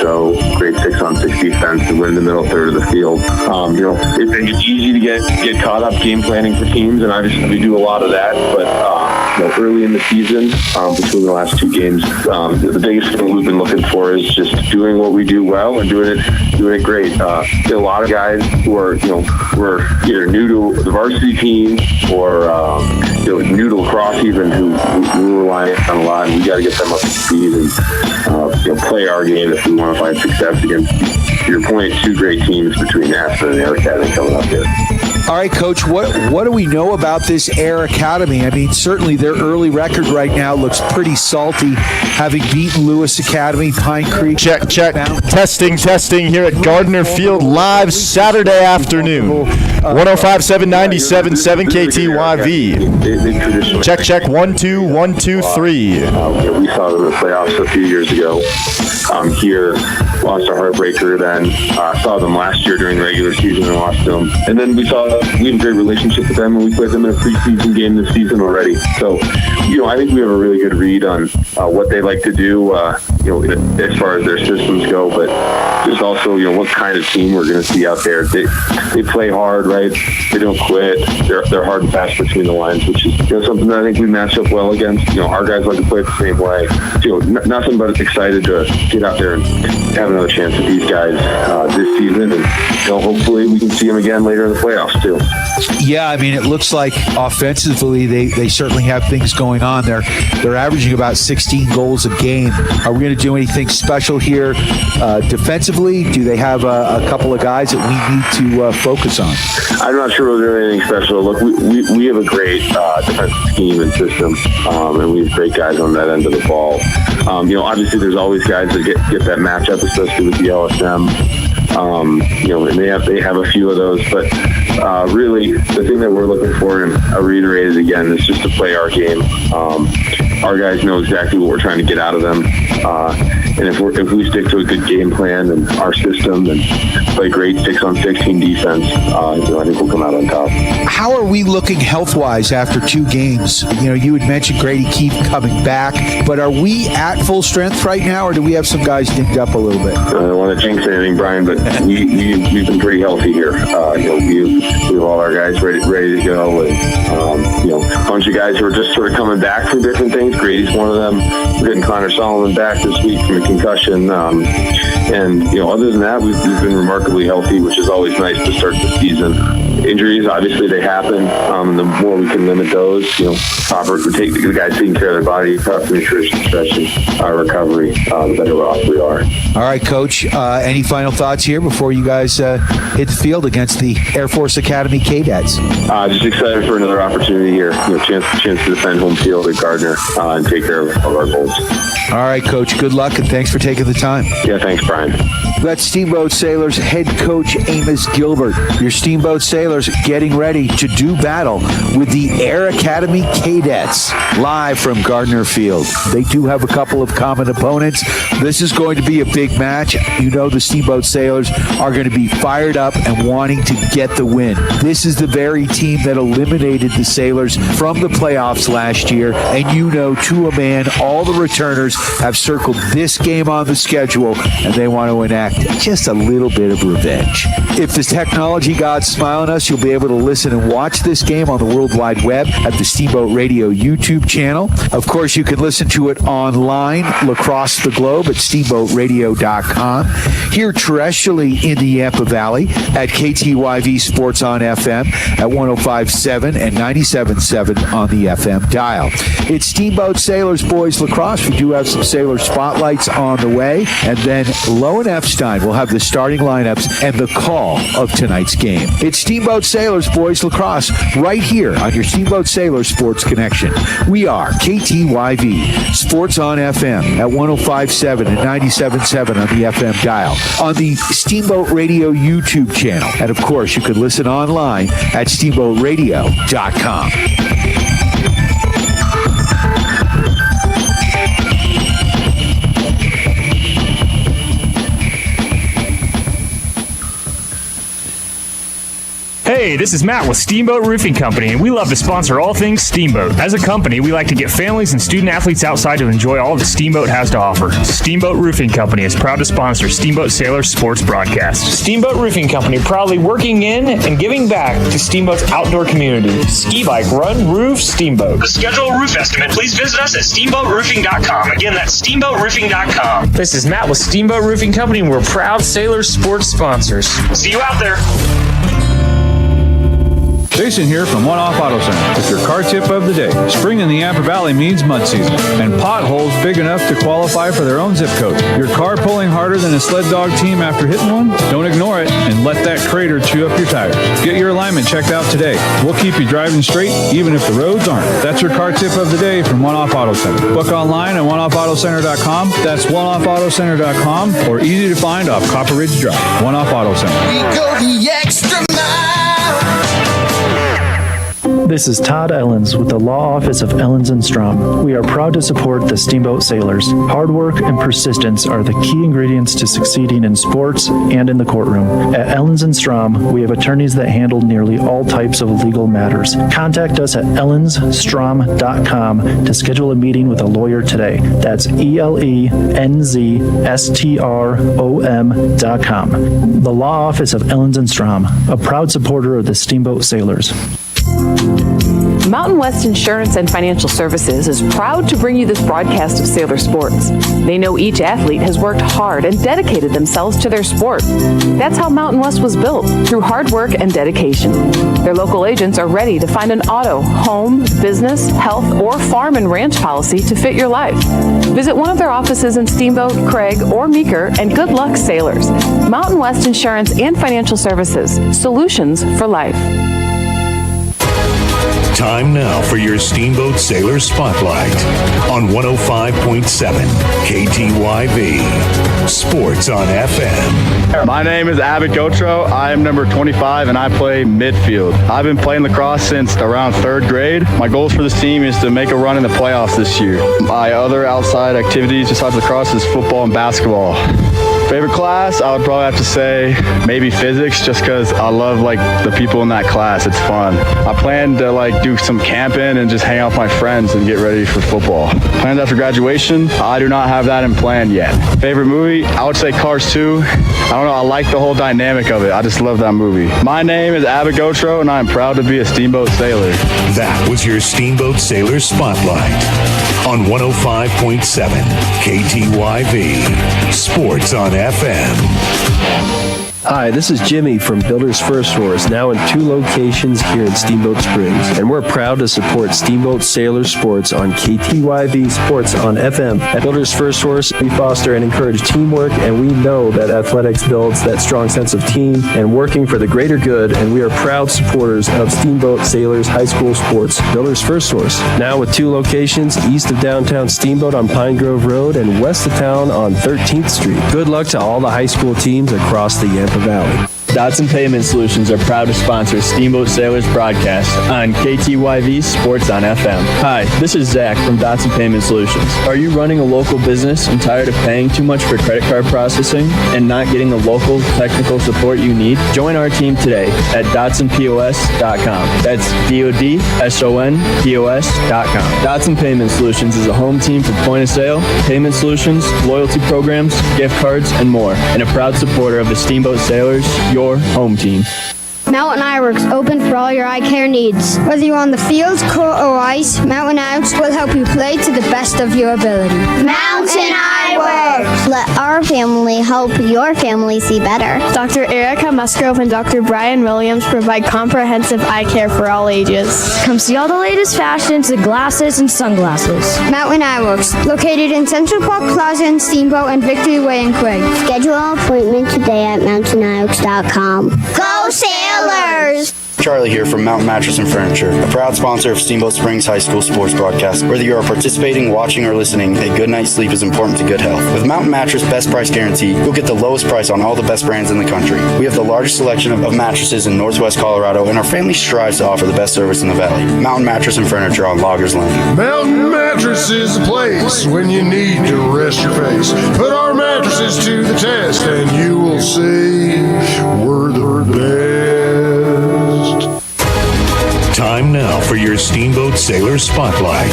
go, great 6-on-6 defense, and win the middle third of the field. It's easy to get caught up game planning for teams, and obviously we do a lot of that, but early in the season, between the last two games, the biggest thing we've been looking for is just doing what we do well and doing it great. A lot of guys who are, we're either new to the varsity team or new to lacrosse even, who we're relying on a lot, and we got to get them up to speed and play our game if we want to find success against, to your point, two great teams between Aspen and Air Academy coming up here. All right, Coach, what do we know about this Air Academy? I mean, certainly their early record right now looks pretty salty, having beaten Lewis Academy, Pine Creek. Check. Testing here at Gardner Field live Saturday afternoon. 105.7, 97.7 KTYV. Check. 1, 2, 1, 2, 3. We saw them in the playoffs a few years ago here. Lost a heartbreaker then. Saw them last year during the regular season and lost them. And then we have a great relationship with them, and we played them in a preseason game this season already. So, I think we have a really good read on what they like to do, as far as their systems go, but just also, what kind of team we're going to see out there. They play hard, right? They don't quit. They're hard and fast between the lines, which is something that I think we match up well against. Our guys like to play it the same way. Nothing but excited to get out there and have another chance at these guys this season, and hopefully we can see them again later in the playoffs too. Yeah, I mean, it looks like offensively they certainly have things going on. They're averaging about 16 goals a game. Are we going to do anything special here defensively? Do they have a couple of guys that we need to focus on? I'm not sure we're doing anything special. Look, we have a great defensive scheme and system, and we have great guys on that end of the ball. Obviously there's always guys that get that matchup, especially with the LSM. And they have a few of those, but really the thing that we're looking for, and I reiterate it again, is just to play our game. Our guys know exactly what we're trying to get out of them, and if we stick to a good game plan and our system and play great 6-on-6 team defense, I think we'll come out on top. How are we looking health-wise after two games? You had mentioned Grady Keefe coming back, but are we at full strength right now, or do we have some guys dinged up a little bit? I don't want to jinx anything, Brian, but we've been pretty healthy here. We have all our guys ready to go, and a bunch of guys who are just sort of coming back from different things. Grady's one of them. We're getting Connor Solomon back this week from a concussion, and other than that, we've been remarkably healthy, which is always nice to start the season. Injuries, obviously, they happen. The more we can limit those, take the guys taking care of their body, proper nutrition, stretching, recovery, the better off we are. All right, Coach. Any final thoughts here before you guys hit the field against the Air Force Academy KADETS? Just excited for another opportunity here. Chance to defend home field at Gardner and take care of our goals. All right, Coach. Good luck, and thanks for taking the time. Yeah, thanks, Brian. That's Steamboat Sailors head coach Amos Gilbert. Your Steamboat Sailors getting ready to do battle with the Air Academy KADETS live from Gardner Field. They do have a couple of common opponents. This is going to be a big match. The Steamboat Sailors are going to be fired up and wanting to get the win. This is the very team that eliminated the Sailors from the playoffs last year, and to a man, all the returners have circled this game on the schedule, and they want to enact just a little bit of revenge. If the technology gods smile on us, you'll be able to listen and watch this game on the World Wide Web at the Steamboat Radio YouTube channel. Of course, you can listen to it online across the globe at steamboatradio.com. Here terrestrially in the Yampa Valley at KTYV Sports on FM at 105.7 and 97.7 on the FM dial. It's Steamboat Sailors Boys Lacrosse. We do have some Sailor spotlights on the way, and then Lowen Epstein will have the starting lineups and the call of tonight's game. It's Steamboat Sailors Boys Lacrosse right here on your Steamboat Sailors Sports Connection. We are KTYV Sports on FM at 105.7 and 97.7 on the FM dial, on the Steamboat Radio YouTube channel, and of course you can listen online at steamboatradio.com. Hey, this is Matt with Steamboat Roofing Company, and we love to sponsor all things Steamboat. As a company, we like to get families and student athletes outside to enjoy all that Steamboat has to offer. Steamboat Roofing Company is proud to sponsor Steamboat Sailors sports broadcast. Steamboat Roofing Company, proudly working in and giving back to Steamboat's outdoor community. Ski, bike, run, roof, Steamboat. To schedule a roof estimate, please visit us at steamboatroofing.com. Again, that's steamboatroofing.com. This is Matt with Steamboat Roofing Company, and we're proud Sailors sports sponsors. See you out there. Jason here from One Off Auto Center with your car tip of the day. Spring in the Yampa Valley means mud season and potholes big enough to qualify for their own zip code. Your car pulling harder than a sled dog team after hitting one? Don't ignore it and let that crater chew up your tires. Get your alignment checked out today. We'll keep you driving straight even if the roads aren't. That's your car tip of the day from One Off Auto Center. Book online at oneoffautocenter.com. That's oneoffautocenter.com or easy to find off Copper Ridge Drive. One Off Auto Center. We go the extra mile. This is Todd Ellens with the Law Office of Ellens & Strom. We are proud to support the Steamboat Sailors. Hard work and persistence are the key ingredients to succeeding in sports and in the courtroom. At Ellens & Strom, we have attorneys that handle nearly all types of legal matters. Contact us at ellensstrom.com to schedule a meeting with a lawyer today. That's ELENZSTROM.com. The Law Office of Ellens & Strom, a proud supporter of the Steamboat Sailors. Mountain West Insurance and Financial Services is proud to bring you this broadcast of Sailor Sports. They know each athlete has worked hard and dedicated themselves to their sport. That's how Mountain West was built, through hard work and dedication. Their local agents are ready to find an auto, home, business, health, or farm and ranch policy to fit your life. Visit one of their offices in Steamboat, Craig, or Meeker, and good luck, Sailors. Mountain West Insurance and Financial Services, solutions for life. Time now for your Steamboat Sailor Spotlight on 105.7 KTYV. Sports on FM. My name is Abbott Gotro. I am number 25 and I play midfield. I've been playing lacrosse since around 3rd grade. My goals for this team is to make a run in the playoffs this year. My other outside activities besides lacrosse is football and basketball. Favorite class, I would probably have to say maybe physics, just because I love the people in that class. It's fun. I plan to do some camping and just hang out with my friends and get ready for football. Plans after graduation, I do not have that in plan yet. Favorite movie, I would say Cars 2. I don't know, I like the whole dynamic of it. I just love that movie. My name is Abbott Gotro and I am proud to be a Steamboat Sailor. That was your Steamboat Sailor Spotlight on 105.7 KTYV. Sports on FM. Hi, this is Jimmy from Builders First Source, now in 2 locations here in Steamboat Springs. And we're proud to support Steamboat Sailor Sports on KTYV Sports on FM. At Builders First Source, we foster and encourage teamwork, and we know that athletics builds that strong sense of team and working for the greater good, and we are proud supporters of Steamboat Sailors High School Sports. Builders First Source, now with 2 locations east of downtown Steamboat on Pine Grove Road and west of town on 13th Street. Good luck to all the high school teams across the Yampa Valley. Dotson Payment Solutions are proud to sponsor Steamboat Sailors broadcast on KTYV Sports on FM. Hi, this is Zach from Dotson Payment Solutions. Are you running a local business and tired of paying too much for credit card processing and not getting the local technical support you need? Join our team today at DotsonPOS.com. That's DOTSONPOS.com. Dotson Payment Solutions is a home team for point of sale, payment solutions, loyalty programs, gift cards, and more, and a proud supporter of the Steamboat Sailors, your home team. Mountain Eyeworks, open for all your eye care needs. Whether you're on the field, court, or ice, Mountain Eyeworks will help you play to the best of your ability. Mountain Eyeworks! Let our family help your family see better. Dr. Erica Musgrove and Dr. Brian Williams provide comprehensive eye care for all ages. Come see all the latest fashions in glasses and sunglasses. Mountain Eyeworks, located in Central Park Plaza in Steamboat and Victory Way in Craig. Schedule an appointment today at mountaineyeworks.com. Go Sailors! Charlie here from Mountain Mattress and Furniture, a proud sponsor of Steamboat Springs High School sports broadcast. Whether you are participating, watching, or listening, a good night's sleep is important to good health. With Mountain Mattress Best Price Guarantee, you'll get the lowest price on all the best brands in the country. We have the largest selection of mattresses in Northwest Colorado, and our family strives to offer the best service in the valley. Mountain Mattress and Furniture on Loggers Lane. Mountain Mattress is the place when you need to rest your face. Put our mattresses to the test, and you will see we're the best. for your Steamboat Sailor Spotlight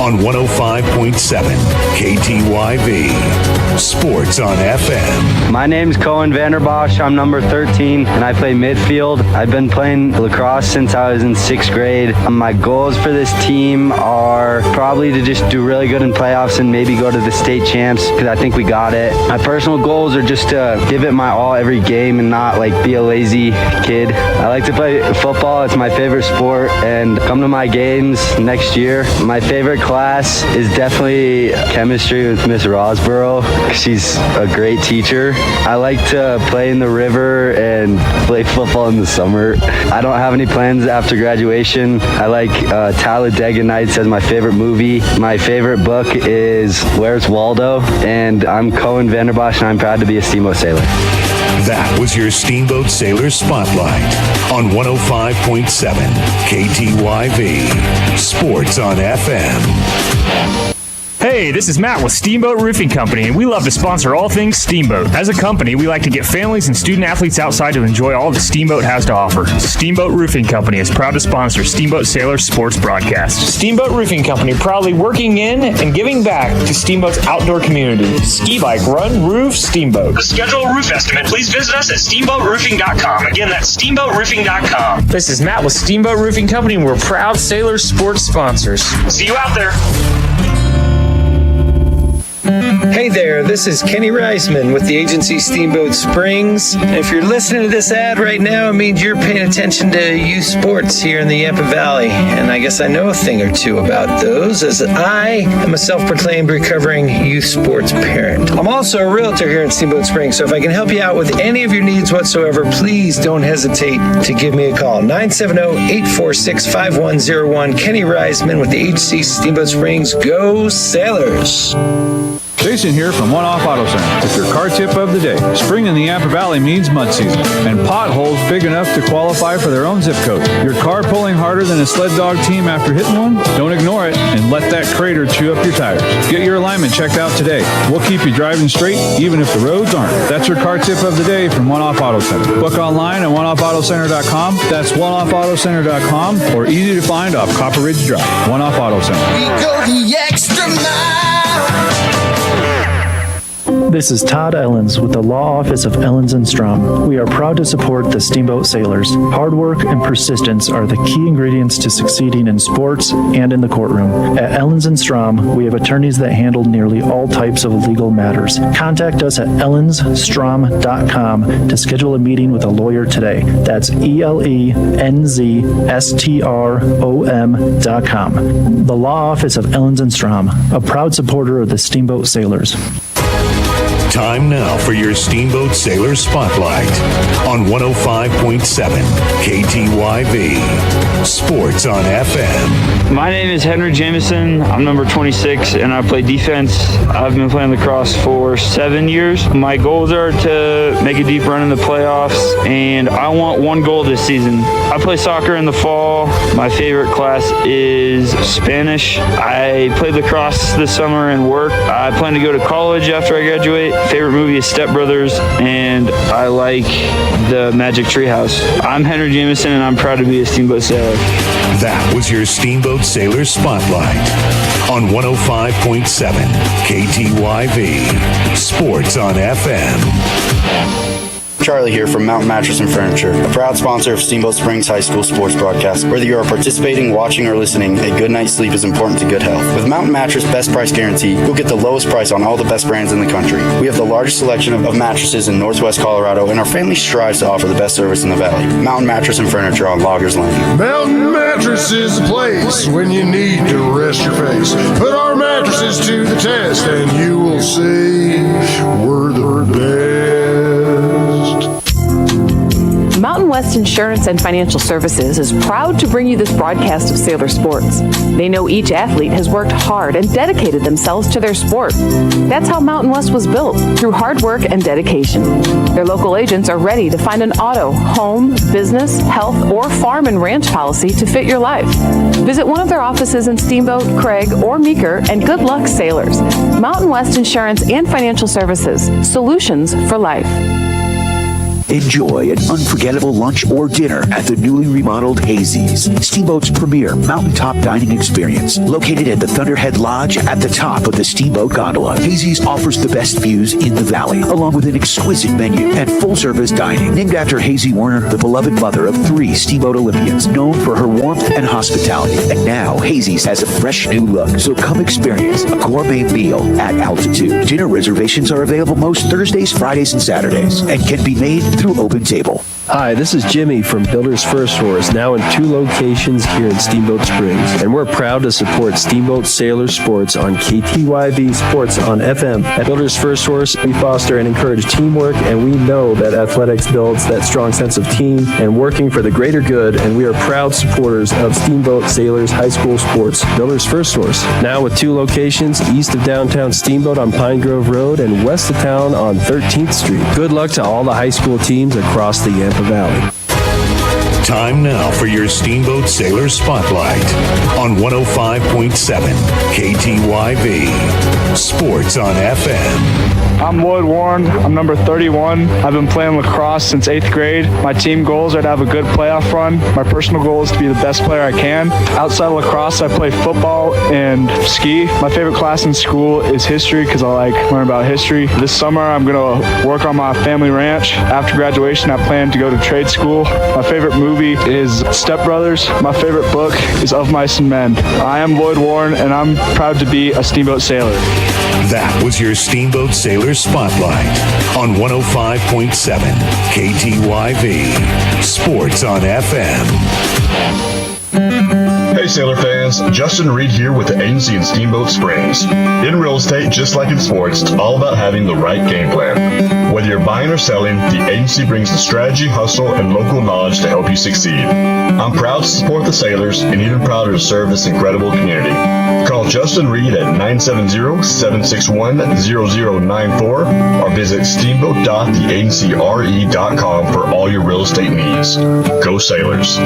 on 105.7 KTYV. Sports on FM. My name's Cohen Vanderbosch. I'm number 13, and I play midfield. I've been playing lacrosse since I was in 6th grade. My goals for this team are probably to just do really good in playoffs and maybe go to the state champs, because I think we got it. My personal goals are just to give it my all every game and not be a lazy kid. I like to play football. It's my favorite sport, and come to my games next year. My favorite class is definitely chemistry with Miss Rosborough. She's a great teacher. I like to play in the river and play football in the summer. I don't have any plans after graduation. I like Talladega Nights as my favorite movie. My favorite book is Where's Waldo? And I'm Cohen Vanderbosch, and I'm proud to be a Steamboat Sailor. That was your Steamboat Sailor Spotlight on 105.7 KTYV. Sports on FM. Hey, this is Matt with Steamboat Roofing Company, and we love to sponsor all things Steamboat. As a company, we like to get families and student athletes outside to enjoy all that Steamboat has to offer. Steamboat Roofing Company is proud to sponsor Steamboat Sailor Sports Broadcast. Steamboat Roofing Company, proudly working in and giving back to Steamboat's outdoor community. Ski, bike, run, roof, Steamboat. To schedule a roof estimate, please visit us at steamboatroofing.com. Again, that's steamboatroofing.com. This is Matt with Steamboat Roofing Company, and we're proud Sailor Sports sponsors. See you out there. Hey there, this is Kenny Reisman with the agency Steamboat Springs. And if you're listening to this ad right now, it means you're paying attention to youth sports here in the Yampa Valley. And I guess I know a thing or two about those, as I am a self-proclaimed recovering youth sports parent. I'm also a realtor here in Steamboat Springs, so if I can help you out with any of your needs whatsoever, please don't hesitate to give me a call. 970-846-5101. Kenny Reisman with the agency Steamboat Springs. Go Sailors! Jason here from One Off Auto Center with your car tip of the day. Spring in the Yampa Valley means mud season and potholes big enough to qualify for their own zip code. Your car pulling harder than a sled dog team after hitting one? Don't ignore it and let that crater chew up your tires. Get your alignment checked out today. We'll keep you driving straight even if the roads aren't. That's your car tip of the day from One Off Auto Center. Book online at oneoffautocenter.com. That's oneoffautocenter.com, or easy to find off Copper Ridge Drive. One Off Auto Center. We go the extra mile. This is Todd Ellens with the Law Office of Ellens & Strom. We are proud to support the Steamboat Sailors. Hard work and persistence are the key ingredients to succeeding in sports and in the courtroom. At Ellens & Strom, we have attorneys that handle nearly all types of legal matters. Contact us at ellensstrom.com to schedule a meeting with a lawyer today. That's ELENZSTROM.com. The Law Office of Ellens & Strom, a proud supporter of the Steamboat Sailors. Time now for your Steamboat Sailor Spotlight on 105.7 KTYV. Sports on FM. My name is Henry Jameson. I'm number 26, and I play defense. I've been playing lacrosse for 7 years. My goals are to make a deep run in the playoffs, and I want one goal this season. I play soccer in the fall. My favorite class is Spanish. I played lacrosse this summer and work. I plan to go to college after I graduate. Favorite movie is Step Brothers, and I like the Magic Treehouse. I'm Henry Jameson, and I'm proud to be a Steamboat Sailor. That was your Steamboat Sailor Spotlight on 105.7 KTYV. Sports on FM. Charlie here from Mountain Mattress and Furniture, a proud sponsor of Steamboat Springs High School sports broadcast. Whether you are participating, watching, or listening, a good night's sleep is important to good health. With Mountain Mattress Best Price Guarantee, you'll get the lowest price on all the best brands in the country. We have the largest selection of mattresses in Northwest Colorado, and our family strives to offer the best service in the valley. Mountain Mattress and Furniture on Loggers Lane. Mountain Mattress is the place when you need to rest your face. Put our mattresses to the test, and you will see we're the best. Mountain West Insurance and Financial Services is proud to bring you this broadcast of Sailor Sports. They know each athlete has worked hard and dedicated themselves to their sport. That's how Mountain West was built, through hard work and dedication. Their local agents are ready to find an auto, home, business, health, or farm and ranch policy to fit your life. Visit one of their offices in Steamboat, Craig, or Meeker, and good luck, sailors. Mountain West Insurance and Financial Services, solutions for life. Enjoy an unforgettable lunch or dinner at the newly remodeled Hazy's, Steamboat's premier mountaintop dining experience. Located at the Thunderhead Lodge at the top of the Steamboat Gondola, Hazy's offers the best views in the valley, along with an exquisite menu and full-service dining. Named after Hazy Warner, the beloved mother of 3 Steamboat Olympians, known for her warmth and hospitality. And now, Hazy's has a fresh new look, so come experience a gourmet meal at altitude. Dinner reservations are available most Thursdays, Fridays, and Saturdays, and can be made through Open Table. Hi, this is Jimmy from Builders First Horse, now in 2 locations here in Steamboat Springs. And we're proud to support Steamboat Sailor Sports on KTYV Sports on FM. At Builders First Horse, we foster and encourage teamwork, and we know that athletics builds that strong sense of team and working for the greater good, and we are proud supporters of Steamboat Sailors High School Sports. Builders First Horse, now with 2 locations, east of downtown Steamboat on Pine Grove Road and west of town on 13th Street. Good luck to all the high school teams across the Yampa Valley. Time now for your Steamboat Sailor Spotlight on 105.7 KTYV. Sports on FM. I'm Lloyd Warren. I'm number 31. I've been playing lacrosse since 8th grade. My team goals are to have a good playoff run. My personal goal is to be the best player I can. Outside of lacrosse, I play football and ski. My favorite class in school is history because I like learning about history. This summer, I'm going to work on my family ranch. After graduation, I plan to go to trade school. My favorite movie is Step Brothers. My favorite book is Of Mice and Men. I am Lloyd Warren, and I'm proud to be a Steamboat Sailor. That was your Steamboat Sailor Spotlight on 105.7 KTYV. Sports on FM. Hey Sailor fans, Justin Reed here with the agency in Steamboat Springs. In real estate, just like in sports, it's all about having the right game plan. Whether you're buying or selling, the agency brings the strategy, hustle, and local knowledge to help you succeed. I'm proud to support the Sailors and even prouder to serve this incredible community. Call Justin Reed at 970-761-0094 or visit steamboat.theagencyre.com for all your real estate needs. Go Sailors.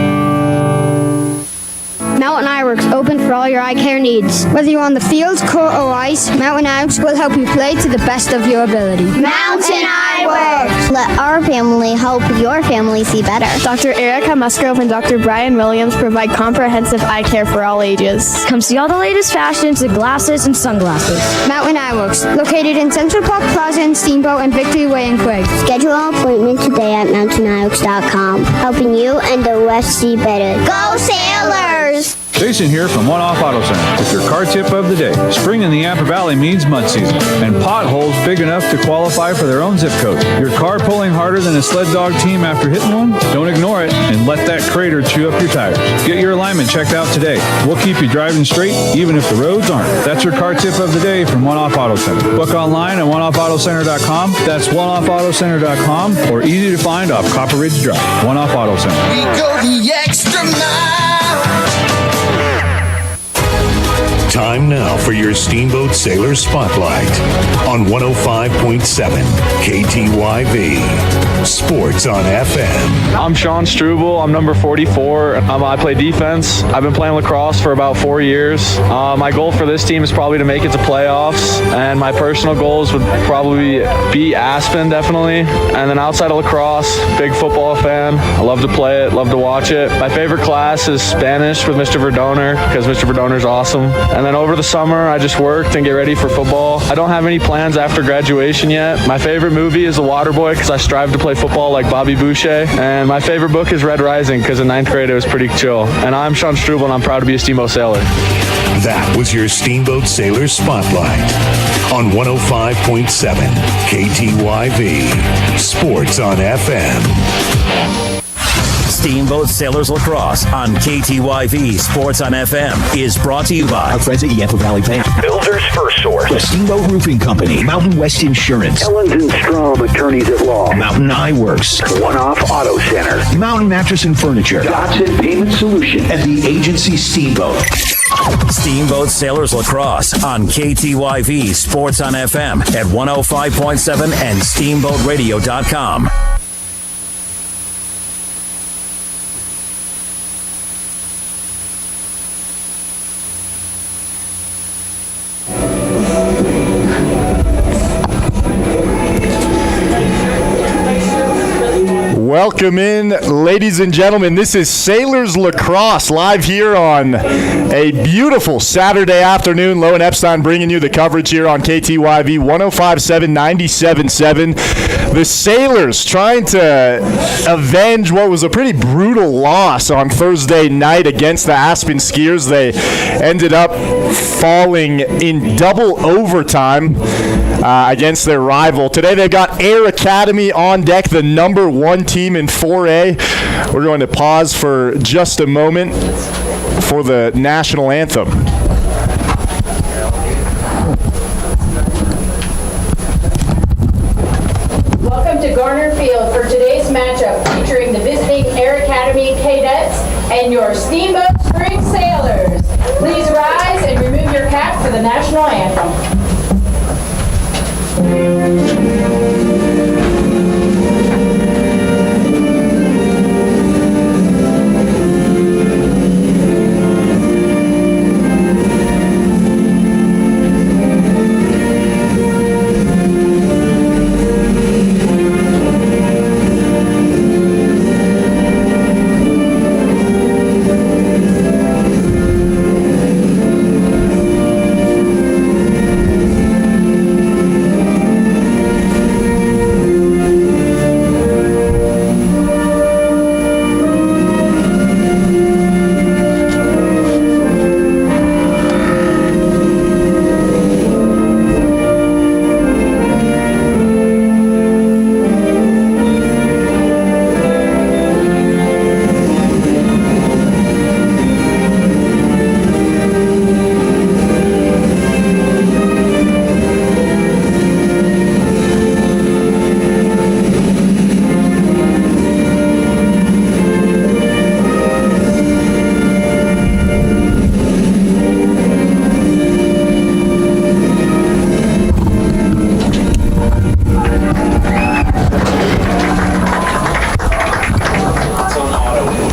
Mountain Eyeworks, open for all your eye care needs. Whether you're on the field, court, or ice, Mountain Eyeworks will help you play to the best of your ability. Mountain Eyeworks. Let our family help your family see better. Dr. Erica Musgrove and Dr. Brian Williams provide comprehensive eye care for all ages. Come see all the latest fashions in glasses and sunglasses. Mountain Eyeworks, located in Central Park Plaza in Steamboat and Victory Way in Quigg. Schedule an appointment today at mountainEyeworks.com, helping you and the West see better. Go Sailors! Jason here from One Off Auto Center with your car tip of the day. Spring in the Yampa Valley means mud season and potholes big enough to qualify for their own zip code. Your car pulling harder than a sled dog team after hitting one? Don't ignore it and let that crater chew up your tires. Get your alignment checked out today. We'll keep you driving straight even if the roads aren't. That's your car tip of the day from One Off Auto Center. Book online at oneoffautocenter.com. That's oneoffautocenter.com or easy to find off Copper Ridge Drive. One Off Auto Center. We go the extra mile. Time now for your Steamboat Sailor Spotlight on 105.7 KTYV. Sports on FM. I'm Sean Struble. I'm number 44. I play defense. I've been playing lacrosse for about 4 years. My goal for this team is probably to make it to playoffs, and my personal goals would probably be Aspen, definitely. And then outside of lacrosse, big football fan. I love to play it, love to watch it. My favorite class is Spanish with Mr. Verdoner because Mr. Verdoner's awesome. And then over the summer, I just worked and get ready for football. I don't have any plans after graduation yet. My favorite movie is The Waterboy because I strive to play football like Bobby Boucher. And my favorite book is Red Rising because in 9th grade it was pretty chill. And I'm Sean Struble and I'm proud to be a Steamboat Sailor. That was your Steamboat Sailor Spotlight on 105.7 KTYV. Sports on FM. Steamboat Sailors Lacrosse on KTYV Sports on FM is brought to you by our friends at Yampa Valley Bank, Builders First Source, the Steamboat Roofing Company, Mountain West Insurance, Ellens & Strom Attorneys at Law, Mountain Eyeworks, One Off Auto Center, Mountain Mattress and Furniture, Dotson Payment Solution, and the agency Steamboat. Steamboat Sailors Lacrosse on KTYV Sports on FM at 105.7 and SteamboatRadio.com. Welcome in, ladies and gentlemen. This is Sailors Lacrosse live here on a beautiful Saturday afternoon. Lowen Epstein bringing you the coverage here on KTYV 105.7, 97.7. The Sailors trying to avenge what was a pretty brutal loss on Thursday night against the Aspen Skiers. They ended up falling in double overtime against their rival. Today they've got Air Academy on deck, the number one team in 4A. We're going to pause for just a moment for the national anthem. Welcome to Garner Field for today's matchup featuring the visiting Air Academy KADETS and your Steamboat Spring Sailors. Please rise and remove your cap for the national anthem.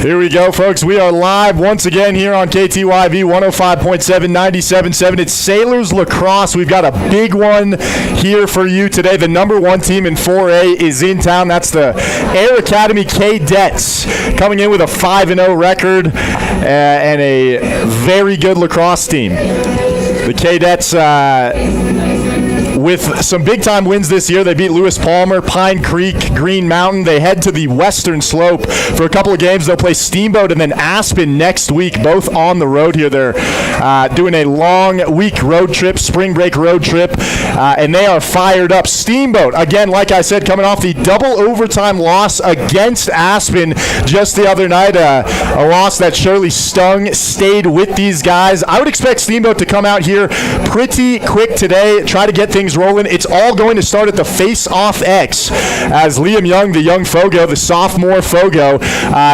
Here we go, folks. We are live once again here on KTYV 105.7, 97.7. It's Sailors Lacrosse. We've got a big one here for you today. The number one team in 4A is in town. That's the Air Academy KADETS, coming in with a 5-0 record and a very good lacrosse team. The KADETS with some big-time wins this year. They beat Lewis Palmer, Pine Creek, Green Mountain. They head to the Western Slope for a couple of games. They'll play Steamboat and then Aspen next week, both on the road here. They're doing a long week road trip, spring break road trip, and they are fired up. Steamboat, again, like I said, coming off the double overtime loss against Aspen just the other night, a loss that surely stung, stayed with these guys. I would expect Steamboat to come out here pretty quick today, try to get things rolling. It's all going to start at the FACEOFF X, as Liam Young, the young Fogo, the sophomore Fogo,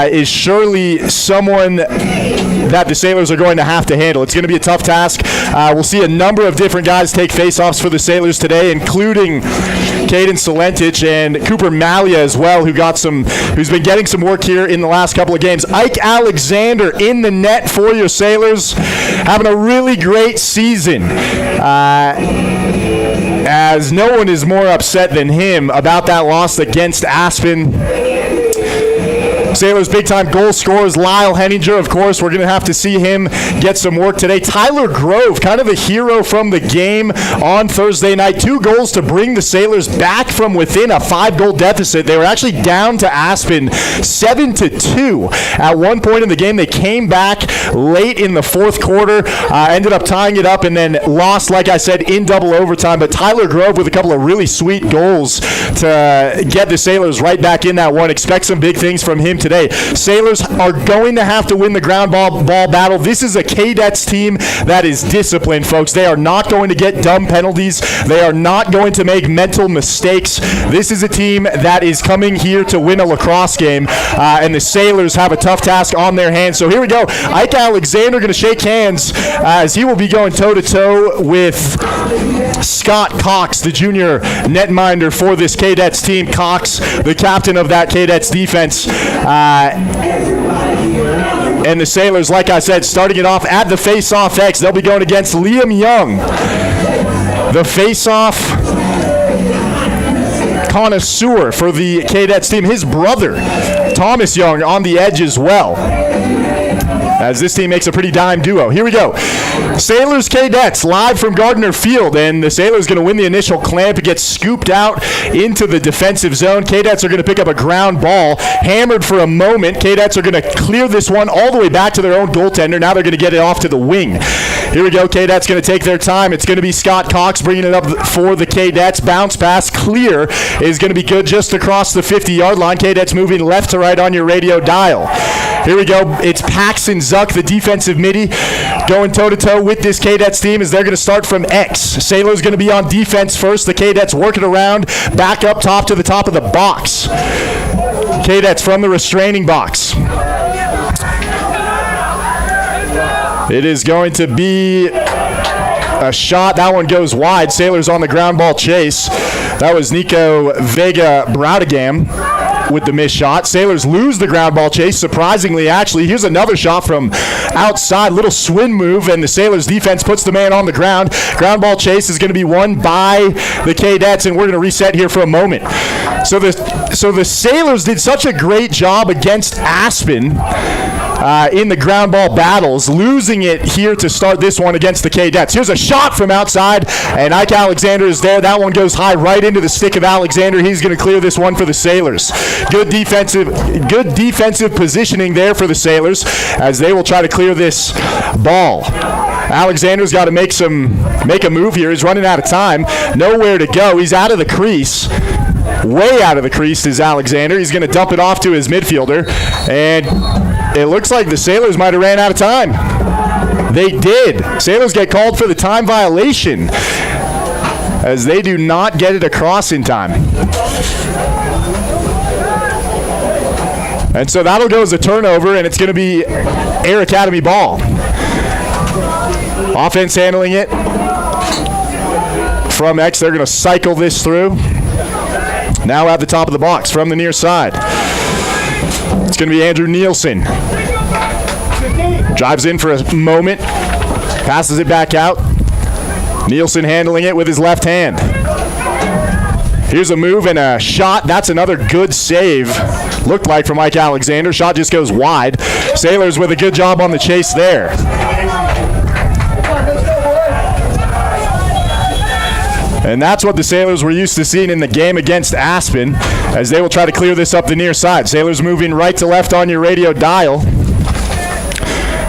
is surely someone that the Sailors are going to have to handle. It's going to be a tough task. We'll see a number of different guys take faceoffs for the Sailors today, including Caden Solentich and Cooper Malia as well, who's been getting some work here in the last couple of games. Ike Alexander in the net for your Sailors, having a really great season. As no one is more upset than him about that loss against Aspen. Sailors' big-time goal scorers, Lyle Henninger, of course. We're going to have to see him get some work today. Tyler Grove, kind of a hero from the game on Thursday night. 2 goals to bring the Sailors back from within a 5-goal deficit. They were actually down to Aspen 7-2 at one point in the game. They came back late in the fourth quarter, ended up tying it up, and then lost, like I said, in double overtime. But Tyler Grove with a couple of really sweet goals to get the Sailors right back in that one. Expect some big things from him today. Sailors are going to have to win the ground ball battle. This is a KADETS team that is disciplined, folks. They are not going to get dumb penalties. They are not going to make mental mistakes. This is a team that is coming here to win a lacrosse game, and the Sailors have a tough task on their hands. So here we go. Ike Alexander going to shake hands as he will be going toe-to-toe with Scott Cox, the junior netminder for this KADETS team. Cox, the captain of that KADETS defense. And the Sailors, like I said, starting it off at the face-off X. They'll be going against Liam Young, the face-off connoisseur for the KADETS team. His brother Thomas Young on the edge as well, as this team makes a pretty dime duo. Here we go. Sailors KADETS live from Gardner Field, and the Sailors going to win the initial clamp. It gets scooped out into the defensive zone. KADETS are going to pick up a ground ball, hammered for a moment. KADETS are going to clear this one all the way back to their own goaltender. Now they're going to get it off to the wing. Here we go. KADETS going to take their time. It's going to be Scott Cox bringing it up for the KADETS. Bounce pass clear is going to be good just across the 50-yard line. KADETS moving left to right on your radio dial. Here we go. It's Paxton Zuck, the defensive midi, going toe-to-toe with this KADETS team as they're going to start from X. Sailors going to be on defense first. The KADETS working around, back up top to the top of the box. KADETS from the restraining box. It is going to be a shot. That one goes wide. Sailors on the ground ball chase. That was Nico Vega Brautigam with the missed shot. Sailors lose the ground ball chase, surprisingly, actually. Here's another shot from outside. Little swing move, and the Sailors defense puts the man on the ground. Ground ball chase is going to be won by the KADETS, and we're going to reset here for a moment. So the Sailors did such a great job against Aspen in the ground ball battles, losing it here to start this one against the KADETS. Here's a shot from outside, and Ike Alexander is there. That one goes high right into the stick of Alexander. He's going to clear this one for the Sailors. Good defensive positioning there for the Sailors as they will try to clear this ball. Alexander's got to make a move here. He's running out of time. Nowhere to go. He's out of the crease. Way out of the crease is Alexander. He's going to dump it off to his midfielder, and it looks like the Sailors might have ran out of time. They did. Sailors get called for the time violation as they do not get it across in time. And so that'll go as a turnover, and it's going to be Air Academy ball. Offense handling it from X. They're going to cycle this through. Now at the top of the box from the near side. It's going to be Andrew Nielsen. Drives in for a moment. Passes it back out. Nielsen handling it with his left hand. Here's a move and a shot. That's another good save. Looked like from Mike Alexander. Shot just goes wide. Sailors with a good job on the chase there. And that's what the Sailors were used to seeing in the game against Aspen as they will try to clear this up the near side. Sailors moving right to left on your radio dial.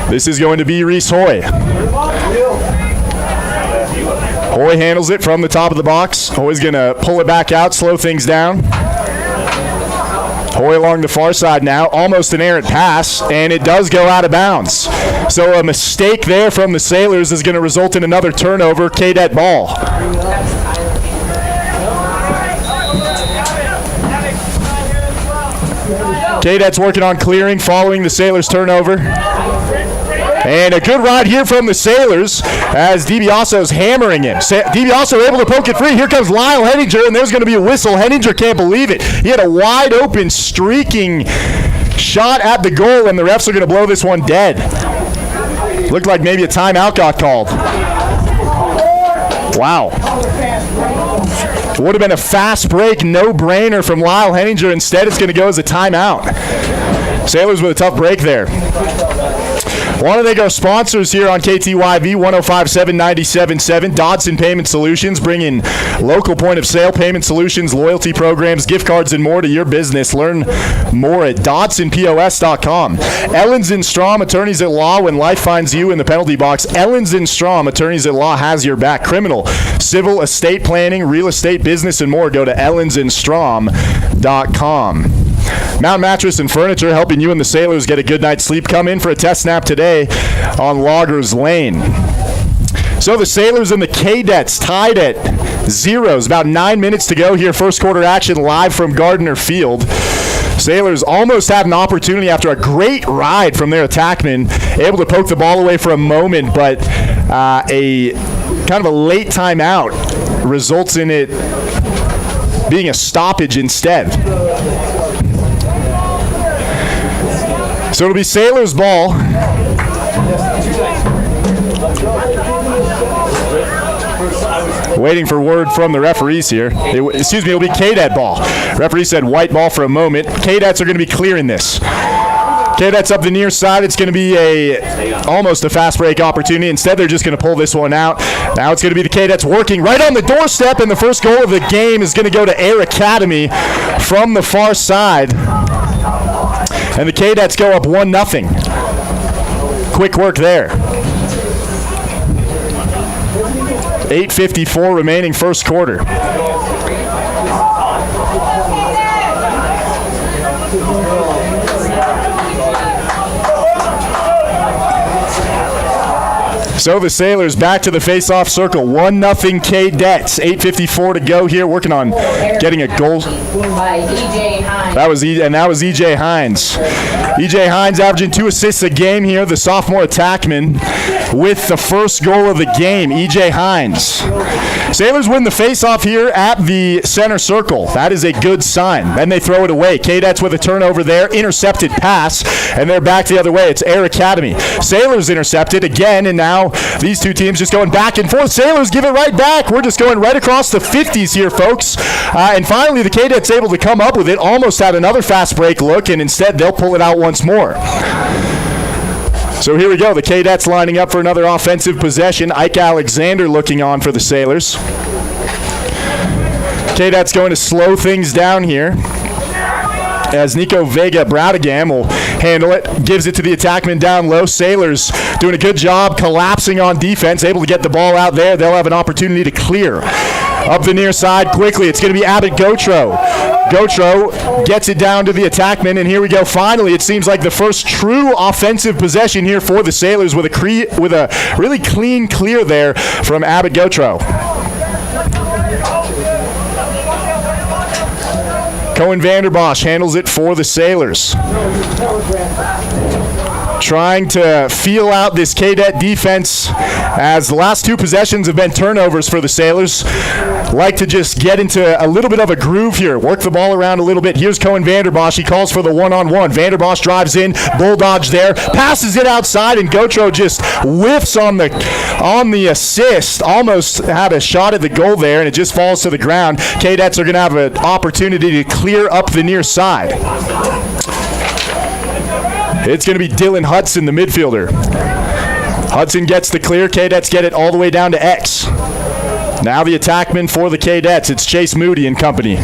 This is going to be Reese Hoy. Hoy handles it from the top of the box. Hoy's going to pull it back out, slow things down. Hoy along the far side now, almost an errant pass, and it does go out of bounds. So a mistake there from the Sailors is going to result in another turnover, KADET ball. KADET's working on clearing following the Sailors' turnover. And a good ride here from the Sailors as DiBiaso's hammering him. DiBiaso able to poke it free. Here comes Lyle Henninger, and there's going to be a whistle. Henninger can't believe it. He had a wide open, streaking shot at the goal, and the refs are going to blow this one dead. Looked like maybe a timeout got called. Wow. It would have been a fast break, no-brainer from Lyle Henninger. Instead, it's going to go as a timeout. Sailors with a tough break there. Want to thank our sponsors here on KTYV 105.7 97.7. Dodson Payment Solutions, bringing local point-of-sale payment solutions, loyalty programs, gift cards, and more to your business. Learn more at DodsonPOS.com. Ellens and Strom, attorneys at law. When life finds you in the penalty box, Ellens and Strom, attorneys at law, has your back. Criminal, civil, estate planning, real estate, business, and more. Go to EllensandStrom.com. Mountain Mattress and Furniture, helping you and the Sailors get a good night's sleep. Come in for a test nap today on Loggers Lane. So the Sailors and the KADETS tied at zeros. About 9 minutes to go here. First quarter action live from Gardner Field. Sailors almost had an opportunity after a great ride from their attackman, able to poke the ball away for a moment, but a kind of a late timeout results in it being a stoppage instead. So it'll be Sailors ball. Waiting for word from the referees here. It'll be KADET ball. Referee said white ball for a moment. KADETs are going to be clearing this. KADETs up the near side. It's going to be almost a fast break opportunity. Instead, they're just going to pull this one out. Now it's going to be the KADETs working right on the doorstep, and the first goal of the game is going to go to Air Academy from the far side. And the KADETs go up 1-0. Quick work there. 8:54 remaining first quarter. So the Sailors back to the face-off circle. 1-0 KADETs. 8:54 to go here. Working on getting a goal. By E.J. Hines. That was E.J. Hines. E.J. Hines averaging 2 assists a game here. The sophomore attackman with the first goal of the game. E.J. Hines. Sailors win the face-off here at the center circle. That is a good sign. Then they throw it away. KADETs with a turnover there. Intercepted pass. And they're back the other way. It's Air Academy. Sailors intercepted again, and now these two teams just going back and forth. Sailors give it right back. We're just going right across the 50s here, folks. And finally, the KADETs able to come up with it. Almost had another fast break look, and instead they'll pull it out once more. So here we go. The KADETs lining up for another offensive possession. Ike Alexander looking on for the Sailors. KADETs going to slow things down here, as Nico Vega Bradegam will handle it. Gives it to the attackman down low. Sailors doing a good job collapsing on defense, able to get the ball out there. They'll have an opportunity to clear. Up the near side quickly. It's going to be Abbott Gotro. Gotro gets it down to the attackman, and here we go. Finally, it seems like the first true offensive possession here for the Sailors with a really clean clear there from Abbott Gotro. Cohen Vanderbosch handles it for the Sailors. Trying to feel out this KADET defense, as the last 2 possessions have been turnovers for the Sailors. Like to just get into a little bit of a groove here, work the ball around a little bit. Here's Cohen Vanderbosch. He calls for the one-on-one. Vanderbosch drives in, bull dodge there, passes it outside, and Gotro just whiffs on the assist. Almost had a shot at the goal there, and it just falls to the ground. KADETs are going to have an opportunity to clear up the near side. It's going to be Dylan Hudson, the midfielder. Hudson gets the clear. KADETs get it all the way down to X. Now the attackman for the KADETs. It's Chase Moody and company.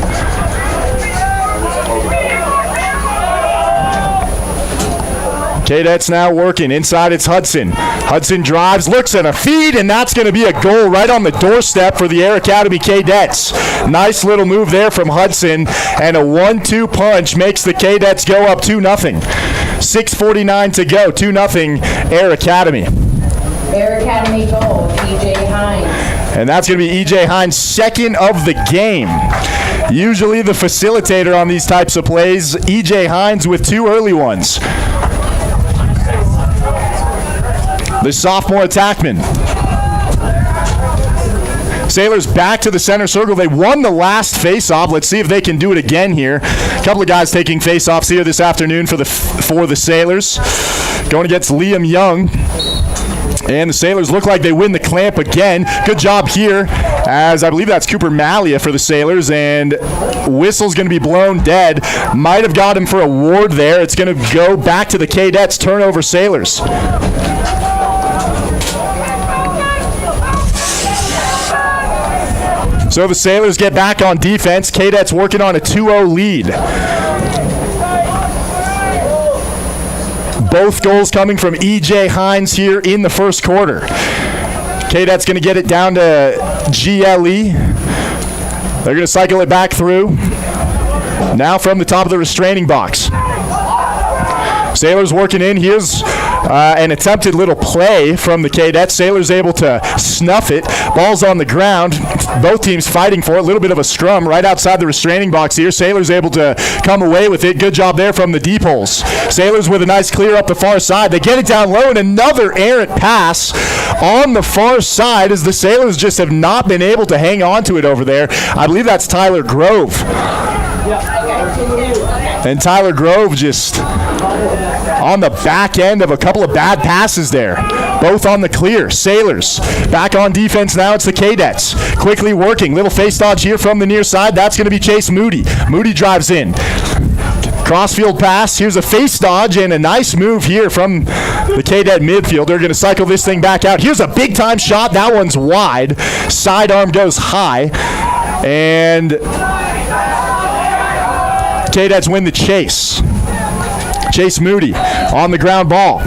KADETs now working. Inside it's Hudson. Hudson drives, looks at a feed, and that's going to be a goal right on the doorstep for the Air Academy KADETs. Nice little move there from Hudson, and a 1-2 punch makes the KADETs go up 2-0. 6:49 to go, 2-0 Air Academy. Air Academy goal, E.J. Hines. And that's going to be E.J. Hines' second of the game. Usually the facilitator on these types of plays, E.J. Hines with 2 early ones. The sophomore attackman. Sailors back to the center circle. They won the last face-off. Let's see if they can do it again here. A couple of guys taking face-offs here this afternoon for the Sailors. Going against Liam Young. And the Sailors look like they win the clamp again. Good job here, as I believe that's Cooper Malia for the Sailors. And whistle's going to be blown dead. Might have got him for a ward there. It's going to go back to the KADETs. Turnover Sailors. So the Sailors get back on defense. KADETs working on a 2-0 lead. Both goals coming from E.J. Hines here in the first quarter. KADETs going to get it down to GLE. They're going to cycle it back through. Now from the top of the restraining box. Sailors working in. Here's an attempted little play from the KADETs. Sailors able to snuff it. Ball's on the ground. Both teams fighting for it. A little bit of a scrum right outside the restraining box here. Sailors able to come away with it. Good job there from the deep holes. Sailors with a nice clear up the far side. They get it down low, and another errant pass on the far side, as the Sailors just have not been able to hang on to it over there. I believe that's Tyler Grove. And Tyler Grove just on the back end of a couple of bad passes there. both on the clear. Sailors back on defense now. It's the Cadets quickly working. Little face dodge here from the near side. That's going to be Chase Moody. Moody drives in. Crossfield pass. Here's a face dodge and a nice move here from the Cadet midfield. They're going to cycle this thing back out. Here's a big time shot. That one's wide. Sidearm goes high. And Cadets win the chase. Chase Moody on the ground ball.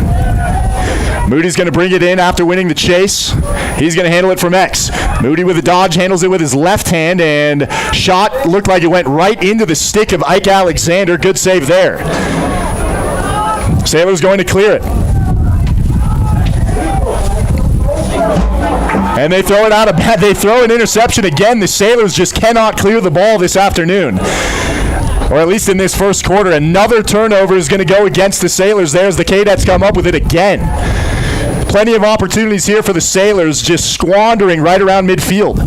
Moody's going to bring it in after winning the chase. He's going to handle it from X. Moody with a dodge, handles it with his left hand, and shot looked like it went right into the stick of Ike Alexander. Good save there. Sailors going to clear it. And they throw it out of bed. They throw an interception again. The Sailors just cannot clear the ball this afternoon. Or at least in this first quarter. Another turnover is going to go against the Sailors there as the Cadets come up with it again. Plenty of opportunities here for the Sailors, just squandering right around midfield.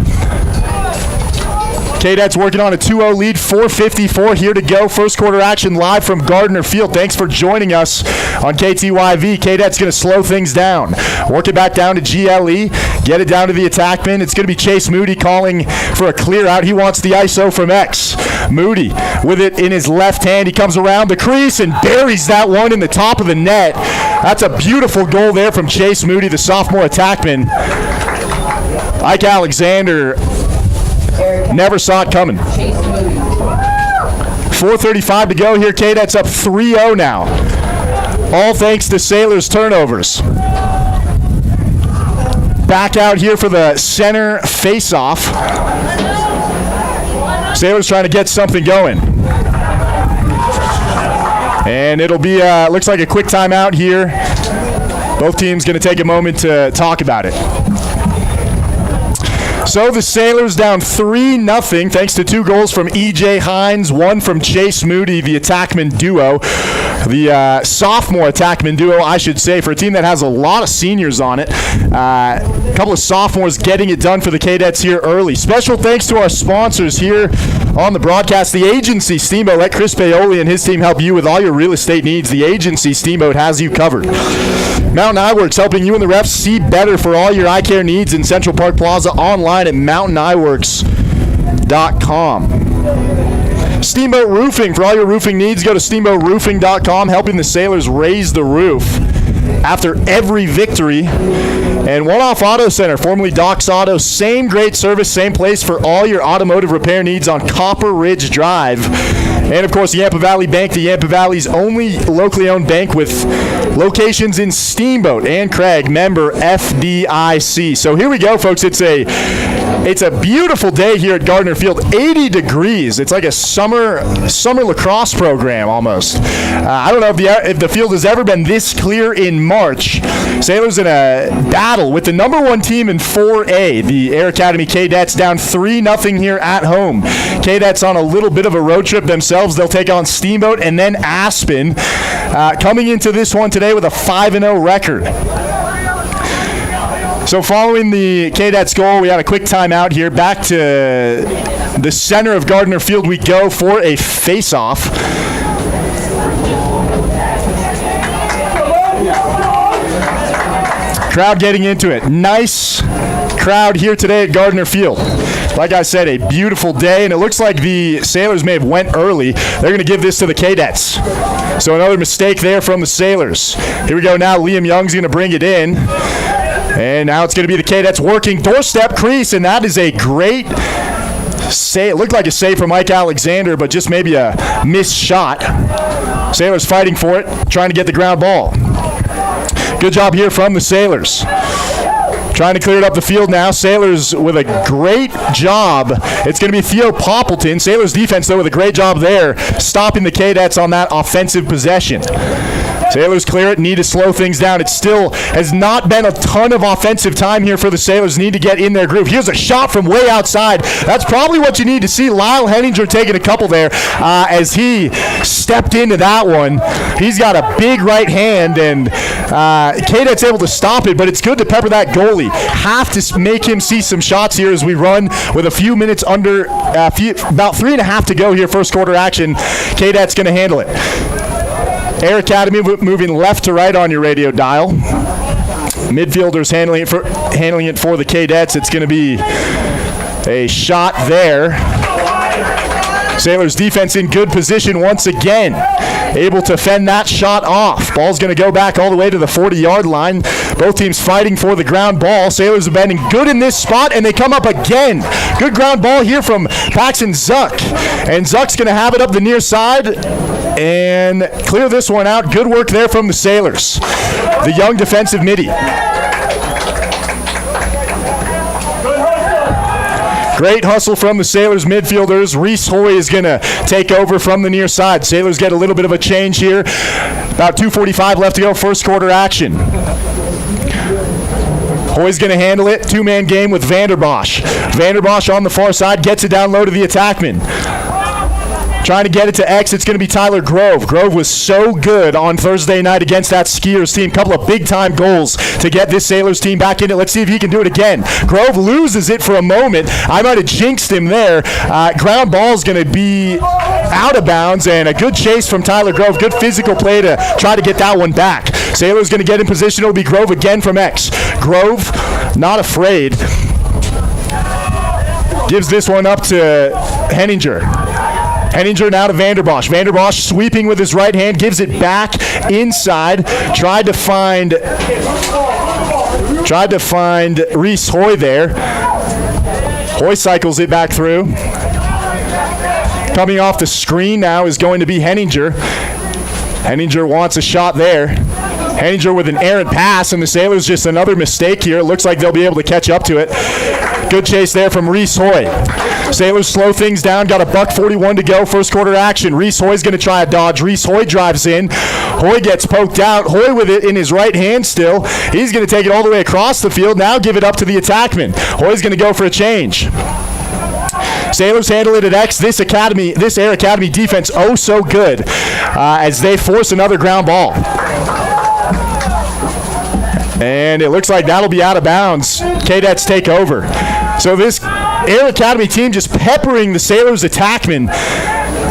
Cadets working on a 2-0 lead, 4:54 here to go. First quarter action live from Gardner Field. Thanks for joining us on KTYV. Cadets going to slow things down. Work it back down to GLE. Get it down to the attackman. It's going to be Chase Moody calling for a clear out. He wants the ISO from X. Moody with it in his left hand. He comes around the crease and buries that one in the top of the net. That's a beautiful goal there from Chase Moody, the sophomore attackman. Ike Alexander never saw it coming. 4:35 to go here. Cadets up 3-0 now. All thanks to Sailors turnovers. Back out here for the center face-off. Sailors trying to get something going. And it'll be, looks like a quick timeout here. Both teams going to take a moment to talk about it. So the Sailors down 3-0 thanks to 2 goals from E.J. Hines, 1 from Chase Moody, the attackman duo. The sophomore attackman duo, I should say, for a team that has a lot of seniors on it. A couple of sophomores getting it done for the Cadets here early. Special thanks to our sponsors here on the broadcast. The agency, Steamboat. Let Chris Paoli and his team help you with all your real estate needs. The agency, Steamboat, has you covered. Mountain Eyeworks, helping you and the refs see better for all your eye care needs in Central Park Plaza, online at mountaineyeworks.com. Steamboat Roofing, for all your roofing needs, go to steamboatroofing.com, helping the Sailors raise the roof after every victory. And One Off Auto Center, formerly Doc's Auto, same great service, same place for all your automotive repair needs on Copper Ridge Drive. And, of course, the Yampa Valley Bank, the Yampa Valley's only locally owned bank with locations in Steamboat and Craig, member FDIC. So here we go, folks. It's a beautiful day here at Gardner Field. 80 degrees. It's like a summer lacrosse program almost. I don't know if the field has ever been this clear in March. Sailors in a battle with the number 1 team in 4A, the Air Academy Cadets, down 3-0 here at home. Cadets on a little bit of a road trip themselves. They'll take on Steamboat and then Aspen. Coming into this one today with a 5-0 record. So following the Cadets goal, we had a quick timeout here. Back to the center of Gardner Field we go for a face-off. Crowd getting into it. Nice crowd here today at Gardner Field. Like I said, a beautiful day, and it looks like the Sailors may have went early. They're going to give this to the Cadets. So another mistake there from the Sailors. Here we go now. Liam Young's going to bring it in. And now it's going to be the Cadets working doorstep crease, and that is a great save. It looked like a save from Mike Alexander, but just maybe a missed shot. Sailors fighting for it, trying to get the ground ball. Good job here from the Sailors. Trying to clear it up the field now. Sailors with a great job. It's going to be Theo Poppleton. Sailors defense, though, with a great job there, stopping the Cadets on that offensive possession. Sailors clear it, need to slow things down. It still has not been a ton of offensive time here for the Sailors. Need to get in their groove. Here's a shot from way outside. That's probably what you need to see. Lyle Henninger taking a couple there as he stepped into that one. He's got a big right hand, and Cadet's able to stop it, but it's good to pepper that goalie. Have to make him see some shots here as we run with a few minutes under, about 3.5 to go here, first quarter action. Cadet's going to handle it. Air Academy moving left to right on your radio dial. Midfielders handling it for the Cadets. It's going to be a shot there. Sailors defense in good position once again, able to fend that shot off. Ball's going to go back all the way to the 40-yard line. Both teams fighting for the ground ball. Sailors have been good in this spot, and they come up again. Good ground ball here from Paxton Zuck. And Zuck's going to have it up the near side and clear this one out. Good work there from the Sailors. The young defensive midi. Great hustle from the Sailors midfielders. Reese Hoy is going to take over from the near side. Sailors get a little bit of a change here. About 2:45 left to go, first quarter action. Hoy's going to handle it. Two-man game with Vanderbosch. Vanderbosch on the far side gets it down low to the attackman. Trying to get it to X, it's going to be Tyler Grove. Grove was so good on Thursday night against that Skiers team. Couple of big-time goals to get this Sailors team back in it. Let's see if he can do it again. Grove loses it for a moment. I might have jinxed him there. Ground ball's going to be out of bounds, and a good chase from Tyler Grove. Good physical play to try to get that one back. Sailors going to get in position. It'll be Grove again from X. Grove, not afraid. Gives this one up to Henninger. Henninger now to Vanderbosch. Vanderbosch sweeping with his right hand, gives it back inside. Tried to find Reese Hoy there. Hoy cycles it back through. Coming off the screen now is going to be Henninger. Henninger wants a shot there. Henninger with an errant pass, and the Sailors just another mistake here. It looks like they'll be able to catch up to it. Good chase there from Reese Hoy. Sailors slow things down, got a $1:41 to go, first quarter action. Reese Hoy's going to try a dodge. Reese Hoy drives in. Hoy gets poked out. Hoy with it in his right hand still. He's going to take it all the way across the field, now give it up to the attackman. Hoy's going to go for a change. Sailors handle it at X. This Air Academy defense, oh so good, as they force another ground ball. And it looks like that'll be out of bounds. Cadets take over. So this Air Academy team just peppering the Sailors attackmen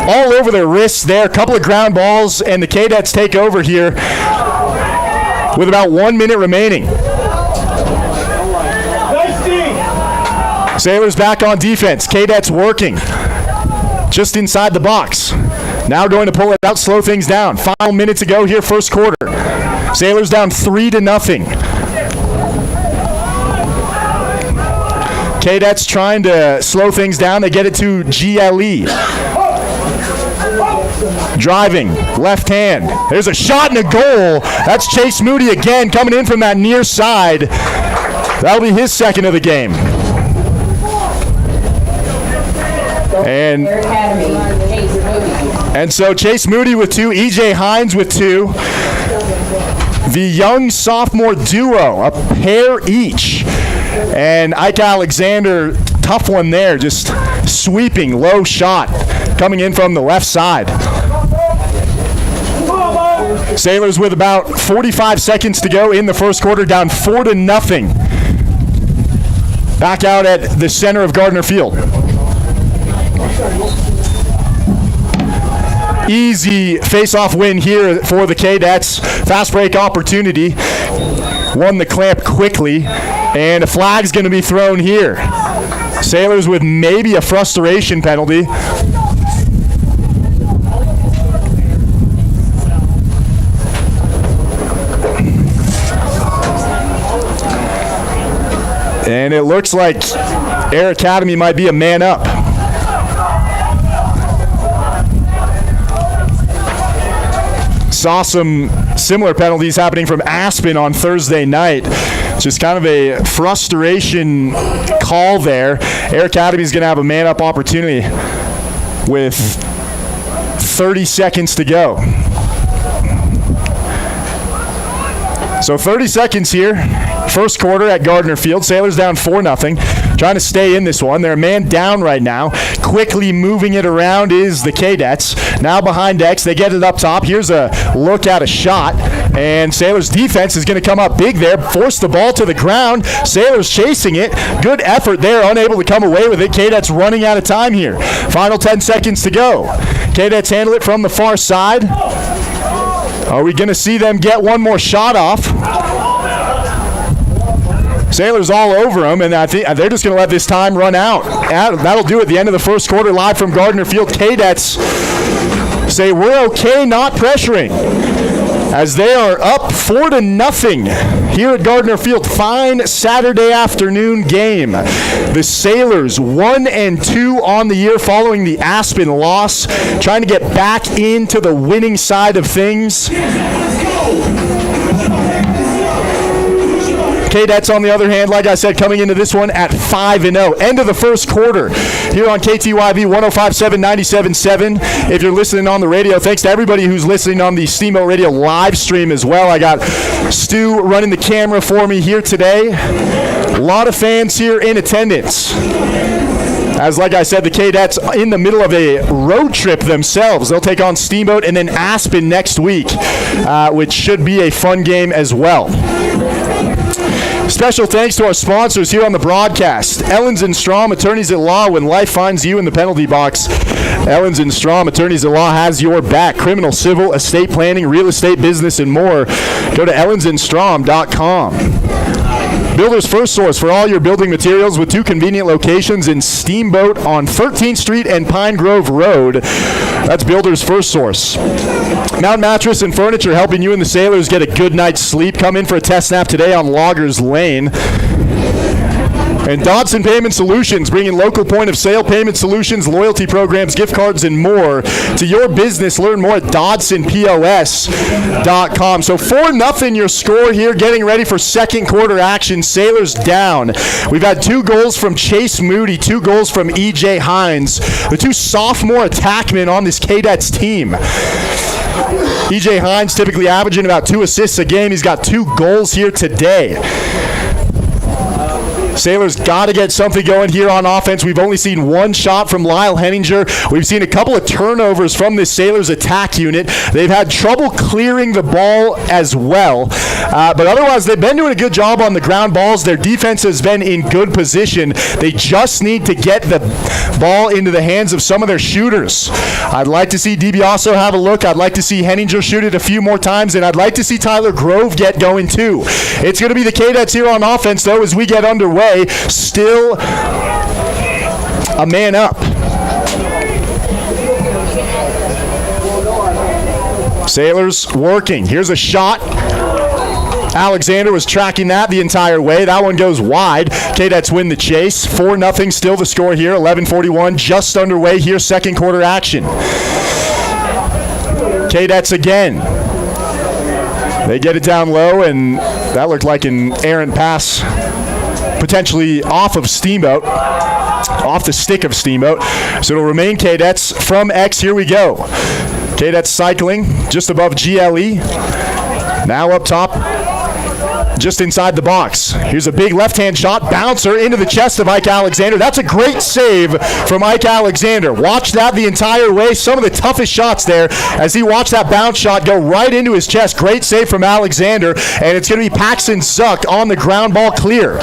all over their wrists there. A couple of ground balls, and the Cadets take over here with about 1 minute remaining. Sailors back on defense. Cadets working just inside the box. Now going to pull it out, slow things down. Final minute to go here, first quarter. Sailors down 3-0. Cadets trying to slow things down. They get it to GLE. Driving, left hand. There's a shot and a goal. That's Chase Moody again, coming in from that near side. That'll be his second of the game. And so Chase Moody with 2, EJ Hines with 2. The young sophomore duo, a pair each. And Ike Alexander, tough one there, just sweeping, low shot, coming in from the left side. Sailors with about 45 seconds to go in the first quarter, down 4-0. Back out at the center of Gardner Field. Easy face-off win here for the Cadets. Fast break opportunity. Won the clamp quickly, and a flag's going to be thrown here. Sailors with maybe a frustration penalty. And it looks like Air Academy might be a man up. Saw some similar penalties happening from Aspen on Thursday night. Just kind of a frustration call there. Air Academy is going to have a man-up opportunity with 30 seconds to go. So 30 seconds here. First quarter at Gardner Field. Sailors down 4-0. Trying to stay in this one. They're a man down right now. Quickly moving it around is the Cadets. Now behind X. They get it up top. Here's a look at a shot. And Sailors defense is going to come up big there. Force the ball to the ground. Sailors chasing it. Good effort there. Unable to come away with it. Cadets running out of time here. Final 10 seconds to go. Cadets handle it from the far side. Are we going to see them get one more shot off? Sailors all over them, and I think they're just going to let this time run out. That'll do it at the end of the first quarter. Live from Gardner Field, KADETS say we're okay not pressuring, as they are up 4-0 here at Gardner Field. Fine Saturday afternoon game. The Sailors 1-2 on the year following the Aspen loss, trying to get back into the winning side of things. KADETS, on the other hand, like I said, coming into this one at 5-0. End of the first quarter here on KTYV 105.7, 97.7. If you're listening on the radio, thanks to everybody who's listening on the Steamboat Radio live stream as well. I got Stu running the camera for me here today. A lot of fans here in attendance. As, like I said, the KADETS in the middle of a road trip themselves. They'll take on Steamboat and then Aspen next week, which should be a fun game as well. Special thanks to our sponsors here on the broadcast. Ellens & Strom, attorneys at law when life finds you in the penalty box. Ellens & Strom, attorneys at law, has your back. Criminal, civil, estate planning, real estate, business, and more. Go to ellensandstrom.com. Builder's First Source for all your building materials with 2 convenient locations in Steamboat on 13th Street and Pine Grove Road. That's Builder's First Source. Mountain Mattress and Furniture, helping you and the Sailors get a good night's sleep. Come in for a test nap today on Loggers Lane. And Dodson Payment Solutions, bringing local point-of-sale payment solutions, loyalty programs, gift cards, and more to your business. Learn more at DodsonPOS.com. So 4-0 your score here, getting ready for second quarter action. Sailors down. We've had 2 goals from Chase Moody, 2 goals from E.J. Hines, the 2 sophomore attackmen on this KADETS team. E.J. Hines typically averaging about 2 assists a game. He's got 2 goals here today. Sailors got to get something going here on offense. We've only seen 1 shot from Lyle Henninger. We've seen a couple of turnovers from this Sailors attack unit. They've had trouble clearing the ball as well. But otherwise, they've been doing a good job on the ground balls. Their defense has been in good position. They just need to get the ball into the hands of some of their shooters. I'd like to see DiBiaso have a look. I'd like to see Henninger shoot it a few more times, and I'd like to see Tyler Grove get going too. It's going to be the KADETS here on offense, though, as we get underway. Still a man up. Sailors working. Here's a shot. Alexander was tracking that the entire way. That one goes wide. KADETS win the chase. 4-0 still the score here. 11:41 just underway here. Second quarter action. KADETS again. They get it down low, and that looked like an errant pass, potentially off of Steamboat, off the stick of Steamboat. So it'll remain KADETS from X. Here we go. KADETS cycling just above GLE. Now up top, just inside the box. Here's a big left-hand shot, bouncer into the chest of Ike Alexander. That's a great save from Ike Alexander. Watch that the entire way. Some of the toughest shots there as he watched that bounce shot go right into his chest. Great save from Alexander, and it's going to be Paxton Zuck on the ground ball clear.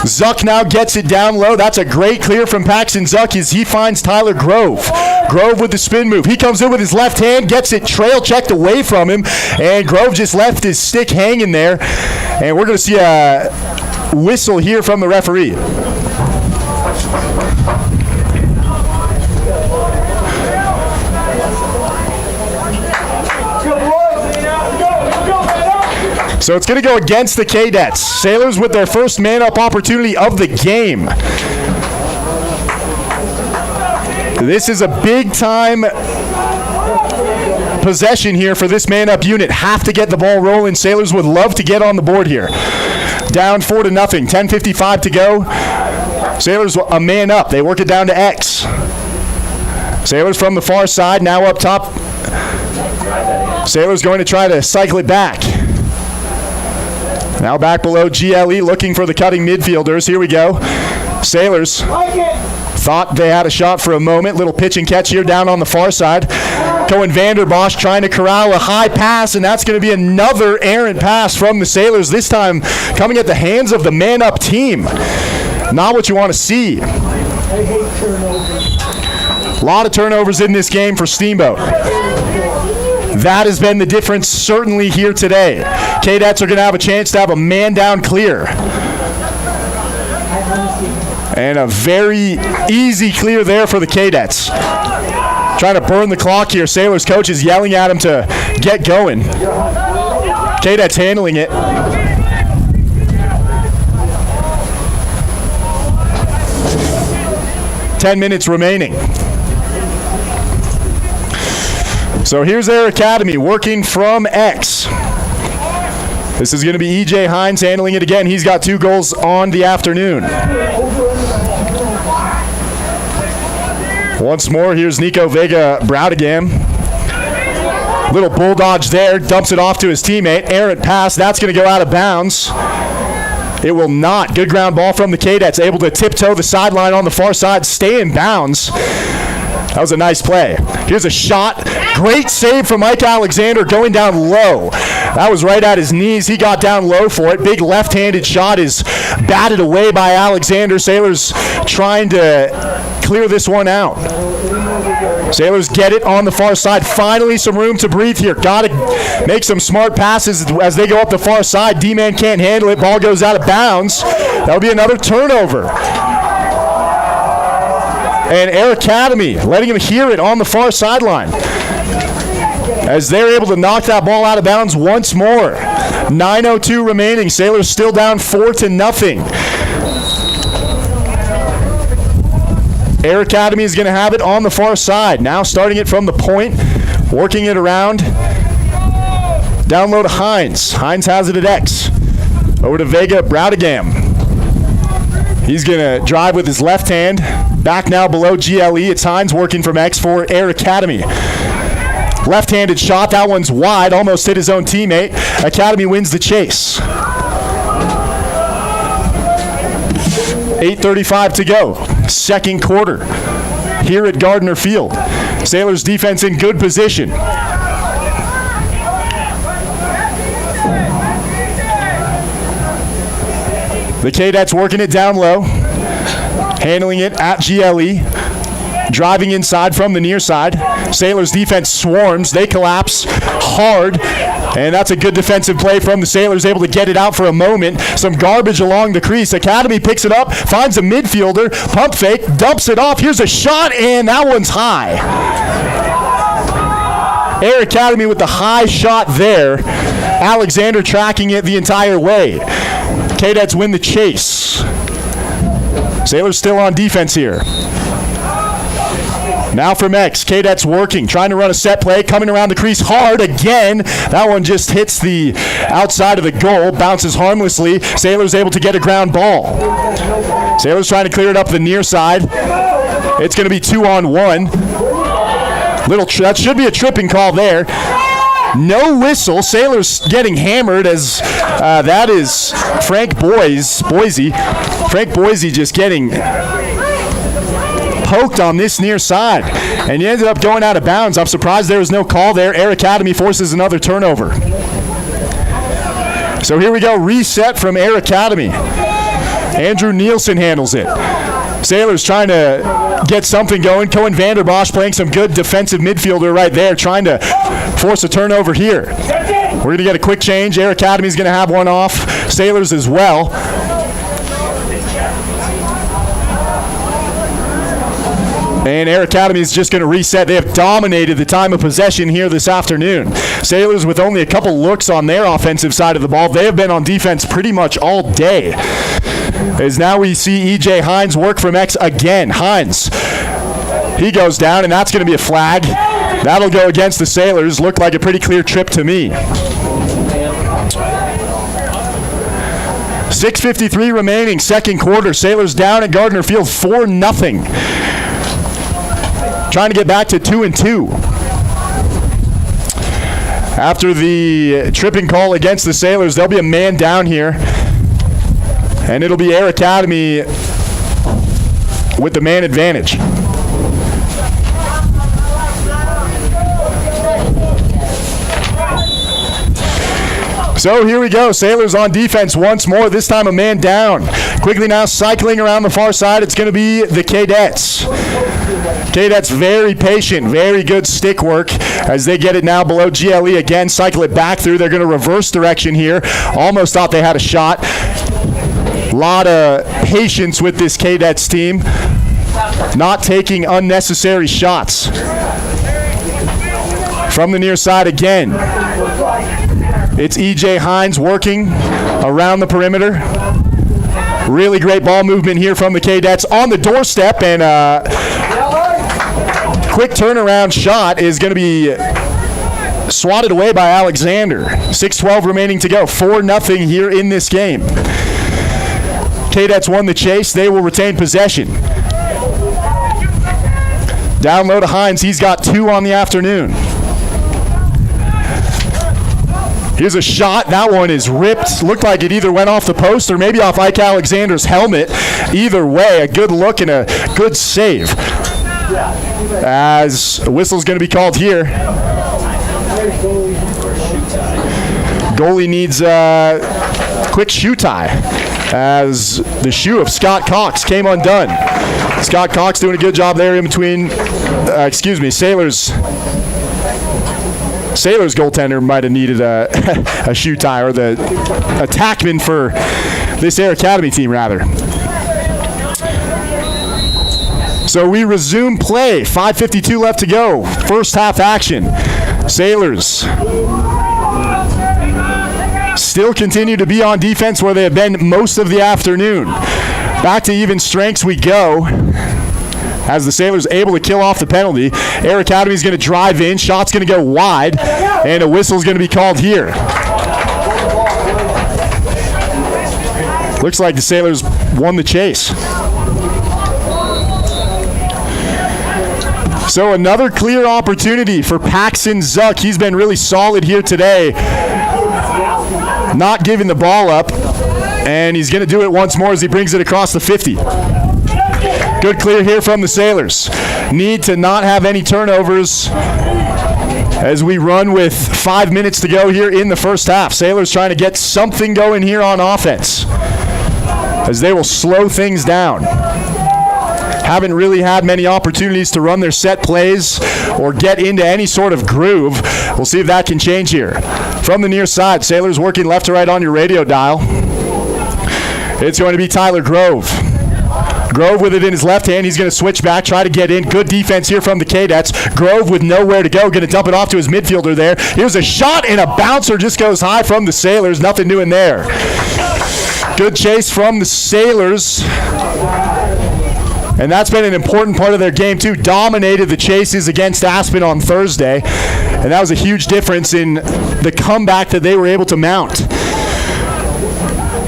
Zuck now gets it down low. That's a great clear from Paxton Zuck as he finds Tyler Grove. Grove with the spin move. He comes in with his left hand, gets it trail checked away from him, and Grove just left his stick hanging there. And we're going to see a whistle here from the referee. So it's going to go against the KADETS. Sailors with their first man-up opportunity of the game. This is a big-time possession here for this man-up unit. Have to get the ball rolling. Sailors would love to get on the board here. Down 4-0. 10:55 to go. Sailors a man up. They work it down to X. Sailors from the far side now up top. Sailors going to try to cycle it back. Now back below GLE, looking for the cutting midfielders. Here we go. Sailors thought they had a shot for a moment. Little pitch and catch here down on the far side. Cohen Vanderbosch trying to corral a high pass, and that's going to be another errant pass from the Sailors, this time coming at the hands of the man-up team. Not what you want to see. A lot of turnovers in this game for Steamboat. That has been the difference certainly here today. KADETS are going to have a chance to have a man down clear. And a very easy clear there for the KADETS. Trying to burn the clock here. Sailors coach is yelling at him to get going. KADETS handling it. Ten minutes remaining. So here's their academy working from X. This is going to be E.J. Hines handling it again. He's got 2 goals on the afternoon. Once more, here's Nico Vega Browdigam. Little bull dodge there, dumps it off to his teammate. Errant pass, that's going to go out of bounds. It will not. Good ground ball from the KADETS, able to tiptoe the sideline on the far side, stay in bounds. That was a nice play. Here's a shot. Great save from Mike Alexander going down low. That was right at his knees. He got down low for it. Big left-handed shot is batted away by Alexander. Sailors trying to clear this one out. Sailors get it on the far side. Finally some room to breathe here. Got to make some smart passes as they go up the far side. D-man can't handle it. Ball goes out of bounds. That'll be another turnover. And Air Academy letting him hear it on the far sideline as they're able to knock that ball out of bounds once more. 9:02 remaining. Sailors still down 4-0. Air Academy is going to have it on the far side. Now starting it from the point, working it around. Down low to Hines. Hines has it at X. Over to Vega Browdigam. He's going to drive with his left hand. Back now below GLE. It's Hines working from X for Air Academy. Left-handed shot. That one's wide. Almost hit his own teammate. Academy wins the chase. 8:35 to go. Second quarter here at Gardner Field. Sailors defense in good position. The KADETS working it down low, handling it at GLE, driving inside from the near side. Sailors defense swarms. They collapse hard, and that's a good defensive play from the Sailors, able to get it out for a moment. Some garbage along the crease. Academy picks it up, finds a midfielder, pump fake, dumps it off. Here's a shot, and that one's high. Air Academy with the high shot there. Alexander tracking it the entire way. KADETS win the chase. Sailors still on defense here. Now from X, KADETS working, trying to run a set play, coming around the crease hard again. That one just hits the outside of the goal, bounces harmlessly. Sailors able to get a ground ball. Sailors trying to clear it up the near side. It's going to be 2-on-1. That should be a tripping call there. No whistle. Sailors getting hammered as that is Frank Boise. Frank Boise just getting poked on this near side, and he ended up going out of bounds. I'm surprised there was no call there. Air Academy forces another turnover. So here we go, reset from Air Academy. Andrew Nielsen handles it. Sailors trying to get something going. Cohen Vanderbosch playing some good defensive midfielder right there, trying to force a turnover here. We're going to get a quick change. Air Academy is going to have one off. Sailors as well. And Air Academy is just going to reset. They have dominated the time of possession here this afternoon. Sailors with only a couple looks on their offensive side of the ball. They have been on defense pretty much all day. As now we see E.J. Hines work from X again. Hines, he goes down, and that's going to be a flag. That'll go against the Sailors. Looked like a pretty clear trip to me. 6:53 remaining, second quarter. Sailors down at Gardner Field 4-0. Trying to get back to 2-2. After the tripping call against the Sailors, there'll be a man down here. And it'll be Air Academy with the man advantage. So here we go. Sailors on defense once more. This time a man down. Quickly now cycling around the far side. It's going to be the KADETS. KADETS very patient, very good stick work as they get it now below GLE again. Cycle it back through. They're going to reverse direction here. Almost thought they had a shot. A lot of patience with this KADETS team, not taking unnecessary shots. From the near side again, it's E.J. Hines working around the perimeter. Really great ball movement here from the KADETS on the doorstep, and quick turnaround shot is going to be swatted away by Alexander. 6:12 remaining to go. 4-0 here in this game. KADETS won the chase. They will retain possession. Down low to Hines. He's got 2 on the afternoon. Here's a shot. That one is ripped. Looked like it either went off the post or maybe off Ike Alexander's helmet. Either way, a good look and a good save. As a whistle's going to be called here. Goalie needs a quick shoe tie as the shoe of Scott Cox came undone. Scott Cox doing a good job there in between, Sailors goaltender might have needed a shoe tie, or the attackman for this Air Academy team, rather. So we resume play. 5:52 left to go. First half action. Sailors still continue to be on defense where they have been most of the afternoon. Back to even strengths we go, as the Sailors able to kill off the penalty. Air Academy is going to drive in. Shot's going to go wide, and a whistle is going to be called here. Looks like the Sailors won the chase. So another clear opportunity for Paxton Zuck. He's been really solid here today, not giving the ball up, and he's going to do it once more as he brings it across the 50. Good clear here from the Sailors. Need to not have any turnovers as we run with 5 minutes to go here in the first half. Sailors trying to get something going here on offense as they will slow things down. Haven't really had many opportunities to run their set plays or get into any sort of groove. We'll see if that can change here. From the near side, Sailors working left to right on your radio dial. It's going to be Tyler Grove. Grove with it in his left hand. He's going to switch back, try to get in. Good defense here from the KADETS. Grove with nowhere to go. Going to dump it off to his midfielder there. Here's a shot, and a bouncer just goes high from the Sailors. Nothing doing there. Good chase from the Sailors. And that's been an important part of their game, too. Dominated the chases against Aspen on Thursday. And that was a huge difference in the comeback that they were able to mount.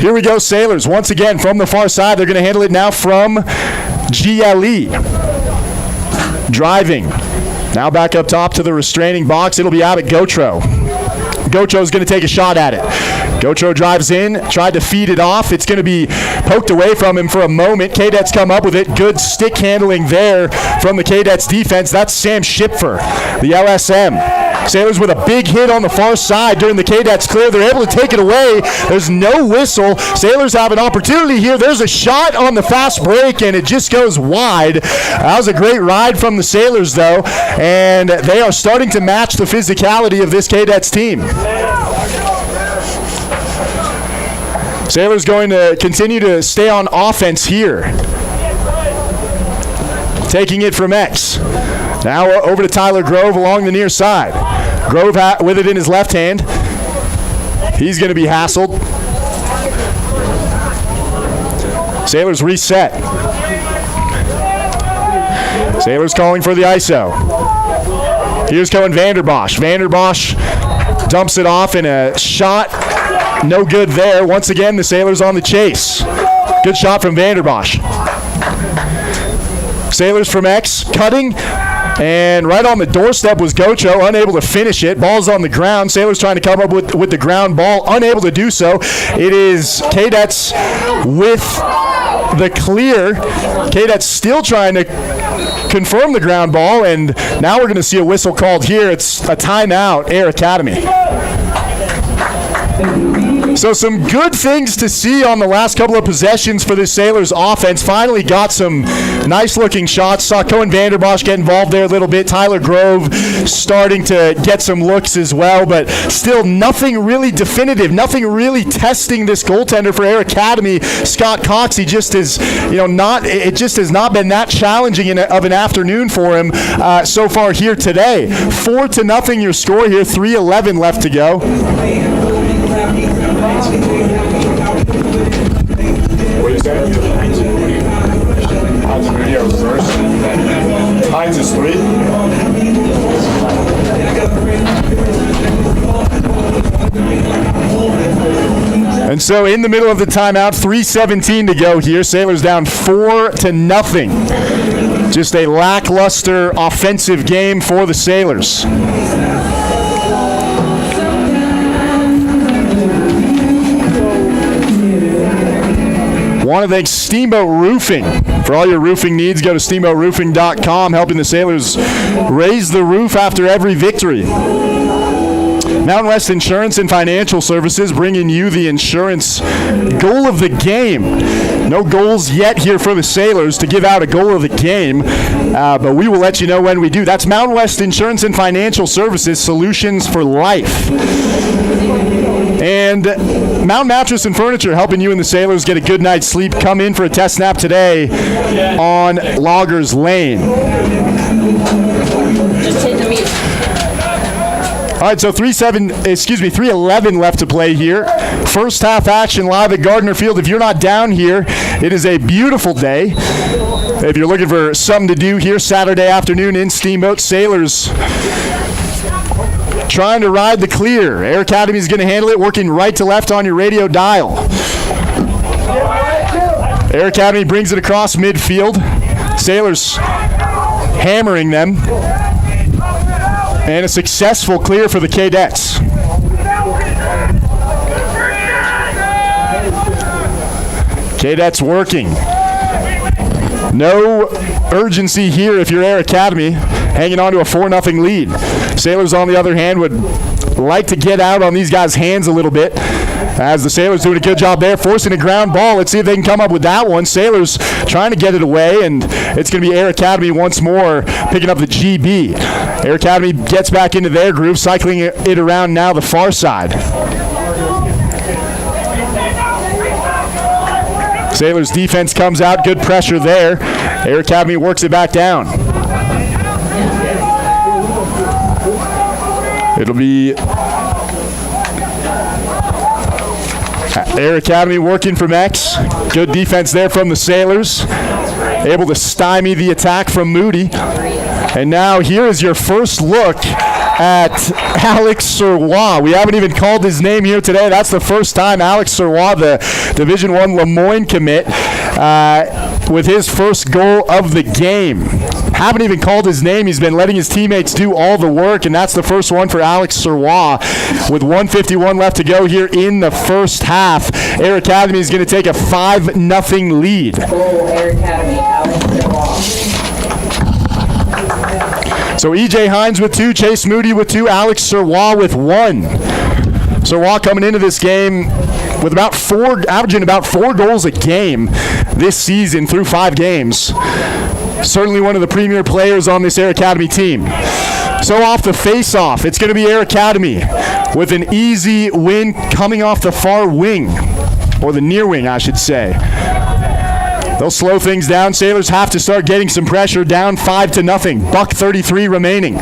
Here we go, Sailors. Once again, from the far side, they're going to handle it now from GLE. Driving. Now back up top to the restraining box. It'll be Abbott Gotro. Gotro's going to take a shot at it. Gotro drives in, tried to feed it off. It's going to be poked away from him for a moment. KADETS come up with it. Good stick handling there from the KADETS defense. That's Sam Schipfer, the LSM. Sailors with a big hit on the far side during the KADETS clear. They're able to take it away. There's no whistle. Sailors have an opportunity here. There's a shot on the fast break, and it just goes wide. That was a great ride from the Sailors, though, and they are starting to match the physicality of this KADETS team. Sailors going to continue to stay on offense here. Taking it from X. Now over to Tyler Grove along the near side. Grove with it in his left hand. He's going to be hassled. Sailors reset. Sailors calling for the ISO. Here's Cohen Vanderbosch. Vanderbosch dumps it off in a shot. No good there. Once again, the Sailors on the chase. Good shot from Vanderbosch. Sailors from X cutting, and right on the doorstep was Gotro, unable to finish it. Ball's on the ground. Sailors trying to come up with the ground ball, unable to do so. It is KADETS with the clear. KADETS still trying to confirm the ground ball, and now we're going to see a whistle called here. It's a timeout, Air Academy. So some good things to see on the last couple of possessions for the Sailors offense. Finally got some nice-looking shots. Saw Cohen Vanderbosch get involved there a little bit. Tyler Grove starting to get some looks as well, but still nothing really definitive, nothing really testing this goaltender for Air Academy. Scott Cox, he just is, it just has not been that challenging of an afternoon for him so far here today. 4-0 your score here, 3:11 left to go. Hines is 3. And so in the middle of the timeout, 3:17 to go here. Sailors down 4-0. Just a lackluster offensive game for the Sailors. Want to thank Steamboat Roofing. For all your roofing needs, go to steamboatroofing.com, helping the Sailors raise the roof after every victory. Mountain West Insurance and Financial Services bringing you the insurance goal of the game. No goals yet here for the Sailors to give out a goal of the game, but we will let you know when we do. That's Mountain West Insurance and Financial Services, solutions for life. And Mountain Mattress and Furniture helping you and the Sailors get a good night's sleep. Come in for a test nap today on Loggers Lane. Just hit the mute. All right, so 3:11 left to play here. First half action live at Gardner Field. If you're not down here, it is a beautiful day. If you're looking for something to do here Saturday afternoon in Steamboat, Sailors trying to ride the clear. Air Academy is going to handle it, working right to left on your radio dial. Air Academy brings it across midfield. Sailors hammering them. And a successful clear for the KADETS. KADETS working. No urgency here if you're Air Academy, hanging on to a 4-0 lead. Sailors, on the other hand, would like to get out on these guys' hands a little bit, as the Sailors doing a good job there, forcing a ground ball. Let's see if they can come up with that one. Sailors trying to get it away, and it's going to be Air Academy once more picking up the GB. Air Academy gets back into their groove, cycling it around now the far side. Sailors defense comes out, good pressure there. Air Academy works it back down. It'll be Air Academy working from X. Good defense there from the Sailors. Able to stymie the attack from Moody. And now here is your first look at Alex Serrois. We haven't even called his name here today. That's the first time Alex Serrois, the Division I Lemoyne commit, with his first goal of the game. Haven't even called his name. He's been letting his teammates do all the work, and that's the first one for Alex Serrois. With 1:51 left to go here in the first half, Air Academy is going to take a 5-0 lead. Goal, Air Academy, Alex Serrois. So E.J. Hines with 2, Chase Moody with 2, Alex Serrois with 1. Serrois coming into this game with averaging about 4 goals a game this season through 5 games. Certainly one of the premier players on this Air Academy team. So off the face-off, it's going to be Air Academy with an easy win coming off the far wing, or the near wing, I should say. They'll slow things down. Sailors have to start getting some pressure, down 5-0. $1:33 remaining.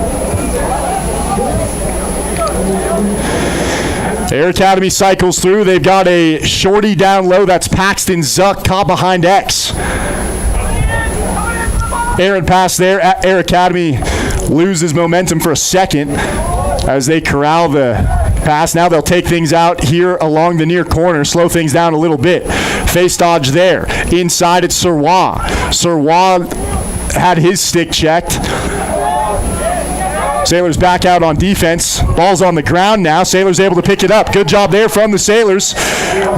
Air Academy cycles through. They've got a shorty down low. That's Paxton Zuck, caught behind X. Aaron pass there. Air Academy loses momentum for a second as they corral the pass. Now they'll take things out here along the near corner, slow things down a little bit. Face dodge there. Inside it's Serrois. Serrois had his stick checked. Sailors back out on defense. Ball's on the ground now. Sailors able to pick it up. Good job there from the Sailors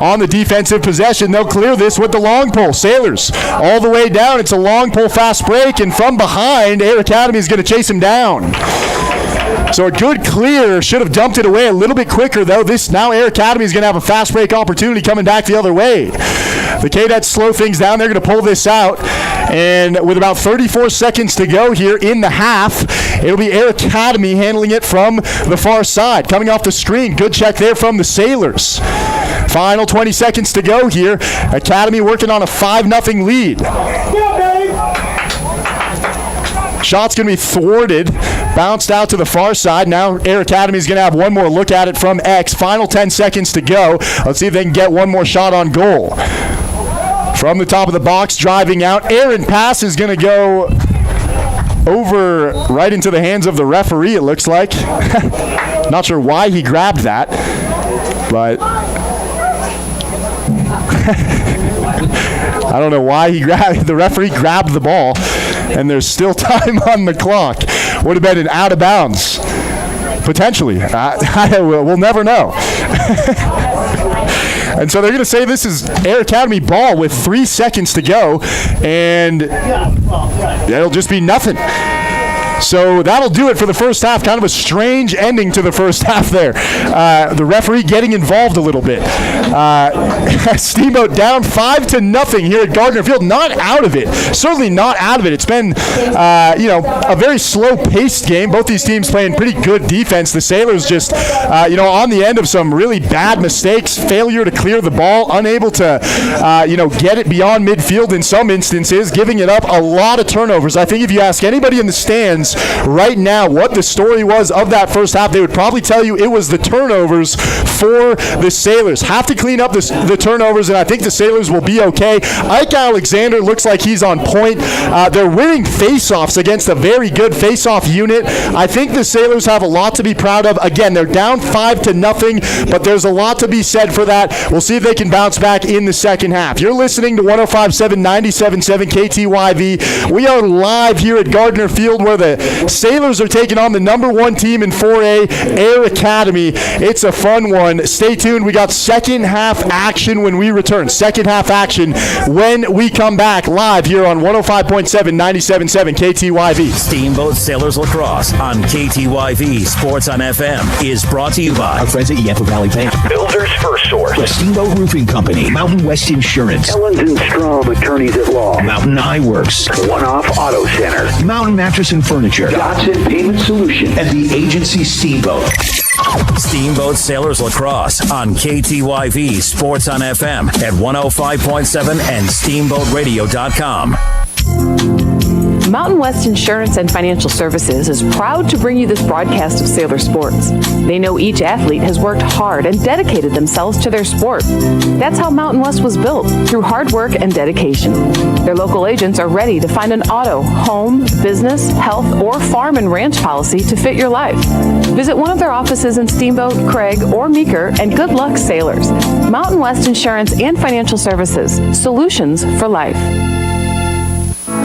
on the defensive possession. They'll clear this with the long pole. Sailors all the way down. It's a long pole fast break, and from behind, Air Academy is going to chase him down. So a good clear, should have dumped it away a little bit quicker, though. This now Air Academy is going to have a fast break opportunity coming back the other way. The KADETS slow things down. They're going to pull this out. And with about 34 seconds to go here in the half, it'll be Air Academy handling it from the far side. Coming off the screen, good check there from the Sailors. Final 20 seconds to go here. Academy working on a 5-0 lead. Shot's going to be thwarted, bounced out to the far side. Now Air Academy is going to have one more look at it from X. Final 10 seconds to go. Let's see if they can get one more shot on goal. From the top of the box, driving out. Aaron pass is going to go over right into the hands of the referee, it looks like. Not sure why he grabbed that, but I don't know why the referee grabbed the ball, and there's still time on the clock. Would have been an out of bounds, potentially. We'll never know. And so they're going to say this is Air Academy ball with 3 seconds to go, and it'll just be nothing. So that'll do it for the first half. Kind of a strange ending to the first half there. The referee getting involved a little bit. Steamboat down 5-0 here at Gardner Field. Not out of it. Certainly not out of it. It's been, a very slow-paced game. Both these teams playing pretty good defense. The Sailors just, on the end of some really bad mistakes, failure to clear the ball, unable to, get it beyond midfield in some instances, giving it up a lot of turnovers. I think if you ask anybody in the stands right now what the story was of that first half, they would probably tell you it was the turnovers for the Sailors. Have to clean up the turnovers, and I think the Sailors will be okay. Ike Alexander looks like he's on point. They're winning face-offs against a very good face-off unit. I think the Sailors have a lot to be proud of. Again, they're down 5-0, but there's a lot to be said for that. We'll see if they can bounce back in the second half. You're listening to 105.7, 97.7 KTYV. We are live here at Gardner Field, where the Sailors are taking on the number 1 team in 4A, Air Academy. It's a fun one. Stay tuned. We got second half action when we return. Second half action when we come back live here on 105.7, 97.7 KTYV. Steamboat Sailors Lacrosse on KTYV Sports on FM is brought to you by our friends at Yampa Valley Bank, Builder's First Source, the Steamboat Roofing Company, Mountain West Insurance, Ellens and Strom Attorneys at Law, Mountain Eye Works, One Off Auto Center, Mountain Mattress and Furniture, Dotson Payment Solution, and the agency Steamboat. Steamboat Sailors Lacrosse on KTYV Sports on FM at 105.7 and SteamboatRadio.com. Mountain West Insurance and Financial Services is proud to bring you this broadcast of Sailor Sports. They know each athlete has worked hard and dedicated themselves to their sport. That's how Mountain West was built, through hard work and dedication. Their local agents are ready to find an auto, home, business, health, or farm and ranch policy to fit your life. Visit one of their offices in Steamboat, Craig, or Meeker, and good luck, Sailors. Mountain West Insurance and Financial Services, solutions for life.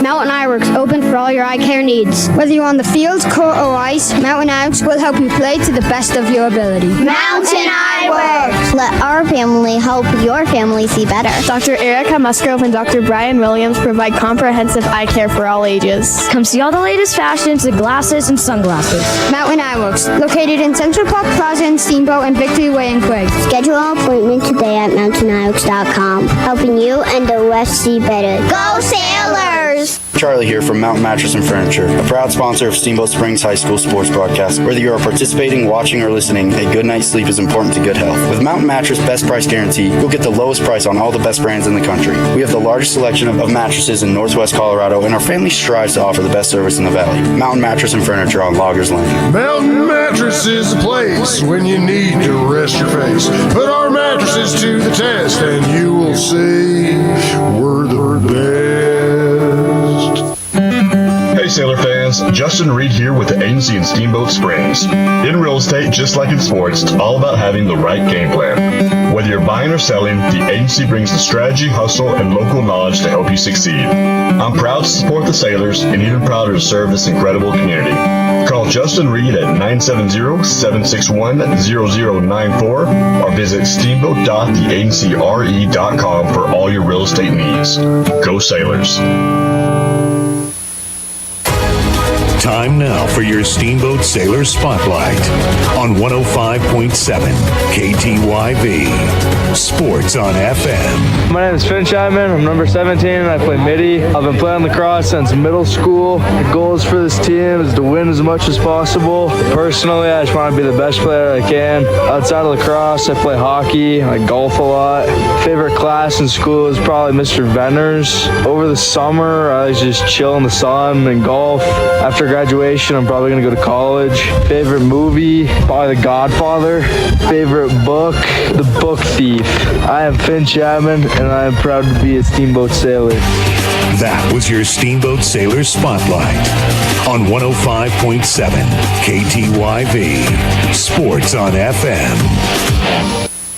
Mountain Eyeworks, open for all your eye care needs. Whether you're on the field, court, or ice, Mountain Eyeworks will help you play to the best of your ability. Mountain Eyeworks. Let our family help your family see better. Dr. Erica Musgrove and Dr. Brian Williams provide comprehensive eye care for all ages. Come see all the latest fashions in glasses and sunglasses. Mountain Eyeworks, located in Central Park Plaza in Steamboat and Victory Way in Quay. Schedule an appointment today at MountainEyeworks.com, helping you and the West see better. Go Sailors! Charlie here from Mountain Mattress and Furniture, a proud sponsor of Steamboat Springs High School sports broadcast. Whether you are participating, watching, or listening, a good night's sleep is important to good health. With Mountain Mattress Best Price Guarantee, you'll get the lowest price on all the best brands in the country. We have the largest selection of mattresses in Northwest Colorado, and our family strives to offer the best service in the valley. Mountain Mattress and Furniture on Loggers Lane. Mountain Mattress is the place when you need to rest your face. Put our mattresses to the test, and you will see we're the best. Hey Sailor fans, Justin Reed here with the agency in Steamboat Springs. In real estate, just like in sports, it's all about having the right game plan. Whether you're buying or selling, the agency brings the strategy, hustle, and local knowledge to help you succeed. I'm proud to support the Sailors and even prouder to serve this incredible community. Call Justin Reed at 970-761-0094 or visit steamboat.theagencyre.com for all your real estate needs. Go Sailors! Time now for your Steamboat Sailor Spotlight on 105.7 KTYV. Sports on FM. My name is Finn Chapman. I'm number 17 and I play midi. I've been playing lacrosse since middle school. The goals for this team is to win as much as possible. Personally, I just want to be the best player I can. Outside of lacrosse, I play hockey. I golf a lot. Favorite class in school is probably Mr. Venner's. Over the summer, I just chill in the sun and golf. After graduation, I'm probably going to go to college. Favorite movie, probably The Godfather. Favorite book, The Book Thief. I am Finn Chapman, and I am proud to be a Steamboat Sailor. That was your Steamboat Sailor Spotlight on 105.7 KTYV. Sports on FM.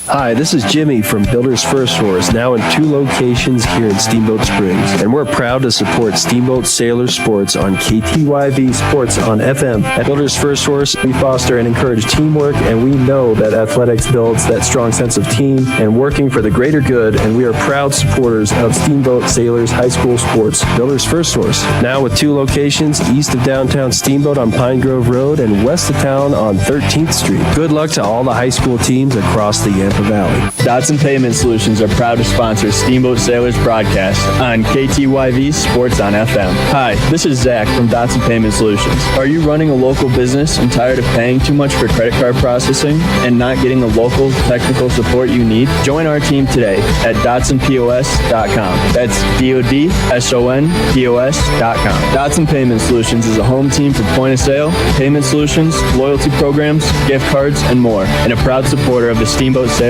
Hi, this is Jimmy from Builders First Source, now in 2 locations here in Steamboat Springs, and we're proud to support Steamboat Sailor Sports on KTYV Sports on FM. At Builders First Source, we foster and encourage teamwork, and we know that athletics builds that strong sense of team and working for the greater good, and we are proud supporters of Steamboat Sailors High School Sports. Builders First Source, now with 2 locations, east of downtown Steamboat on Pine Grove Road and west of town on 13th Street. Good luck to all the high school teams across the Yampa Valley. Dotson Payment Solutions are proud to sponsor Steamboat Sailors broadcast on KTYV Sports on FM. Hi, this is Zach from Dotson Payment Solutions. Are you running a local business and tired of paying too much for credit card processing and not getting the local technical support you need? Join our team today at DotsonPOS.com. That's DODSONPOS.com. Dotson Payment Solutions is a home team for point of sale, payment solutions, loyalty programs, gift cards, and more, and a proud supporter of the Steamboat Sailors,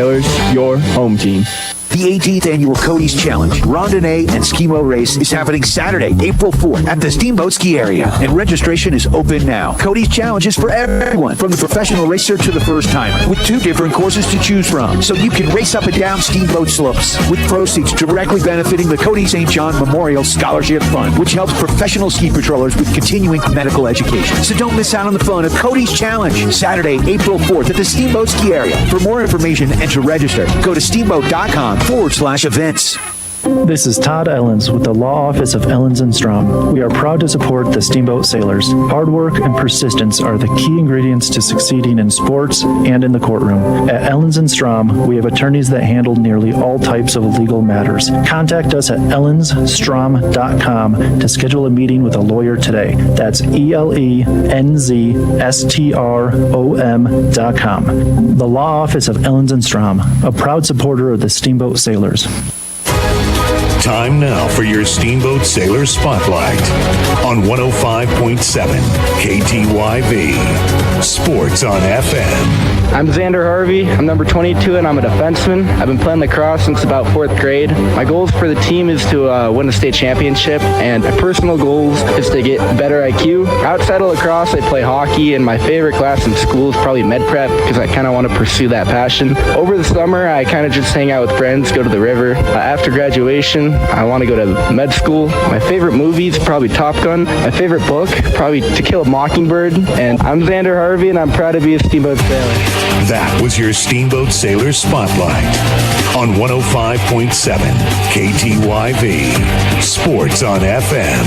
your home team. The 18th annual Cody's Challenge, Randonnée and Skimo Race is happening Saturday, April 4th at the Steamboat Ski Area, and registration is open now. Cody's Challenge is for everyone, from the professional racer to the first-timer, with 2 different courses to choose from, so you can race up and down Steamboat slopes, with proceeds directly benefiting the Cody St. John Memorial Scholarship Fund, which helps professional ski patrollers with continuing medical education. So don't miss out on the fun of Cody's Challenge, Saturday, April 4th at the Steamboat Ski Area. For more information and to register, go to steamboat.com/events. This is Todd Ellens with the Law Office of Ellens & Strom. We are proud to support the Steamboat Sailors. Hard work and persistence are the key ingredients to succeeding in sports and in the courtroom. At Ellens & Strom, we have attorneys that handle nearly all types of legal matters. Contact us at ellensstrom.com to schedule a meeting with a lawyer today. That's ELENZSTROM.com. The Law Office of Ellens & Strom, a proud supporter of the Steamboat Sailors. Time now for your Steamboat Sailor Spotlight on 105.7 KTYV. Sports on FM. I'm Xander Harvey. I'm number 22 and I'm a defenseman. I've been playing lacrosse since about 4th grade. My goals for the team is to win a state championship, and my personal goals is to get better IQ. Outside of lacrosse, I play hockey, and my favorite class in school is probably med prep because I kind of want to pursue that passion. Over the summer, I kind of just hang out with friends, go to the river. After graduation, I want to go to med school. My favorite movie is probably Top Gun. My favorite book, probably To Kill a Mockingbird. And I'm Xander Harvey, and I'm proud to be a Steamboat Sailor. That was your Steamboat Sailor Spotlight on 105.7 KTYV. Sports on FM.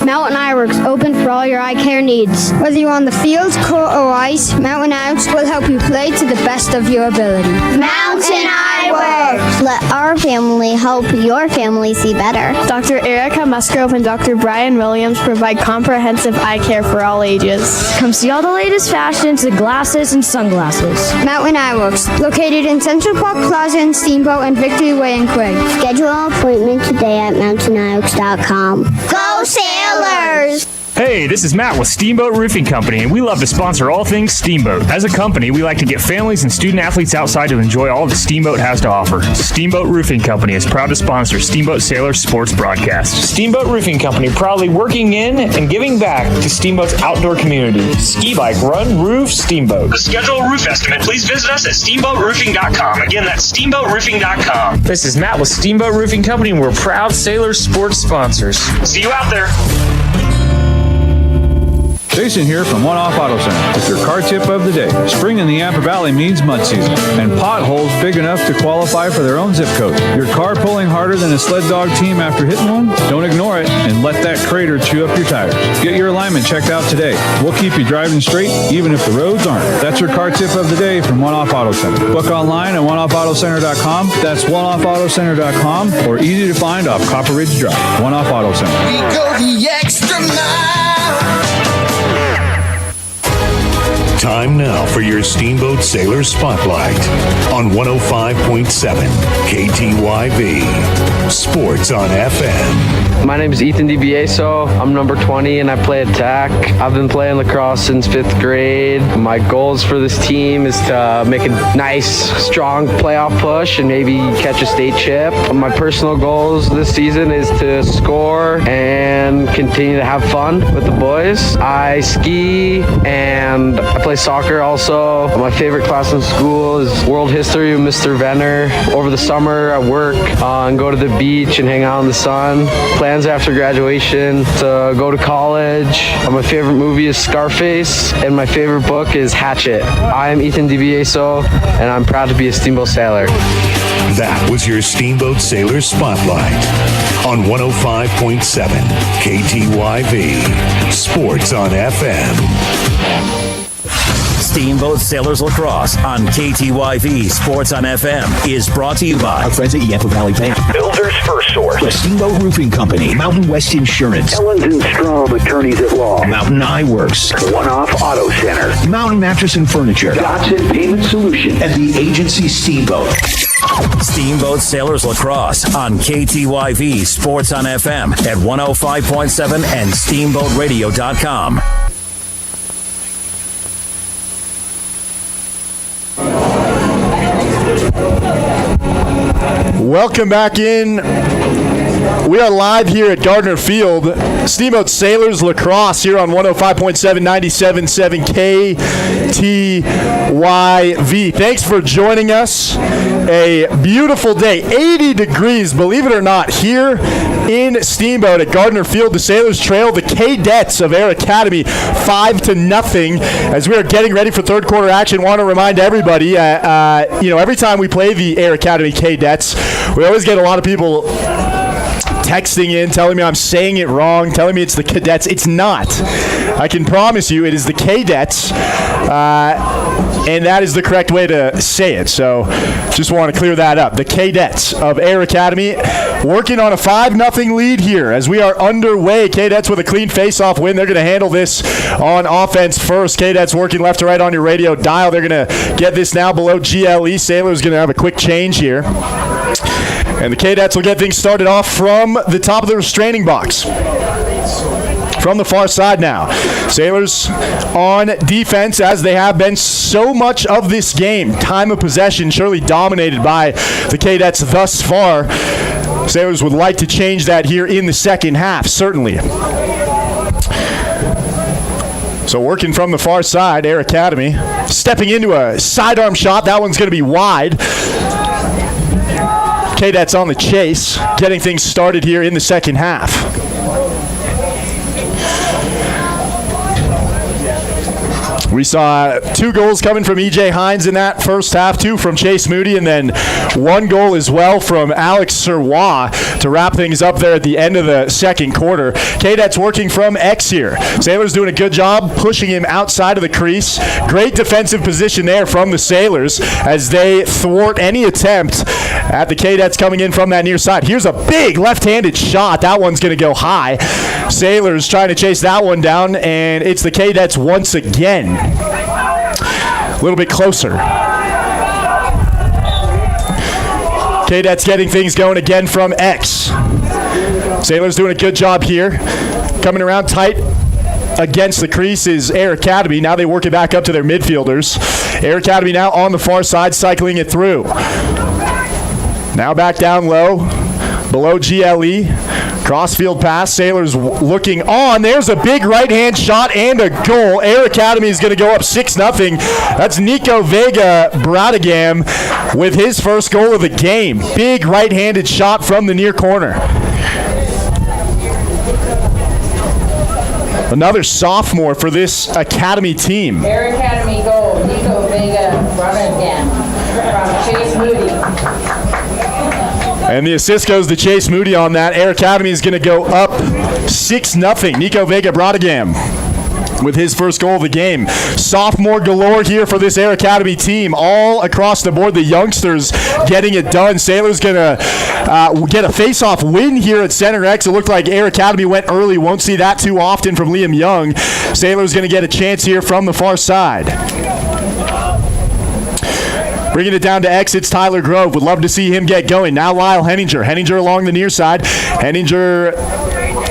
Mountain Eyeworks, open for all your eye care needs. Whether you're on the field, court, or ice, Mountain Eyeworks will help you play to the best of your ability. Mountain Eyeworks. Let our family help your family see better. Dr. Erica Musgrove and Dr. Brian Williams provide comprehensive eye care for all ages. Come see all the latest fashions in glasses and sunglasses. Mountain Eyeworks, located in Central Park Plaza in Steamboat and Victory Way in Quig. Schedule an appointment today at MountainEyeworks.com. Go Sailors! Hey, this is Matt with Steamboat Roofing Company, and we love to sponsor all things Steamboat. As a company, we like to get families and student athletes outside to enjoy all that Steamboat has to offer. Steamboat Roofing Company is proud to sponsor Steamboat Sailors sports broadcast. Steamboat Roofing Company, proudly working in and giving back to Steamboat's outdoor community. Ski, bike, run, roof, Steamboat. To schedule a roof estimate, please visit us at steamboatroofing.com. Again, that's steamboatroofing.com. This is Matt with Steamboat Roofing Company, and we're proud Sailors sports sponsors. See you out there. Jason here from One Off Auto Center with your car tip of the day. Spring in the Yampa Valley means mud season and potholes big enough to qualify for their own zip code. Your car pulling harder than a sled dog team after hitting one? Don't ignore it and let that crater chew up your tires. Get your alignment checked out today. We'll keep you driving straight even if the roads aren't. That's your car tip of the day from One Off Auto Center. Book online at oneoffautocenter.com. That's oneoffautocenter.com or easy to find off Copper Ridge Drive. One Off Auto Center. We go the extra mile. Time now for your Steamboat Sailor Spotlight on 105.7 KTYV. Sports on FM. My name is Ethan DiBieso. I'm number 20 and I play attack. I've been playing lacrosse since 5th grade. My goals for this team is to make a nice, strong playoff push and maybe catch a state chip. My personal goals this season is to score and continue to have fun with the boys. I ski and I play soccer also. My favorite class in school is World History with Mr. Venner. Over the summer, I work and go to the beach and hang out in the sun. Plans after graduation to go to college. My favorite movie is Scarface, and my favorite book is Hatchet. I am Ethan DiBieso, and I'm proud to be a Steamboat Sailor. That was your Steamboat Sailor Spotlight on 105.7 KTYV. Sports on FM. Steamboat Sailors Lacrosse on KTYV Sports on FM is brought to you by our friends at Yampa Valley Bank, Builder's First Source, the Steamboat Roofing Company, Mountain West Insurance, Ellens and Strom Attorneys at Law, Mountain Eye Works, One Off Auto Center, Mountain Mattress and Furniture, Dotson Payment Solutions, and the agency Steamboat. Steamboat Sailors Lacrosse on KTYV Sports on FM at 105.7 and SteamboatRadio.com. Welcome back in. We are live here at Gardner Field. Steamboat Sailors Lacrosse here on 105.7, 97.7 KTYV. Thanks for joining us. A beautiful day, 80 degrees, believe it or not, here in Steamboat at Gardner Field. The Sailors trail the KADETS of Air Academy 5-0 as we are getting ready for third quarter action. Want to remind everybody, every time we play the Air Academy KADETS, we always get a lot of people texting in, telling me I'm saying it wrong, telling me it's the Cadets. It's not. I can promise you it is the KADETS, and that is the correct way to say it. So just want to clear that up. The KADETS of Air Academy working on a 5-0 lead here as we are underway. KADETS with a clean face-off win. They're going to handle this on offense first. KADETS working left to right on your radio dial. They're going to get this now below GLE. Sailors going to have a quick change here. And the KADETS will get things started off from the top of the restraining box. From the far side now. Sailors on defense, as they have been so much of this game. Time of possession surely dominated by the KADETS thus far. Sailors would like to change that here in the second half, certainly. So working from the far side, Air Academy stepping into a sidearm shot. That one's going to be wide. KADETS on the chase, getting things started here in the second half. We saw 2 goals coming from E.J. Hines in that first half, 2 from Chase Moody, and then 1 goal as well from Alex Serrois to wrap things up there at the end of the second quarter. KADETS working from X here. Sailors doing a good job pushing him outside of the crease. Great defensive position there from the Sailors as they thwart any attempt at the KADETS coming in from that near side. Here's a big left-handed shot. That one's going to go high. Sailors trying to chase that one down, and it's the KADETS once again. A little bit closer. KADETS getting things going again from X. Sailors doing a good job here. Coming around tight against the crease is Air Academy. Now they work it back up to their midfielders. Air Academy now on the far side, cycling it through. Now back down low, below GLE. Crossfield pass, Sailors looking on. There's a big right-hand shot and a goal. Air Academy is going to go up 6-0. That's Nico Vega Bradagam with his first goal of the game. Big right-handed shot from the near corner. Another sophomore for this academy team. Air Academy goal, Nico Vega, runner again, from Chase Moody. And the assist goes to Chase Moody on that. Air Academy is going to go up 6-0. Nico Vega Brodegam with his first goal of the game. Sophomore galore here for this Air Academy team. All across the board, the youngsters getting it done. Sailors going to get a face-off win here at Center X. It looked like Air Academy went early. Won't see that too often from Liam Young. Sailors going to get a chance here from the far side. Bringing it down to X, it's Tyler Grove. Would love to see him get going. Now Lyle Henninger. Henninger along the near side. Henninger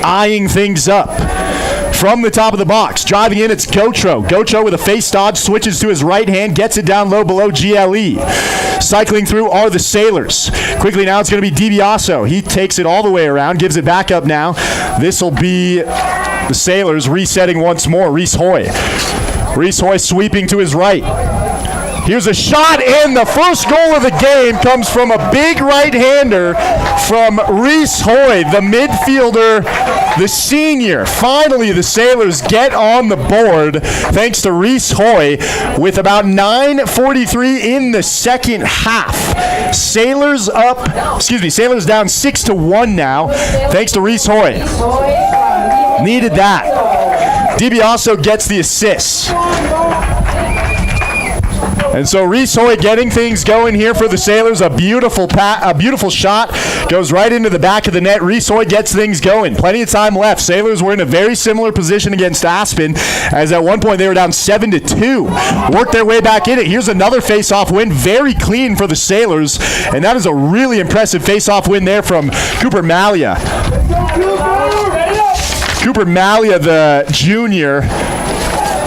eyeing things up. From the top of the box, driving in, it's Gotro. Gotro with a face dodge, switches to his right hand, gets it down low below GLE. Cycling through are the Sailors. Quickly now it's going to be DiBiaso. He takes it all the way around, gives it back up now. This will be the Sailors resetting once more. Reese Hoy. Reese Hoy sweeping to his right. Here's a shot, and the first goal of the game comes from a big right-hander from Reese Hoy, the midfielder, the senior. Finally, the Sailors get on the board thanks to Reese Hoy with about 9:43 in the second half. Sailors down 6-1 now thanks to Reese Hoy. Needed that. DiBiaso gets the assist. And so Reese Hoy getting things going here for the Sailors. A beautiful shot goes right into the back of the net. Reese Hoy gets things going. Plenty of time left. Sailors were in a very similar position against Aspen, as at one point they were down 7-2. Worked their way back in it. Here's another face-off win. Very clean for the Sailors, and that is a really impressive face-off win there from Cooper Malia. Cooper Malia, the junior,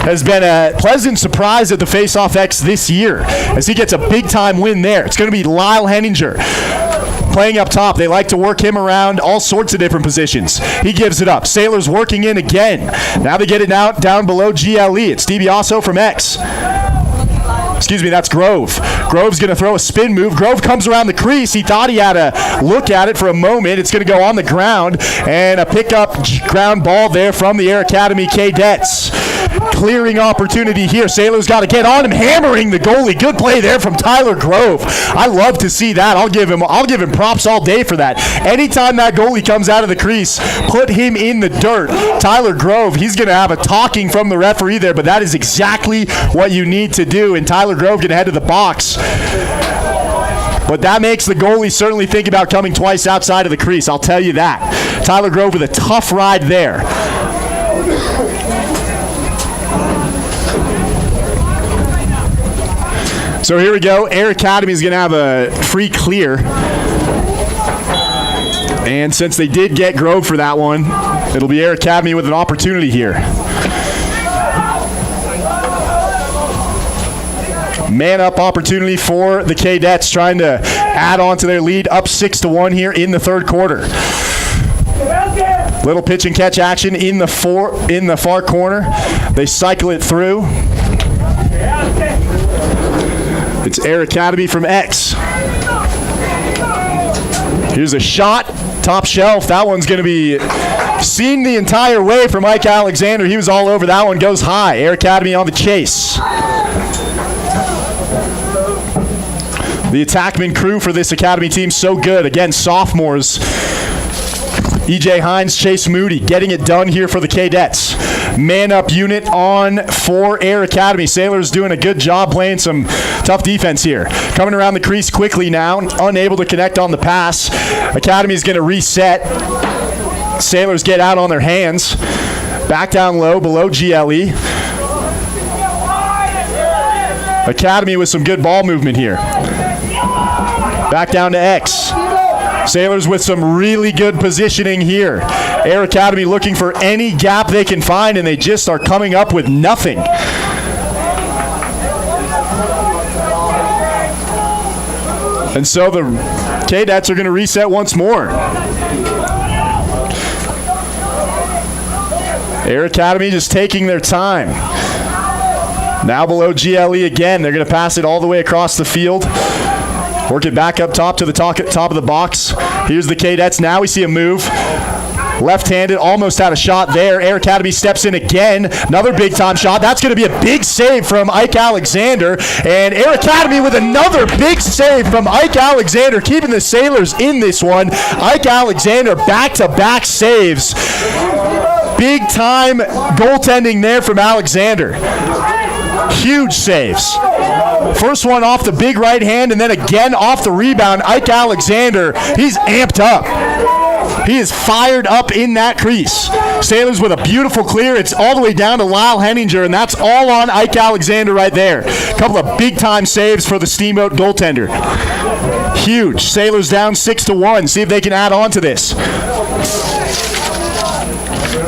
has been a pleasant surprise at the Face-Off X this year as he gets a big-time win there. It's going to be Lyle Henninger playing up top. They like to work him around all sorts of different positions. He gives it up. Sailors working in again. Now they get it out down below GLE. It's DiBiaso from X. That's Grove. Grove's going to throw a spin move. Grove comes around the crease. He thought he had a look at it for a moment. It's going to go on the ground, and a pickup ground ball there from the Air Academy KADETS. Clearing opportunity here. Sailors got to get on him, hammering the goalie. Good play there from Tyler Grove. I love to see that. I'll give him props all day for that. Anytime that goalie comes out of the crease, put him in the dirt. Tyler Grove, he's going to have a talking from the referee there, but that is exactly what you need to do. And Tyler Grove going to head to the box. But that makes the goalie certainly think about coming twice outside of the crease. I'll tell you that. Tyler Grove with a tough ride there. So here we go. Air Academy is going to have a free clear. And since they did get Grove for that one, it'll be Air Academy with an opportunity here. Man-up opportunity for the KADETS, trying to add on to their lead, up 6-1 here in the third quarter. Little pitch and catch action in the far corner. They cycle it through. It's Air Academy from X. Here's a shot, top shelf. That one's going to be seen the entire way from Mike Alexander. He was all over that one. Goes high. Air Academy on the chase. The attackman crew for this Academy team so good. Again, sophomores. E.J. Hines, Chase Moody getting it done here for the KADETS. Man-up unit on for Air Academy. Sailors doing a good job playing some tough defense here. Coming around the crease quickly now, unable to connect on the pass. Academy's going to reset. Sailors get out on their hands. Back down low below GLE. Academy with some good ball movement here. Back down to X. Sailors with some really good positioning here. Air Academy looking for any gap they can find, and they just are coming up with nothing. And so the KADETS are going to reset once more. Air Academy just taking their time. Now below GLE again. They're going to pass it all the way across the field. Work it back up top to the top of the box. Here's the KADETS. Now we see a move. Left-handed, almost had a shot there. Air Academy steps in again. Another big-time shot. That's going to be a big save from Ike Alexander. And Air Academy with another big save from Ike Alexander, keeping the Sailors in this one. Ike Alexander back-to-back saves. Big-time goaltending there from Alexander. Huge saves. First one off the big right hand, and then again off the rebound. Ike Alexander, he's amped up. He is fired up in that crease. Sailors with a beautiful clear. It's all the way down to Lyle Henninger, and that's all on Ike Alexander right there. A couple of big-time saves for the Steamboat goaltender. Huge. Sailors down 6-1. See if they can add on to this.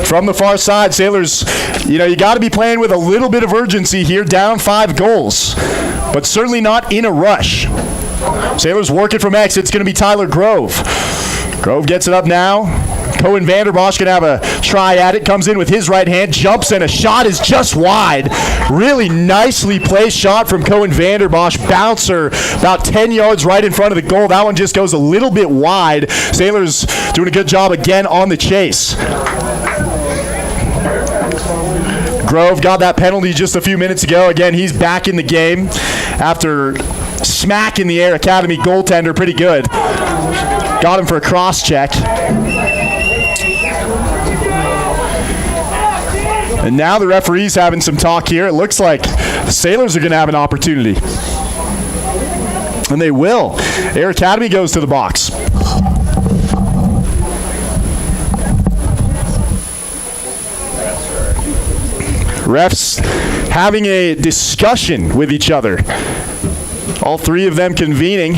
From the far side, Sailors, you got to be playing with a little bit of urgency here, down 5 goals, but certainly not in a rush. Sailors working from X. It's going to be Tyler Grove. Grove gets it up now. Cohen Vanderbosch going to have a try at it. Comes in with his right hand, jumps, and a shot is just wide. Really nicely placed shot from Cohen Vanderbosch. Bouncer about 10 yards right in front of the goal. That one just goes a little bit wide. Sailors doing a good job again on the chase. Grove got that penalty just a few minutes ago. Again, he's back in the game after smacking the Air Academy goaltender pretty good. Got him for a cross-check. And now the referee's having some talk here. It looks like the Sailors are going to have an opportunity. And they will. Air Academy goes to the box. Refs having a discussion with each other. All three of them convening.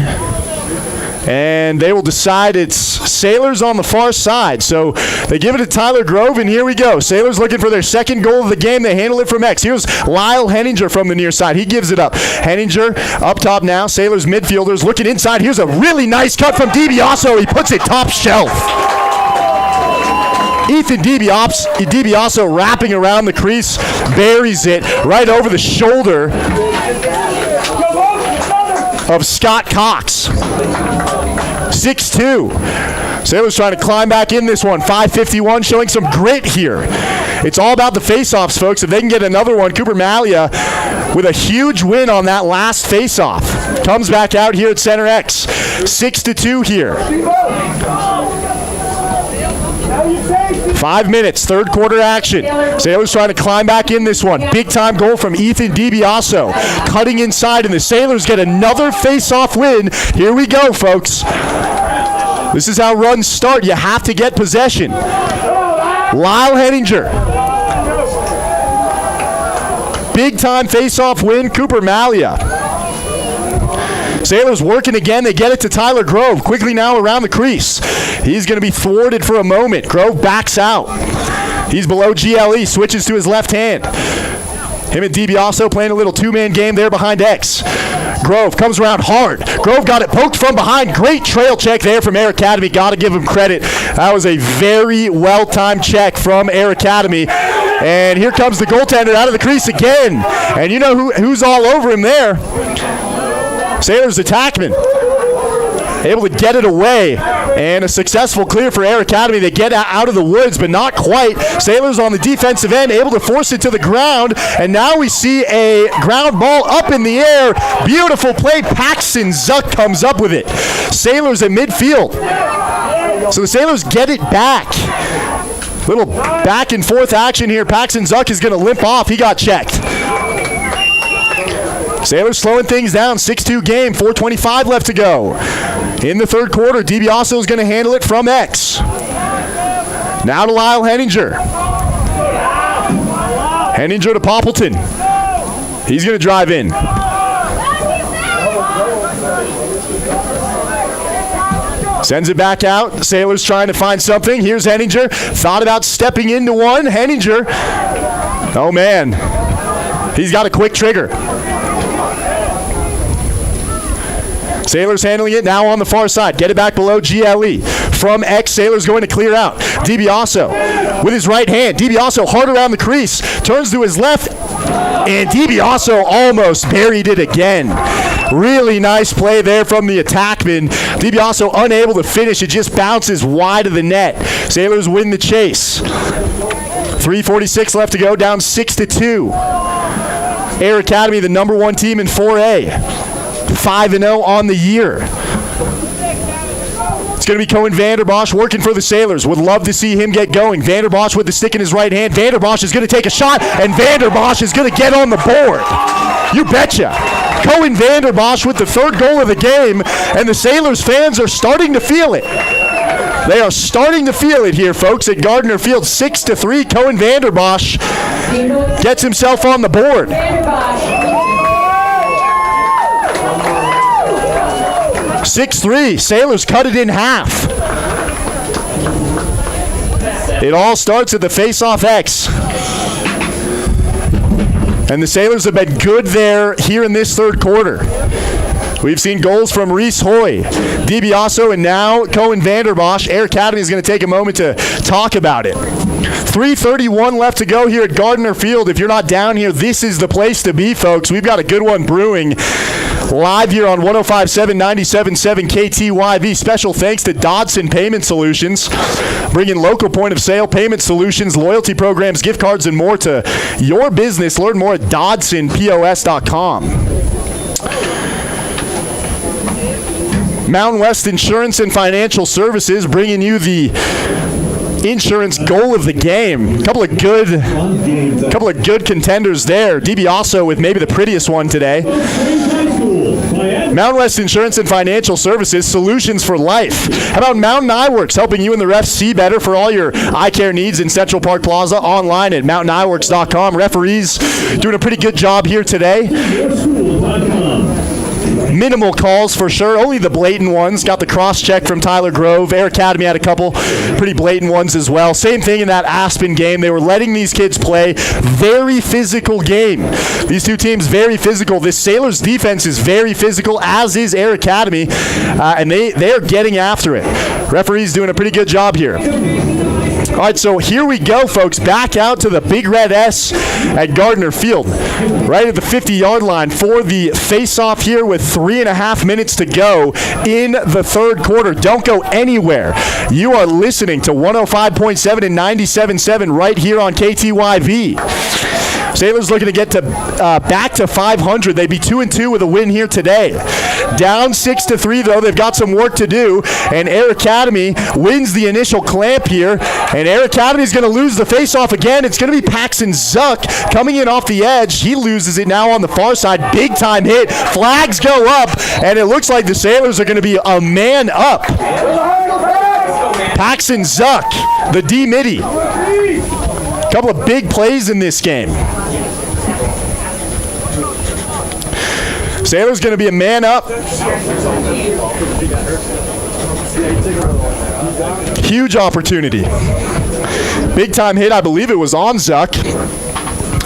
And they will decide it's Sailors on the far side. So they give it to Tyler Grove, and here we go. Sailors looking for their second goal of the game. They handle it from X. Here's Lyle Henninger from the near side. He gives it up. Henninger up top now. Sailors midfielders looking inside. Here's a really nice cut from DiBiaso. He puts it top shelf. Ethan DiBiaso wrapping around the crease, buries it right over the shoulder of Scott Cox. 6-2. Sailors trying to climb back in this one. 5:51, showing some grit here. It's all about the face-offs, folks. If they can get another one, Cooper Malia with a huge win on that last face-off. Comes back out here at center X. 6-2 here. 5 minutes, third quarter action. Sailors trying to climb back in this one. Big time goal from Ethan DiBiaso. Cutting inside, and the Sailors get another face-off win. Here we go, folks. This is how runs start. You have to get possession. Lyle Henninger. Big time face-off win, Cooper Malia. Sailors working again. They get it to Tyler Grove. Quickly now around the crease. He's going to be thwarted for a moment. Grove backs out. He's below GLE. Switches to his left hand. Him and DiBiaso playing a little two-man game there behind X. Grove comes around hard. Grove got it poked from behind. Great trail check there from Air Academy. Got to give him credit. That was a very well-timed check from Air Academy. And here comes the goaltender out of the crease again. And you know who's all over him there. Sailors attackman. Able to get it away. And a successful clear for Air Academy. They get out of the woods, but not quite. Sailors on the defensive end, able to force it to the ground. And now we see a ground ball up in the air. Beautiful play. Paxton Zuck comes up with it. Sailors at midfield. So the Sailors get it back. Little back and forth action here. Paxton Zuck is going to limp off. He got checked. Sailors slowing things down. 6-2 game. 4:25 left to go. In the third quarter, DiBiaso is going to handle it from X. Now to Lyle Henninger. Henninger to Poppleton. He's going to drive in. Sends it back out. Sailors trying to find something. Here's Henninger. Thought about stepping into one. Henninger. Oh, man. He's got a quick trigger. Sailors handling it now on the far side. Get it back below GLE. From X, Sailors going to clear out. DiBiaso with his right hand. DiBiaso hard around the crease. Turns to his left. And DiBiaso almost buried it again. Really nice play there from the attackman. DiBiaso unable to finish. It just bounces wide of the net. Sailors win the chase. 3:46 left to go, down 6-2. Air Academy, the number 1 team in 4A. 5-0 on the year. It's going to be Cohen Vanderbosch working for the Sailors. Would love to see him get going. Vanderbosch with the stick in his right hand. Vanderbosch is going to take a shot, and Vanderbosch is going to get on the board. You betcha. Cohen Vanderbosch with the 3rd goal of the game, and the Sailors fans are starting to feel it. They are starting to feel it here, folks, at Gardner Field. 6-3, Cohen Vanderbosch gets himself on the board. 6-3, Sailors cut it in half. It all starts at the face-off X. And the Sailors have been good there here in this 3rd quarter. We've seen goals from Reese Hoy, DiBiaso, and now Cohen Vanderbosch. Air Academy is going to take a moment to talk about it. 3:31 left to go here at Gardner Field. If you're not down here, this is the place to be, folks. We've got a good one brewing live here on 105.7, 97.7 KTYV. Special thanks to Dodson Payment Solutions, bringing local point-of-sale payment solutions, loyalty programs, gift cards, and more to your business. Learn more at dodsonpos.com. Mountain West Insurance and Financial Services bringing you the insurance goal of the game. A couple of good contenders there. DiBiaso with maybe the prettiest one today. Mountain West Insurance and Financial Services, solutions for life. How about Mountain Eyeworks, helping you and the refs see better for all your eye care needs in Central Park Plaza, online at mountaineyeworks.com. Referees doing a pretty good job here today. Minimal calls for sure, only the blatant ones. Got the cross-check from Tyler Grove. Air Academy had a couple pretty blatant ones as well. Same thing in that Aspen game. They were letting these kids play. Very physical game. These two teams very physical. This Sailors defense is very physical, as is Air Academy, and they are getting after it. Referees doing a pretty good job here. All right, so here we go, folks. Back out to the Big Red S at Gardner Field. Right at the 50-yard line for the face-off here with 3.5 minutes to go in the 3rd quarter. Don't go anywhere. You are listening to 105.7 and 97.7 right here on KTYV. Sailors looking to get to back to 500. They'd be 2-2 with a win here today. Down 6-3, though. They've got some work to do, and Air Academy wins the initial clamp here, and Air Academy is going to lose the face-off again. It's going to be Paxton Zuck coming in off the edge. He loses it now on the far side. Big-time hit. Flags go up, and it looks like the Sailors are going to be a man up. Paxton Zuck, the D-Midi. Couple of big plays in this game. Sailors going to be a man up. Huge opportunity. Big time hit, I believe it was on Zuck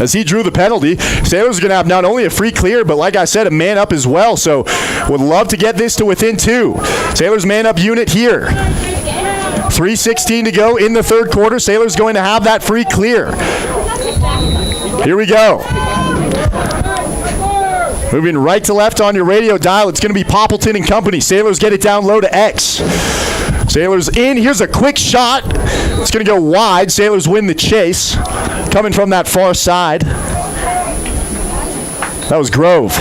as he drew the penalty. Sailors are going to have not only a free clear, but like I said, a man up as well. So would love to get this to within 2. Sailors man up unit here. 3:16 to go in the 3rd quarter. Sailors going to have that free clear. Here we go. Moving right to left on your radio dial, it's going to be Poppleton and company. Sailors get it down low to X. Sailors in. Here's a quick shot. It's going to go wide. Sailors win the chase. Coming from that far side. That was Grove.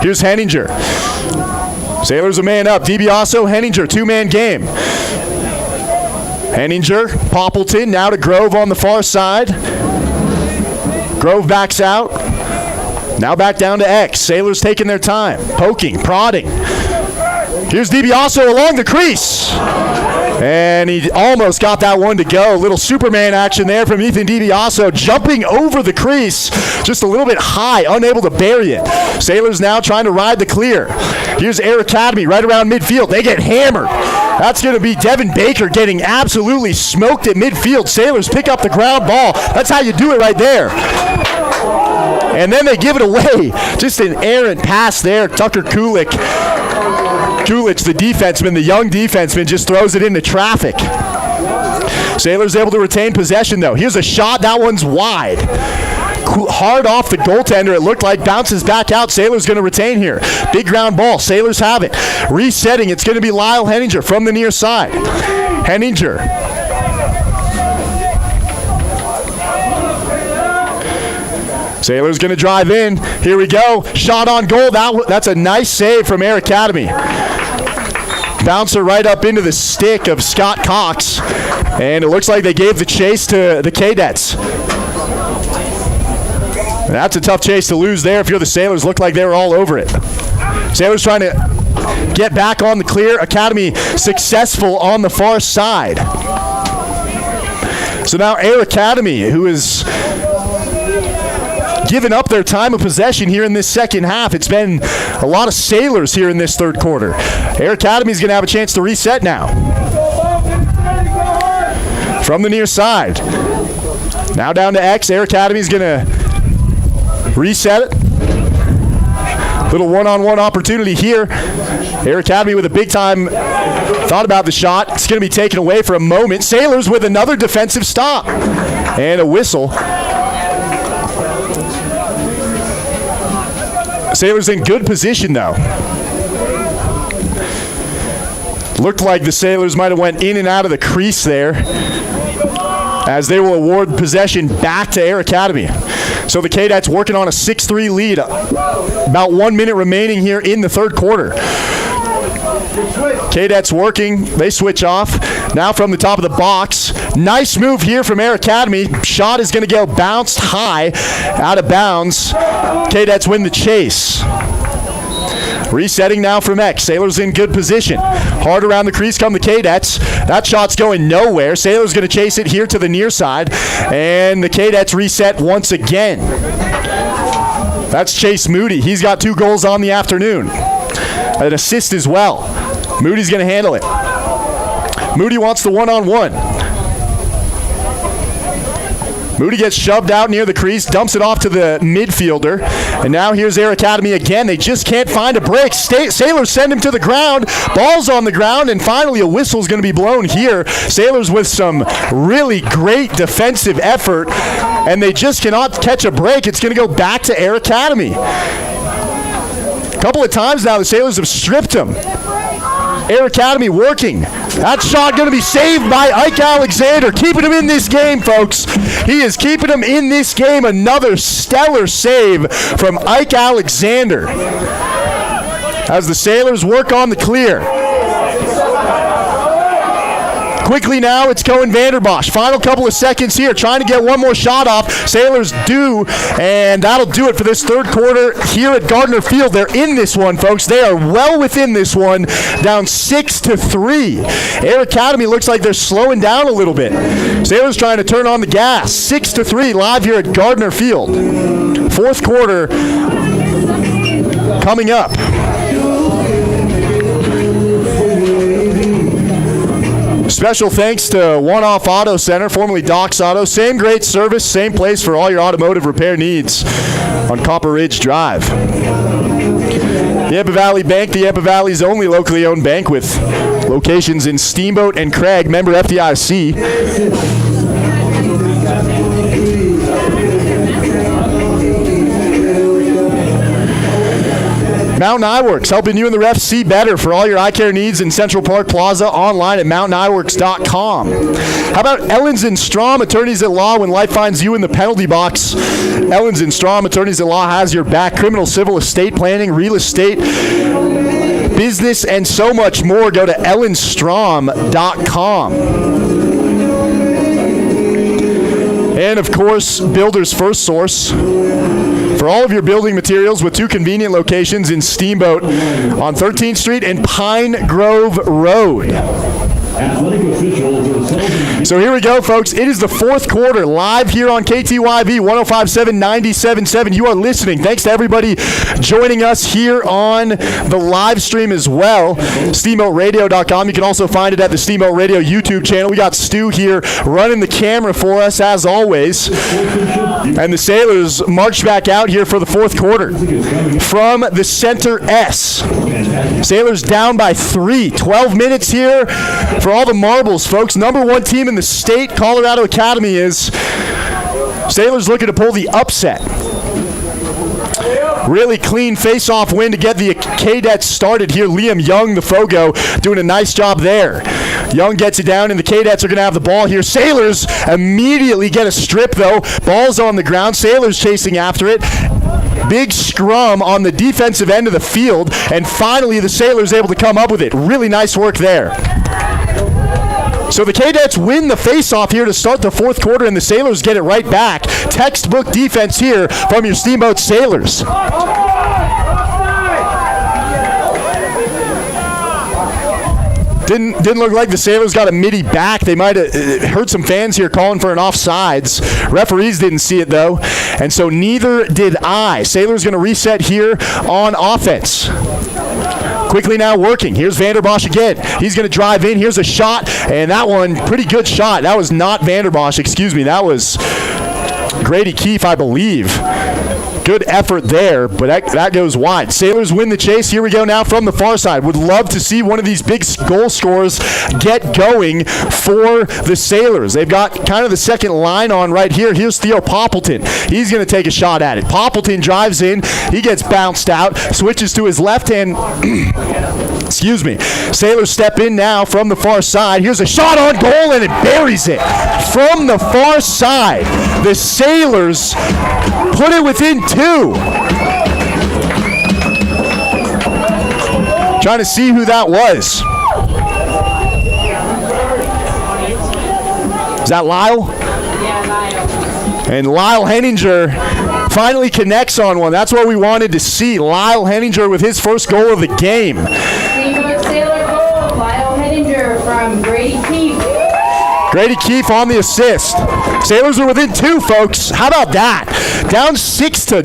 Here's Henninger. Sailors a man up. DiBiaso, Henninger, 2-man game. Henninger, Poppleton, now to Grove on the far side. Grove backs out. Now back down to X. Sailors taking their time. Poking, prodding. Here's DiBiaso along the crease. And he almost got that one to go. Little Superman action there from Ethan DiBiaso, jumping over the crease just a little bit high, unable to bury it. Sailors now trying to ride the clear. Here's Air Academy right around midfield. They get hammered. That's going to be Devin Baker getting absolutely smoked at midfield. Sailors pick up the ground ball. That's how you do it right there. And then they give it away. Just an errant pass there. Tucker Kulich, the defenseman, the young defenseman, just throws it into traffic. Sailors able to retain possession, though. Here's a shot. That one's wide. hard off the goaltender, it looked like. Bounces back out. Sailors going to retain here. Big ground ball. Sailors have it. Resetting. It's going to be Lyle Henninger from the near side. Henninger. Sailors going to drive in. Here we go. Shot on goal. That's a nice save from Air Academy. Bouncer right up into the stick of Scott Cox. And it looks like they gave the chase to the KADETS. That's a tough chase to lose there if you're the Sailors. Looked like they were all over it. Sailors trying to get back on the clear. Academy successful on the far side. So now Air Academy, who is given up their time of possession here in this second half. It's been a lot of Sailors here in this third quarter. Air Academy is going to have a chance to reset now. From the near side. Now down to X. Air Academy is going to reset it. Little one-on-one opportunity here. Air Academy with a big-time thought about the shot. It's going to be taken away for a moment. Sailors with another defensive stop. And a whistle. Sailors in good position, though. Looked like the Sailors might have went in and out of the crease there as they will award possession back to Air Academy. So the KADETS working on a 6-3 lead. About 1 minute remaining here in the third quarter. KADETS working. They switch off. Now from the top of the box. Nice move here from Air Academy. Shot is going to go bounced high. Out of bounds. KADETS win the chase. Resetting now from X. Sailors in good position. Hard around the crease come the KADETS. That shot's going nowhere. Sailors going to chase it here to the near side. And the KADETS reset once again. That's Chase Moody. He's got 2 goals on the afternoon. An assist as well. Moody's going to handle it. Moody wants the one-on-one. Moody gets shoved out near the crease, dumps it off to the midfielder, and now here's Air Academy again. They just can't find a break. Sailors send him to the ground. Ball's on the ground, and finally a whistle's going to be blown here. Sailors with some really great defensive effort, and they just cannot catch a break. It's going to go back to Air Academy. A couple of times now the Sailors have stripped him. Air Academy working. That shot going to be saved by Ike Alexander. Keeping him in this game, folks. He is keeping him in this game. Another stellar save from Ike Alexander. As the Sailors work on the clear. Quickly now, it's Cohen Vanderbosch. Final couple of seconds here, trying to get one more shot off. Sailors do, and that'll do it for this third quarter here at Gardner Field. They're in this one, folks. They are well within this one, down 6-3. Air Academy looks like they're slowing down a little bit. Sailors trying to turn on the gas. 6-3 live here at Gardner Field. Fourth quarter coming up. Special thanks to One Off Auto Center, formerly Doc's Auto. Same great service, same place for all your automotive repair needs on Copper Ridge Drive. The Yampa Valley Bank, the Yampa Valley's only locally owned bank with locations in Steamboat and Craig, member FDIC. Mountain Eyeworks, helping you and the refs see better for all your eye care needs in Central Park Plaza, online at mountainayeworks.com. How about Ellens and Strom, attorneys at law when life finds you in the penalty box? Ellens and Strom, attorneys at law, has your back. Criminal, civil, estate planning, real estate, business, and so much more. Go to ellensstrom.com. And, of course, Builder's First Source. For all of your building materials with 2 convenient locations in Steamboat on 13th Street and Pine Grove Road. So here we go, folks. It is the fourth quarter, live here on KTYV 105.7, 97.7. You are listening. Thanks to everybody joining us here on the live stream as well. SteamboatRadio.com. You can also find it at the Steamboat Radio YouTube channel. We got Stu here running the camera for us, as always. And the Sailors march back out here for the fourth quarter. From the center S. Sailors down by 3. 12 minutes here for all the marbles, folks. Number 1 team in the state, Colorado Academy, is Sailors looking to pull the upset. Really clean face-off win to get the KADETS started here. Liam Young, the Fogo, doing a nice job there. Young gets it down, and the KADETS are going to have the ball here. Sailors immediately get a strip, though. Ball's on the ground. Sailors chasing after it. Big scrum on the defensive end of the field, and finally the Sailors able to come up with it. Really nice work there. So the KADETS win the face-off here to start the fourth quarter, and the Sailors get it right back. Textbook defense here from your Steamboat Sailors. Didn't look like the Sailors got a midi back. They might have heard some fans here calling for an offsides. Referees didn't see it, though, and so neither did I. Sailors going to reset here on offense. Quickly now working. Here's Vanderbosch again. He's going to drive in. Here's a shot, and that one, pretty good shot. That was not Vanderbosch, excuse me. That was Grady Keefe, I believe. Good effort there, but that goes wide. Sailors win the chase. Here we go now from the far side. Would love to see one of these big goal scorers get going for the Sailors. They've got kind of the second line on right here. Here's Theo Poppleton. He's going to take a shot at it. Poppleton drives in. He gets bounced out, switches to his left hand. Excuse me. Sailors step in now from the far side. Here's a shot on goal, and it buries it. From the far side, the Sailors put it within 2. Trying to see who that was. Is that Lyle? Yeah, Lyle. And Lyle Henninger finally connects on one. That's what we wanted to see. Lyle Henninger with his first goal of the game. Steamboat Sailor goal, Lyle Henninger from Grady Keefe. Grady Keefe on the assist. Sailors are within 2, folks. How about that? Down 6-0,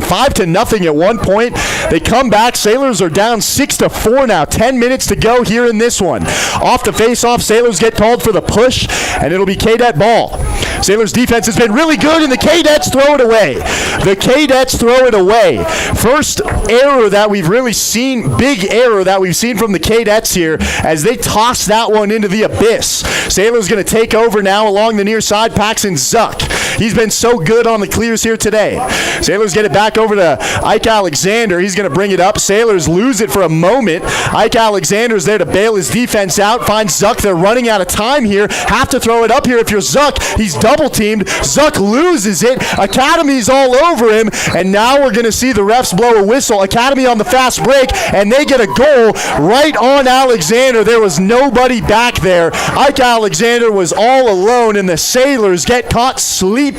5-0 at one point. They come back. Sailors are down 6-4 now. 10 minutes to go here in this one. Off the face-off, Sailors get called for the push, and it'll be KADET ball. Sailors defense has been really good, and the KADETS throw it away. The KADETS throw it away. First error that we've really seen, big error that we've seen from the KADETS here as they toss that one into the abyss. Sailors going to take over now along the near side. Paxton Zuck. He's been so good on the clears here today. Sailors get it back over to Ike Alexander. He's going to bring it up. Sailors lose it for a moment. Ike Alexander's there to bail his defense out. Finds Zuck. They're running out of time here. Have to throw it up here if you're Zuck. He's double teamed. Zuck loses it. Academy's all over him. And now we're going to see the refs blow a whistle. Academy on the fast break. And they get a goal right on Alexander. There was nobody back there. Ike Alexander was all alone, and the Sailors get caught sleeping.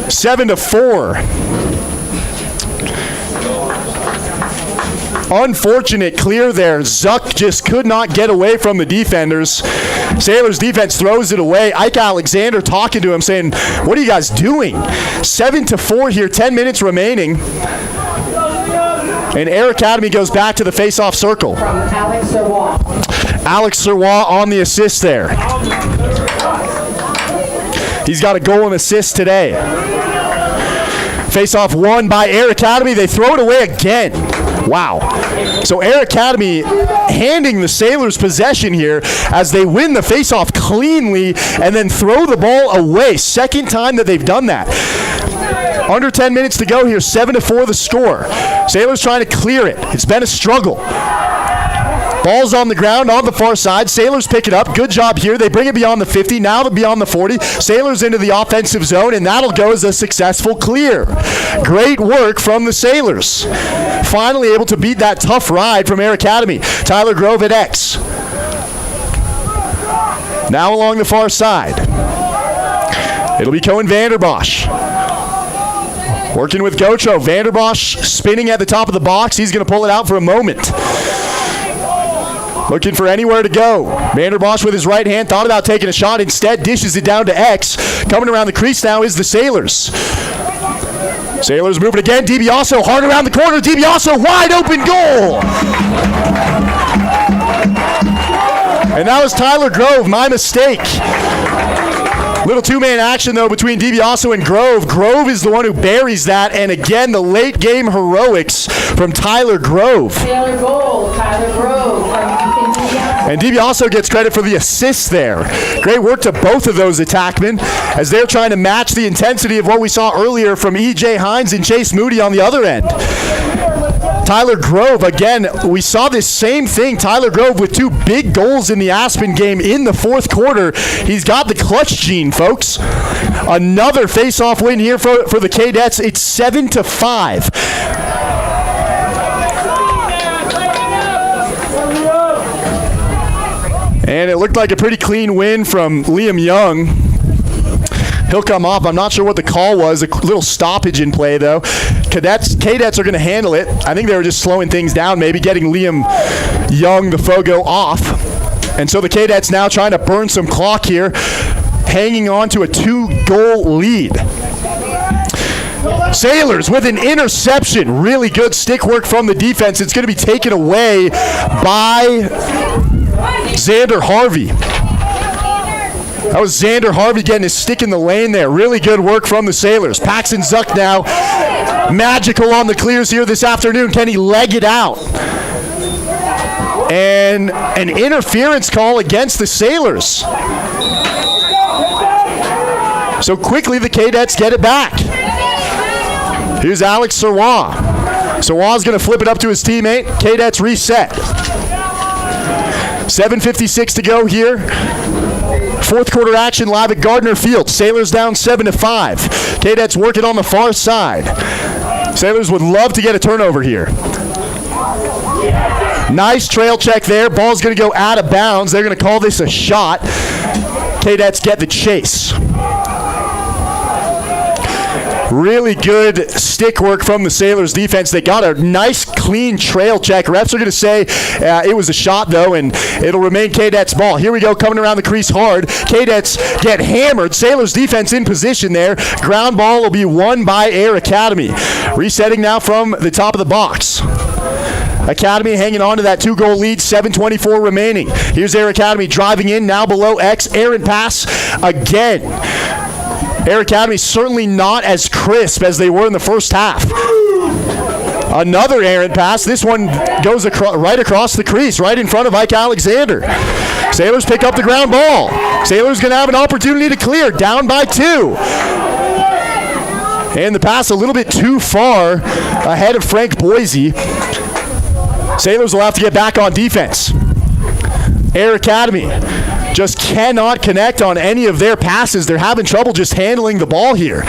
7-4. Unfortunate clear there. Zuck just could not get away from the defenders. Sailors defense throws it away. Ike Alexander talking to him saying, what are you guys doing? 7-4 here, 10 minutes remaining. And Air Academy goes back to the face-off circle. From Alex Serwa. Alex Serwa on the assist there. He's got a goal and assist today. Face-off won by Air Academy. They throw it away again. Wow. So Air Academy handing the Sailors possession here as they win the face-off cleanly and then throw the ball away. Second time that they've done that. Under 10 minutes to go here. 7-4 the score. Sailors trying to clear it. It's been a struggle. Ball's on the ground on the far side. Sailors pick it up. Good job here. They bring it beyond the 50. Now they're beyond the 40. Sailors into the offensive zone, and that'll go as a successful clear. Great work from the Sailors. Finally able to beat that tough ride from Air Academy. Tyler Grove at X. Now along the far side. It'll be Cohen Vanderbosch. Working with Gocho. Vanderbosch spinning at the top of the box. He's going to pull it out for a moment. Looking for anywhere to go. Vanderbosch with his right hand thought about taking a shot. Instead, dishes it down to X. Coming around the crease now is the Sailors. Sailors moving again. DiBiaso hard around the corner. DiBiaso wide open goal. And that was Tyler Grove. My mistake. Little two-man action, though, between DiBiaso and Grove. Grove is the one who buries that. And again, the late-game heroics from Tyler Grove. Sailor goal, Tyler Grove from Ethan DiBiaso. And DiBiaso gets credit for the assist there. Great work to both of those attackmen as they're trying to match the intensity of what we saw earlier from E.J. Hines and Chase Moody on the other end. Tyler Grove, again, we saw this same thing. Tyler Grove with 2 big goals in the Aspen game in the fourth quarter. He's got the clutch gene, folks. Another face-off win here for the KADETS. It's 7-5. And it looked like a pretty clean win from Liam Young. He'll come off. I'm not sure what the call was. A little stoppage in play, though. KADETS are going to handle it. I think they were just slowing things down, maybe getting Liam Young, the Fogo, off. And so the KADETS now trying to burn some clock here, hanging on to a 2-goal lead. Sailors with an interception. Really good stick work from the defense. It's going to be taken away by Xander Harvey. That was Xander Harvey getting his stick in the lane there. Really good work from the Sailors. Paxton Zuck now magical on the clears here this afternoon. Can he leg it out? And an interference call against the Sailors. So quickly the KADETS get it back. Here's Alex Serwa. Serwa's going to flip it up to his teammate. KADETS reset. 7:56 to go here. Fourth quarter action live at Gardner Field. Sailors down 7-5. KADETS working on the far side. Sailors would love to get a turnover here. Nice trail check there. Ball's going to go out of bounds. They're going to call this a shot. KADETS get the chase. Really good stick work from the Sailors defense. They got a nice, clean trail check. Refs are going to say it was a shot, though, and it'll remain KADETS ball. Here we go, coming around the crease hard. KADETS get hammered. Sailors defense in position there. Ground ball will be won by Air Academy. Resetting now from the top of the box. Academy hanging on to that 2-goal lead, 7:24 remaining. Here's Air Academy driving in, now below X. Errant pass again. Air Academy certainly not as crisp as they were in the first half. Another errant pass. This one goes right across the crease, right in front of Ike Alexander. Sailors pick up the ground ball. Sailors going to have an opportunity to clear, down by 2. And the pass a little bit too far ahead of Frank Boise. Sailors will have to get back on defense. Air Academy just cannot connect on any of their passes. They're having trouble just handling the ball here.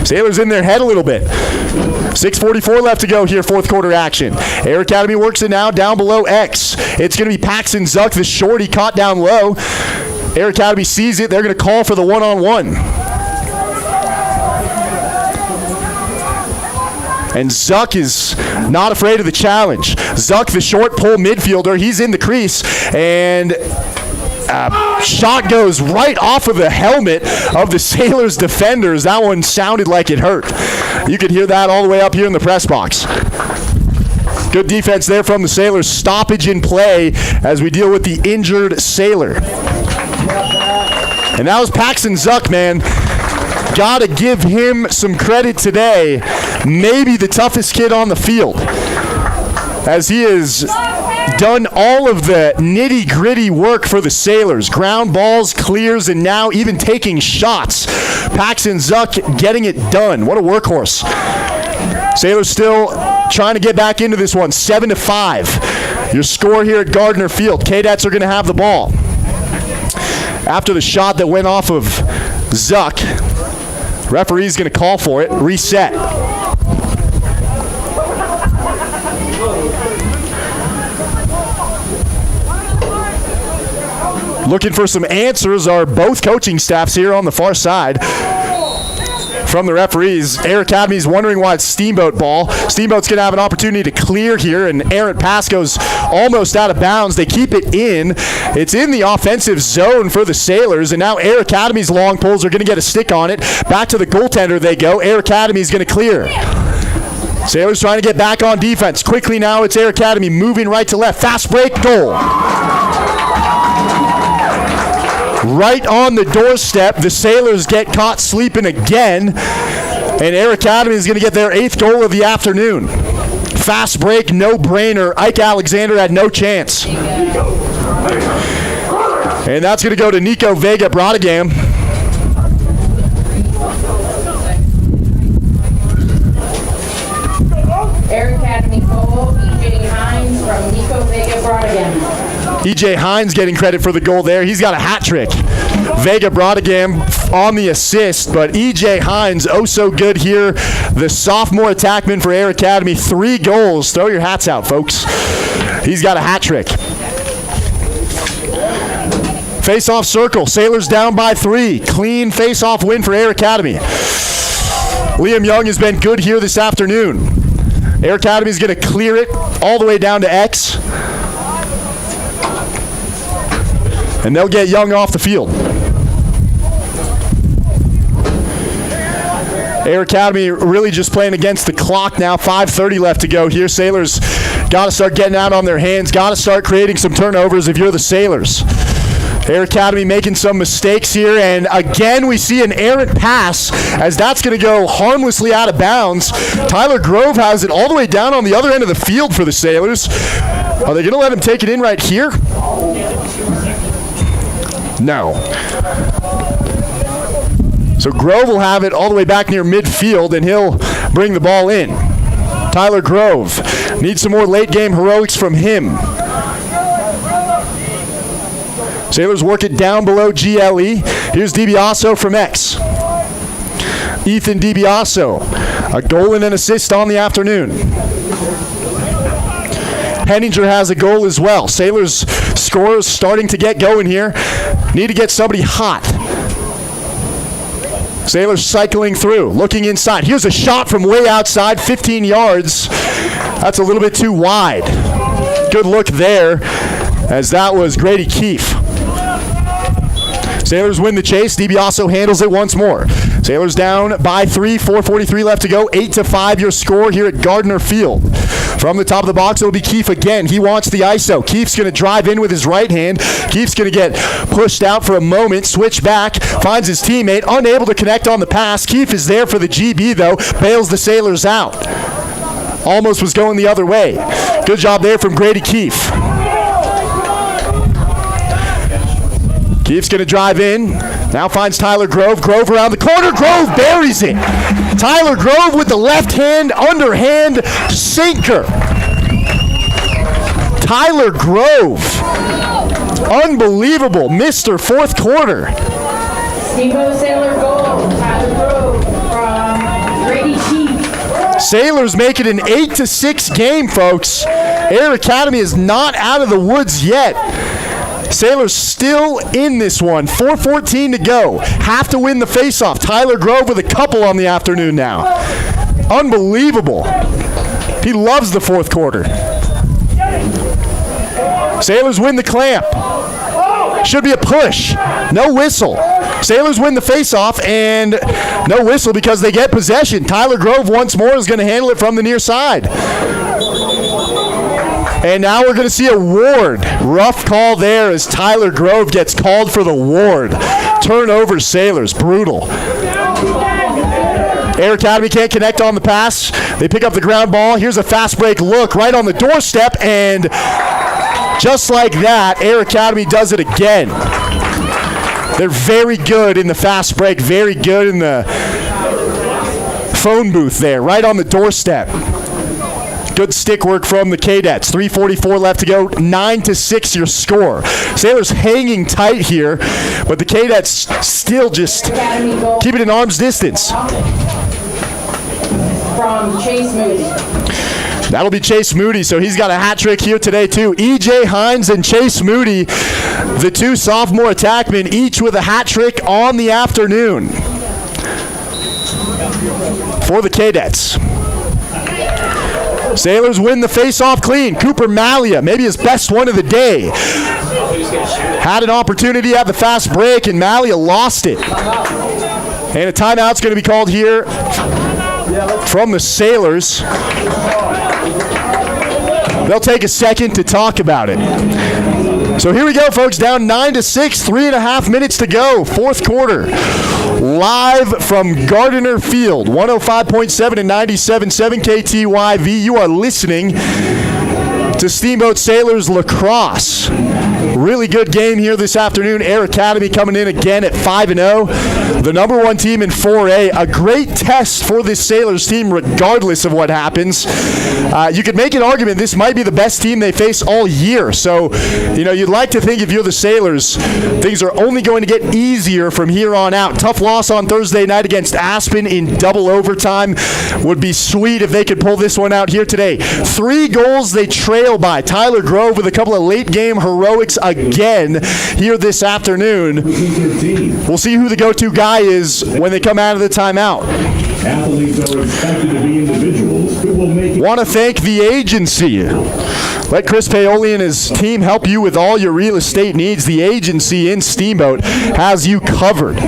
Sailors in their head a little bit. 6:44 left to go here, fourth quarter action. Air Academy works it now down below X. It's going to be Paxton Zuck, the shorty, caught down low. Air Academy sees it. They're going to call for the one-on-one. And Zuck is not afraid of the challenge. Zuck, the short pull midfielder, he's in the crease, and shot goes right off of the helmet of the Sailors defenders. That one sounded like it hurt. You could hear that all the way up here in the press box. Good defense there from the Sailors. Stoppage in play as we deal with the injured Sailor. And that was Paxton Zuck, man. Gotta give him some credit today. Maybe the toughest kid on the field, as he has done all of the nitty-gritty work for the Sailors. Ground balls, clears, and now even taking shots. Paxton Zuck getting it done. What a workhorse. Sailors still trying to get back into this one. 7-5. Your score here at Gardner Field. KADETS are going to have the ball. After the shot that went off of Zuck, referee's going to call for it. Reset. Looking for some answers are both coaching staffs here on the far side. From the referees, Air Academy's wondering why it's Steamboat ball. Steamboat's going to have an opportunity to clear here, and errant pass goes almost out of bounds. They keep it in. It's in the offensive zone for the Sailors, and now Air Academy's long pulls are going to get a stick on it. Back to the goaltender they go. Air Academy's going to clear. Sailors trying to get back on defense. Quickly now, it's Air Academy moving right to left. Fast break, goal. Right on the doorstep, the Sailors get caught sleeping again, and Air Academy is going to get their 8th goal of the afternoon. Fast break, no-brainer. Ike Alexander had no chance. And that's going to go to Nico Vega Brodegam. Air Academy goal, E.J. Hines from Nico Vega Brodegam. E.J. Hines getting credit for the goal there. He's got a hat trick. Vega Brodegam on the assist, but E.J. Hines, oh so good here. The sophomore attackman for Air Academy, 3 goals. Throw your hats out, folks. He's got a hat trick. Face-off circle. Sailors down by 3. Clean face-off win for Air Academy. Liam Young has been good here this afternoon. Air Academy is going to clear it all the way down to X. And they'll get Young off the field. Air Academy really just playing against the clock now. 5:30 left to go here. Sailors got to start getting out on their hands. Got to start creating some turnovers if you're the Sailors. Air Academy making some mistakes here, and again we see an errant pass as that's going to go harmlessly out of bounds. Tyler Grove has it all the way down on the other end of the field for the Sailors. Are they going to let him take it in right here? No. So Grove will have it all the way back near midfield, and he'll bring the ball in. Tyler Grove needs some more late-game heroics from him. Sailors work it down below GLE. Here's DiBiaso from X. Ethan DiBiaso, a goal and an assist on the afternoon. Henninger has a goal as well. Sailors scorers starting to get going here. Need to get somebody hot. Sailors cycling through, looking inside. Here's a shot from way outside, 15 yards. That's a little bit too wide. Good look there, as that was Grady Keefe. Sailors win the chase. DiBiaso handles it once more. Sailors down by 3, 4:43 left to go. 8-5 your score here at Gardner Field. From the top of the box, it'll be Keefe again. He wants the ISO. Keefe's going to drive in with his right hand. Keefe's going to get pushed out for a moment, switch back, finds his teammate, unable to connect on the pass. Keefe is there for the GB, though, bails the Sailors out. Almost was going the other way. Good job there from Grady Keefe. Keefe's going to drive in. Now finds Tyler Grove. Grove around the corner. Grove buries it. Tyler Grove with the left hand, underhand sinker. Tyler Grove. Unbelievable. Mr. Fourth quarter. Steamboat Sailor goal. Tyler Grove from Grady Keefe. Sailors make it an 8-6 game, folks. Air Academy is not out of the woods yet. Sailors still in this one. 4:14 to go. Have to win the faceoff. Tyler Grove with a couple on the afternoon now. Unbelievable. He loves the fourth quarter. Sailors win the clamp. Should be a push. No whistle. Sailors win the faceoff and no whistle because they get possession. Tyler Grove once more is going to handle it from the near side. And now we're going to see a ward. Rough call there as Tyler Grove gets called for the ward. Turnover Sailors. Brutal. Air Academy can't connect on the pass. They pick up the ground ball. Here's a fast break look right on the doorstep, and just like that, Air Academy does it again. They're very good in the fast break, very good in the phone booth there, right on the doorstep. Good stick work from the KADETS. 3:44 left to go. 9-6 your score. Sailors hanging tight here, but the KADETS still just keep it in arm's distance. From Chase Moody. That'll be Chase Moody, so he's got a hat trick here today too. E.J. Hines and Chase Moody, the two sophomore attackmen, each with a hat trick on the afternoon for the KADETS. Sailors win the face-off clean. Cooper Malia, maybe his best one of the day. Had an opportunity at the fast break, and Malia lost it. And a timeout's going to be called here from the Sailors. They'll take a second to talk about it. So here we go, folks. Down 9-6, 3.5 minutes to go. Fourth quarter. Live from Gardner Field, 105.7 and 97.7 KTYV. You are listening to Steamboat Sailors Lacrosse. Really good game here this afternoon. Air Academy coming in again at 5-0. The number one team in 4A. A great test for this Sailors team regardless of what happens. You could make an argument this might be the best team they face all year. So, you'd like to think if you're the Sailors, things are only going to get easier from here on out. Tough loss on Thursday night against Aspen in double overtime. Would be sweet if they could pull this one out here today. 3 goals they trail by. Tyler Grove with a couple of late game heroics again here this afternoon. We'll see who the go-to guy is when they come out of the timeout. Athletes are expected to be individuals who will make it. Want to thank the agency. Let Chris Paoli and his team help you with all your real estate needs. The agency in Steamboat has you covered.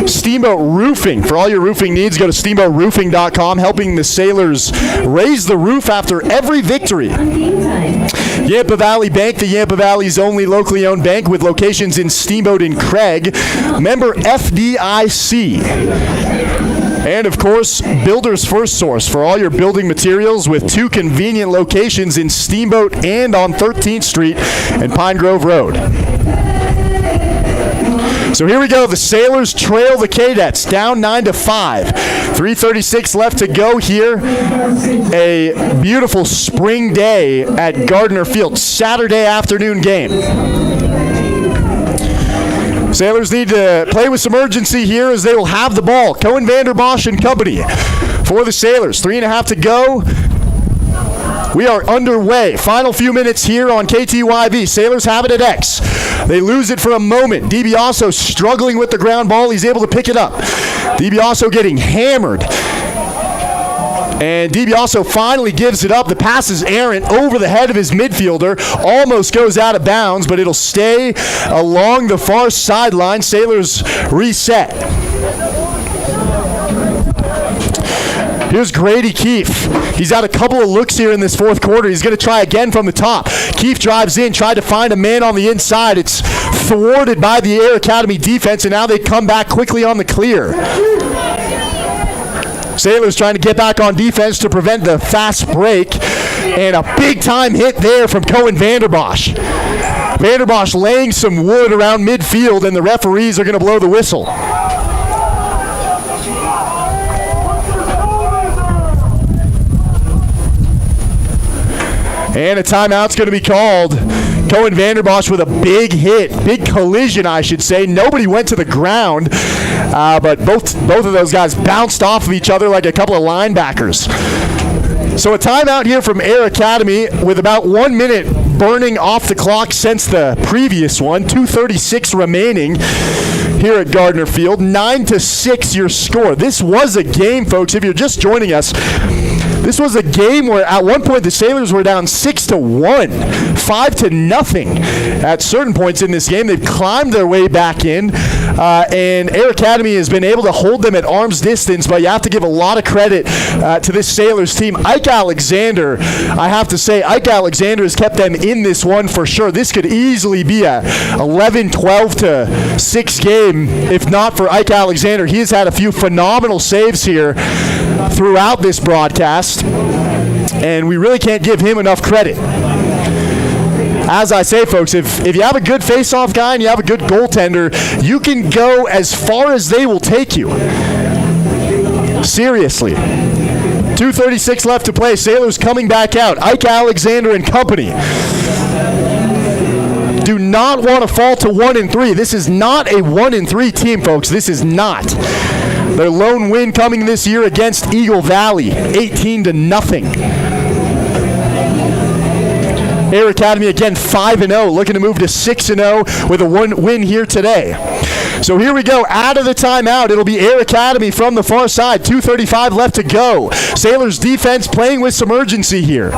Steamboat Roofing. For all your roofing needs, go to steamboatroofing.com, helping the Sailors raise the roof after every victory. Yampa Valley Bank, the Yampa Valley's only locally owned bank with locations in Steamboat and Craig. Member FDIC. And, of course, Builder's First Source for all your building materials with 2 convenient locations in Steamboat and on 13th Street and Pine Grove Road. So here we go. The Sailors trail the KADETS down 9-5. 3:36 left to go here. A beautiful spring day at Gardner Field. Saturday afternoon game. Sailors need to play with some urgency here as they will have the ball. Cohen Vanderbosch and company for the Sailors. 3.5 to go. We are underway. Final few minutes here on KTYV. Sailors have it at X. They lose it for a moment. DiBiaso struggling with the ground ball. He's able to pick it up. DiBiaso getting hammered. And DiBiaso finally gives it up. The pass is errant over the head of his midfielder. Almost goes out of bounds, but it'll stay along the far sideline. Sailors reset. Here's Grady Keefe. He's had a couple of looks here in this fourth quarter. He's going to try again from the top. Keefe drives in, tried to find a man on the inside. It's thwarted by the Air Academy defense, and now they come back quickly on the clear. Sailors trying to get back on defense to prevent the fast break. And a big-time hit there from Cohen Vanderbosch. Vanderbosch laying some wood around midfield, and the referees are going to blow the whistle. And a timeout's going to be called. Cohen Vanderbosch with a big hit, big collision, I should say. Nobody went to the ground, but both of those guys bounced off of each other like a couple of linebackers. So a timeout here from Air Academy with about 1 minute burning off the clock since the previous one. 2:36 remaining here at Gardner Field. 9-6 your score. This was a game, folks, if you're just joining us. This was a game where at one point the Sailors were down 6-1, 5-0 at certain points in this game. They've climbed their way back in, and Air Academy has been able to hold them at arm's distance, but you have to give a lot of credit to this Sailors team. Ike Alexander, I have to say, Ike Alexander has kept them in this one for sure. This could easily be a 11-12-6 game if not for Ike Alexander. He has had a few phenomenal saves here throughout this broadcast, and we really can't give him enough credit. As I say, folks, if you have a good face-off guy and you have a good goaltender, you can go as far as they will take you. Seriously. 2:36 left to play. Sailors coming back out. Ike Alexander and company do not want to fall to 1-3. This is not a 1-3 team, folks. This is not. Their lone win coming this year against Eagle Valley, 18-0. Air Academy again 5-0, looking to move to 6-0 with a win here today. So here we go, out of the timeout. It'll be Air Academy from the far side. 2:35 left to go. Sailors defense playing with some urgency here.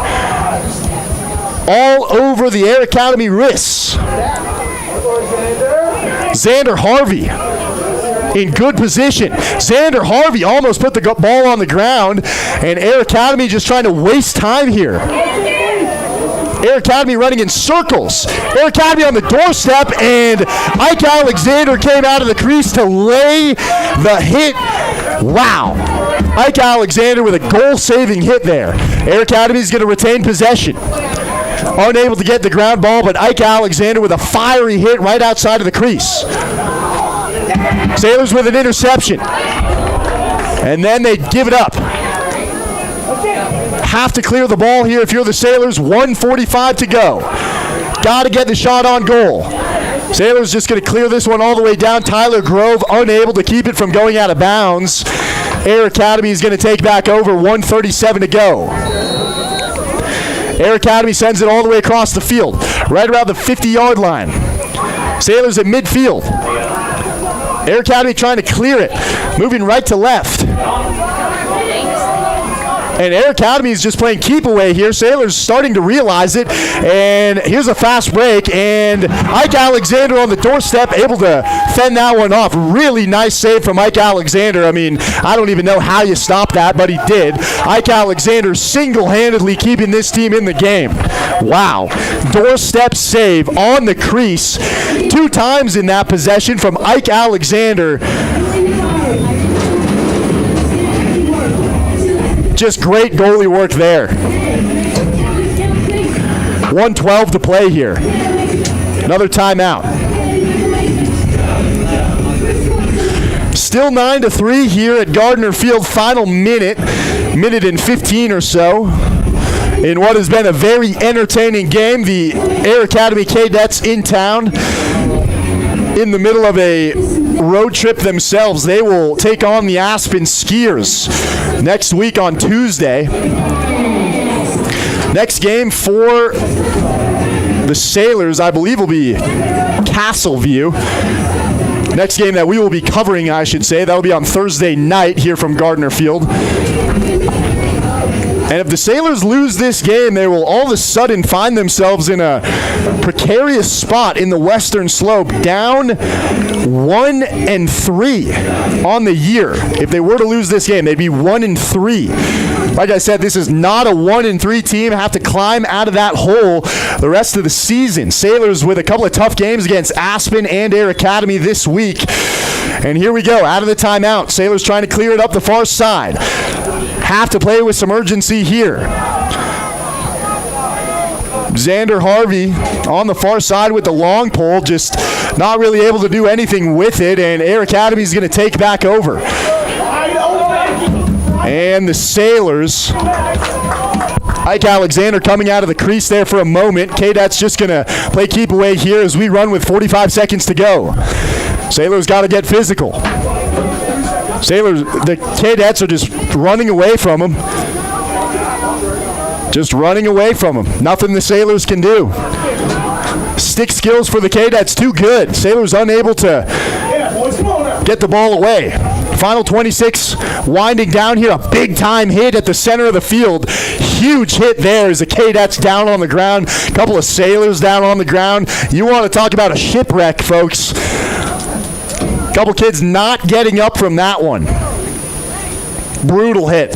All over the Air Academy wrists. Xander Harvey in good position. Xander Harvey almost put the ball on the ground, and Air Academy just trying to waste time here. Air Academy running in circles. Air Academy on the doorstep, and Ike Alexander came out of the crease to lay the hit. Wow. Ike Alexander with a goal-saving hit there. Air Academy is going to retain possession. unable to get the ground ball, but Ike Alexander with a fiery hit right outside of the crease. Sailors with an interception. And then they give it up. Have to clear the ball here if you're the Sailors. 1:45 to go. Got to get the shot on goal. Sailors just going to clear this one all the way down. Tyler Grove unable to keep it from going out of bounds. Air Academy is going to take back over. 1:37 to go. Air Academy sends it all the way across the field, right around the 50-yard line. Sailors at midfield. Air Academy trying to clear it, moving right to left. And Air Academy is just playing keep away here. Sailors starting to realize it. And here's a fast break. And Ike Alexander on the doorstep, able to fend that one off. Really nice save from Ike Alexander. I mean, I don't even know how you stop that, but he did. Ike Alexander single-handedly keeping this team in the game. Wow. Doorstep save on the crease. 2 times in that possession from Ike Alexander. Just great goalie work there. 1:12 to play here. Another timeout. Still 9-3 here at Gardner Field. Final minute and 15 or so in what has been a very entertaining game. The Air Academy KADETS in town in the middle of a road trip themselves. They will take on the Aspen Skiers next week on Tuesday. Next game for the Sailors, I believe, will be Castleview. Next game that we will be covering, I should say, that will be on Thursday night here from Gardner Field. And if the Sailors lose this game, they will all of a sudden find themselves in a precarious spot in the Western Slope, down 1-3 on the year. If they were to lose this game, they'd be 1-3. Like I said, this is not a 1-3 team. Have to climb out of that hole the rest of the season. Sailors with a couple of tough games against Aspen and Air Academy this week. And here we go, out of the timeout. Sailors trying to clear it up the far side. Have to play with some urgency here. Xander Harvey on the far side with the long pole, just not really able to do anything with it, and Air Academy is going to take back over. And the Sailors, Ike Alexander coming out of the crease there for a moment. KADETS just going to play keep away here as we run with 45 seconds to go. Sailors got to get physical. The KADETS are just running away from them. Just running away from them. Nothing the Sailors can do. Stick skills for the KADETS too good. Sailors unable to get the ball away. Final 26 winding down here. A big time hit at the center of the field. Huge hit there as the KADETS down on the ground. A couple of Sailors down on the ground. You want to talk about a shipwreck, folks. Couple kids not getting up from that one. Brutal hit.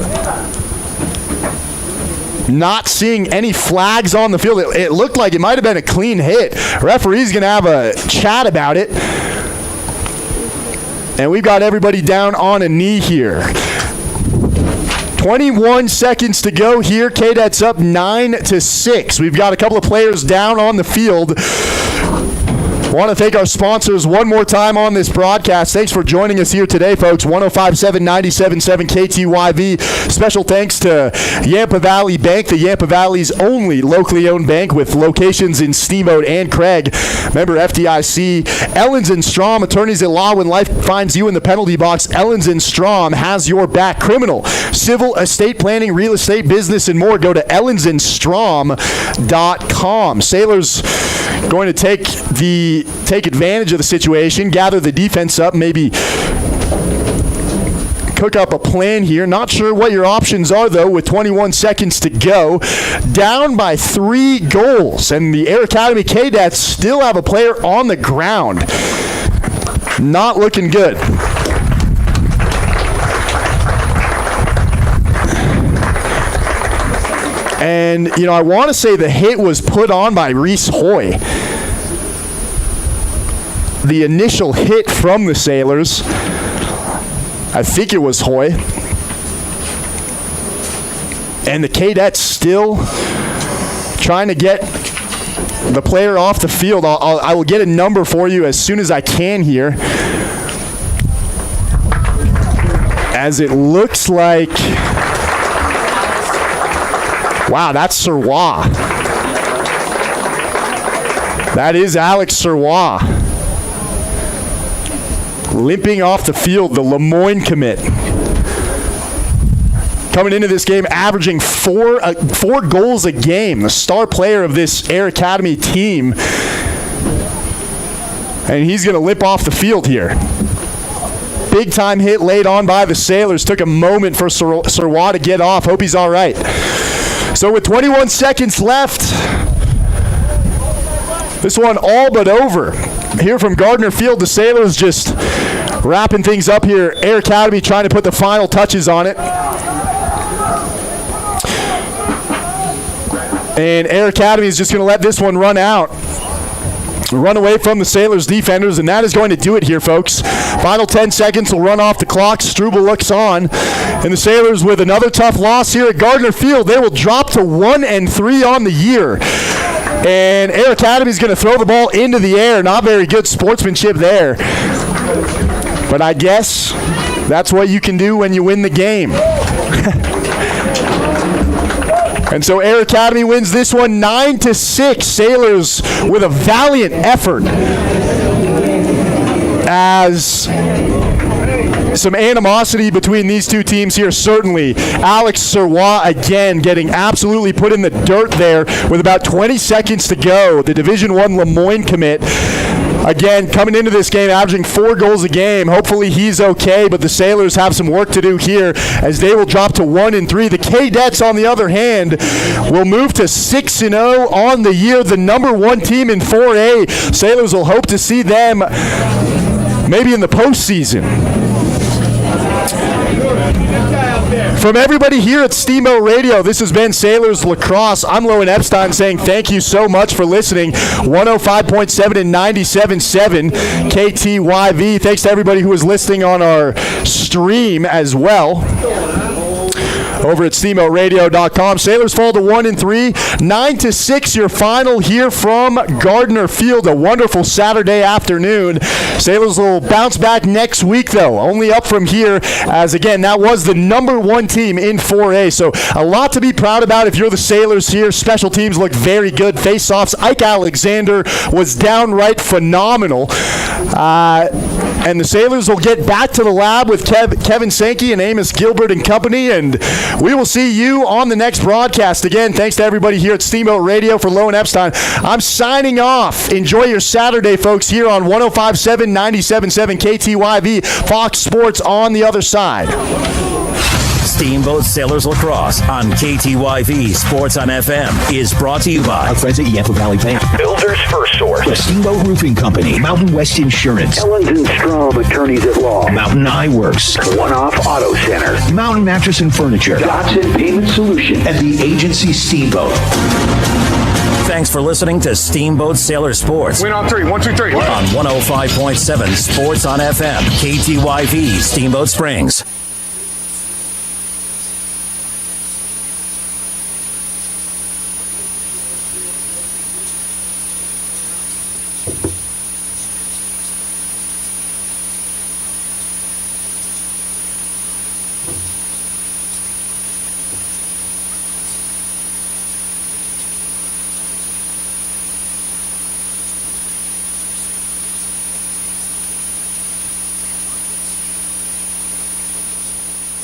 Not seeing any flags on the field. It looked like it might have been a clean hit. Referee's going to have a chat about it. And we've got everybody down on a knee here. 21 seconds to go here. KADETS up 9-6. We've got a couple of players down on the field. Want to thank our sponsors one more time on this broadcast. Thanks for joining us here today, folks. 105.7, 97.7 KTYV. Special thanks to Yampa Valley Bank, the Yampa Valley's only locally owned bank with locations in Steamboat and Craig. Member FDIC. Ellens and Strom, attorneys at law. When life finds you in the penalty box, Ellens and Strom has your back. Criminal, civil, estate planning, real estate, business, and more. Go to ellensandstrom.com. Sailors going to take advantage of the situation, gather the defense up, maybe cook up a plan here. Not sure what your options are, though, with 21 seconds to go. Down by 3 goals, and the Air Academy KADETS still have a player on the ground. Not looking good. And, I want to say the hit was put on by Reese Hoy. The initial hit from the Sailors, I think it was Hoy. And the KADETS still trying to get the player off the field. I will get a number for you as soon as I can here. As it looks like, wow, that's Serwa. That is Alex Serwa. Limping off the field, the Lemoyne commit. Coming into this game, averaging four goals a game, the star player of this Air Academy team. And he's going to limp off the field here. Big time hit laid on by the Sailors. Took a moment for Serwa to get off. Hope he's all right. So with 21 seconds left, this one all but over. Here from Gardner Field, the Sailors just wrapping things up here. Air Academy trying to put the final touches on it. And Air Academy is just going to let this one run out. Run away from the Sailors defenders, and that is going to do it here, folks. Final 10 seconds will run off the clock. Struble looks on, and the Sailors with another tough loss here at Gardner Field. They will drop to 1-3 on the year. And Air Academy is going to throw the ball into the air. Not very good sportsmanship there. But I guess that's what you can do when you win the game. And so Air Academy wins this one 9-6. Sailors with a valiant effort as some animosity between these two teams here, certainly. Alex Serwa again getting absolutely put in the dirt there with about 20 seconds to go. The Division I Lemoyne commit. Again, coming into this game, averaging 4 goals a game. Hopefully he's okay, but the Sailors have some work to do here as they will drop to 1-3. The KADETS, on the other hand, will move to 6-0 on the year, the number 1 team in 4A. Sailors will hope to see them maybe in the postseason. From everybody here at Steamboat Radio, this has been Sailors Lacrosse. I'm Lowen Epstein saying thank you so much for listening. 105.7 and 97.7 KTYV. Thanks to everybody who is listening on our stream as well. Over at SteamboatRadio.com. Sailors fall to 1-3. 9-6 your final here from Gardner Field. A wonderful Saturday afternoon. Sailors will bounce back next week, though. Only up from here, as again, that was the number 1 team in 4A. So a lot to be proud about if you're the Sailors here. Special teams look very good. Face-offs, Ike Alexander was downright phenomenal. And the Sailors will get back to the lab with Kevin Sankey and Amos Gilbert and company, and we will see you on the next broadcast. Again, thanks to everybody here at Steamboat Radio. For Lowen Epstein, I'm signing off. Enjoy your Saturday, folks, here on 105.7, 97.7 KTYV, Fox Sports on the other side. Steamboat Sailors Lacrosse on KTYV Sports on FM is brought to you by our friends at Yampa Valley Bank, Builder's First Source, the Steamboat Roofing Company, Mountain West Insurance, Ellens & Strom Attorneys at Law, Mountain Eye Works, One-Off Auto Center, Mountain Mattress and Furniture, Dotson Payment Solution, and the agency Steamboat. Thanks for listening to Steamboat Sailor Sports. Win on 3. 1, 2, 3. On 105.7 Sports on FM, KTYV, Steamboat Springs.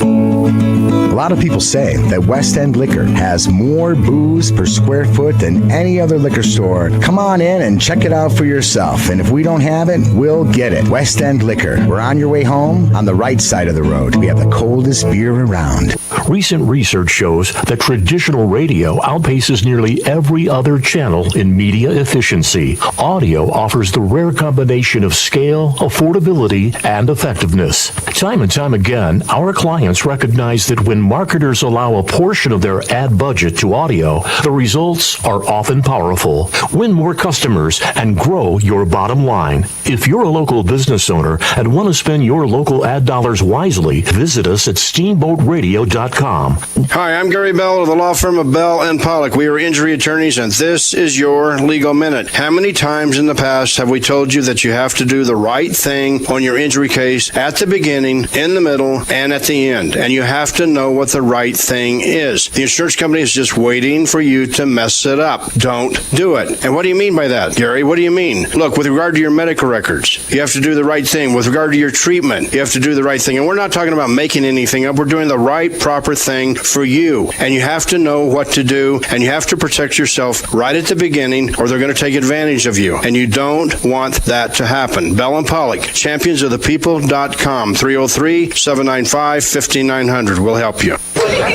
A lot of people say that West End Liquor has more booze per square foot than any other liquor store. Come on in and check it out for yourself. And if we don't have it, we'll get it. West End Liquor. We're on your way home on the right side of the road. We have the coldest beer around. Recent research shows that traditional radio outpaces nearly every other channel in media efficiency. Audio offers the rare combination of scale, affordability, and effectiveness. Time and time again, our clients recognize that when marketers allow a portion of their ad budget to audio, the results are often powerful. Win more customers and grow your bottom line. If you're a local business owner and want to spend your local ad dollars wisely, visit us at steamboatradio.com. Hi, I'm Gary Bell of the law firm of Bell and Pollock. We are injury attorneys, and this is your Legal Minute. How many times in the past have we told you that you have to do the right thing on your injury case at the beginning, in the middle, and at the end? And you have to know what the right thing is. The insurance company is just waiting for you to mess it up. Don't do it. And what do you mean by that, Gary? What do you mean? Look, with regard to your medical records, you have to do the right thing. With regard to your treatment, you have to do the right thing. And we're not talking about making anything up. We're doing the right, proper thing for you. And you have to know what to do, and you have to protect yourself right at the beginning, or they're going to take advantage of you. And you don't want that to happen. Bell and Pollock, championsofthepeople.com, 303-795-5900. We'll help you.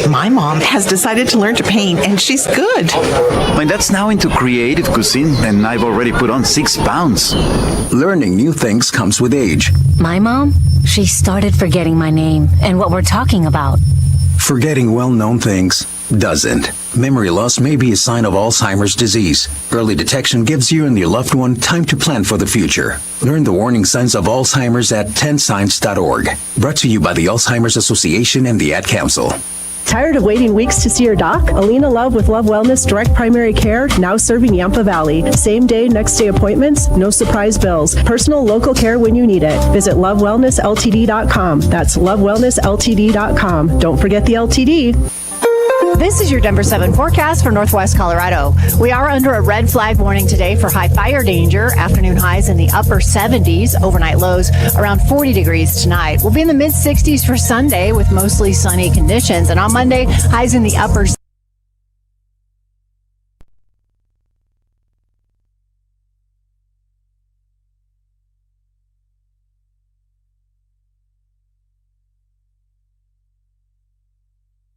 My mom has decided to learn to paint, and she's good. My dad's now into creative cuisine, and I've already put on 6 pounds. Learning new things comes with age. My mom, she started forgetting my name and what we're talking about. Forgetting well-known things doesn't. Memory loss may be a sign of Alzheimer's disease. Early detection gives you and your loved one time to plan for the future. Learn the warning signs of Alzheimer's at 10signs.org. Brought to you by the Alzheimer's Association and the Ad Council. Tired of waiting weeks to see your doc? Alina Love with Love Wellness Direct Primary Care, now serving Yampa Valley. Same day, next day appointments, no surprise bills. Personal local care when you need it. Visit lovewellnessltd.com. That's lovewellnessltd.com. Don't forget the LTD. This is your Denver 7 forecast for Northwest Colorado. We are under a red flag warning today for high fire danger. Afternoon highs in the upper 70s, overnight lows around 40 degrees tonight. We'll be in the mid 60s for Sunday with mostly sunny conditions. And on Monday, highs in the upper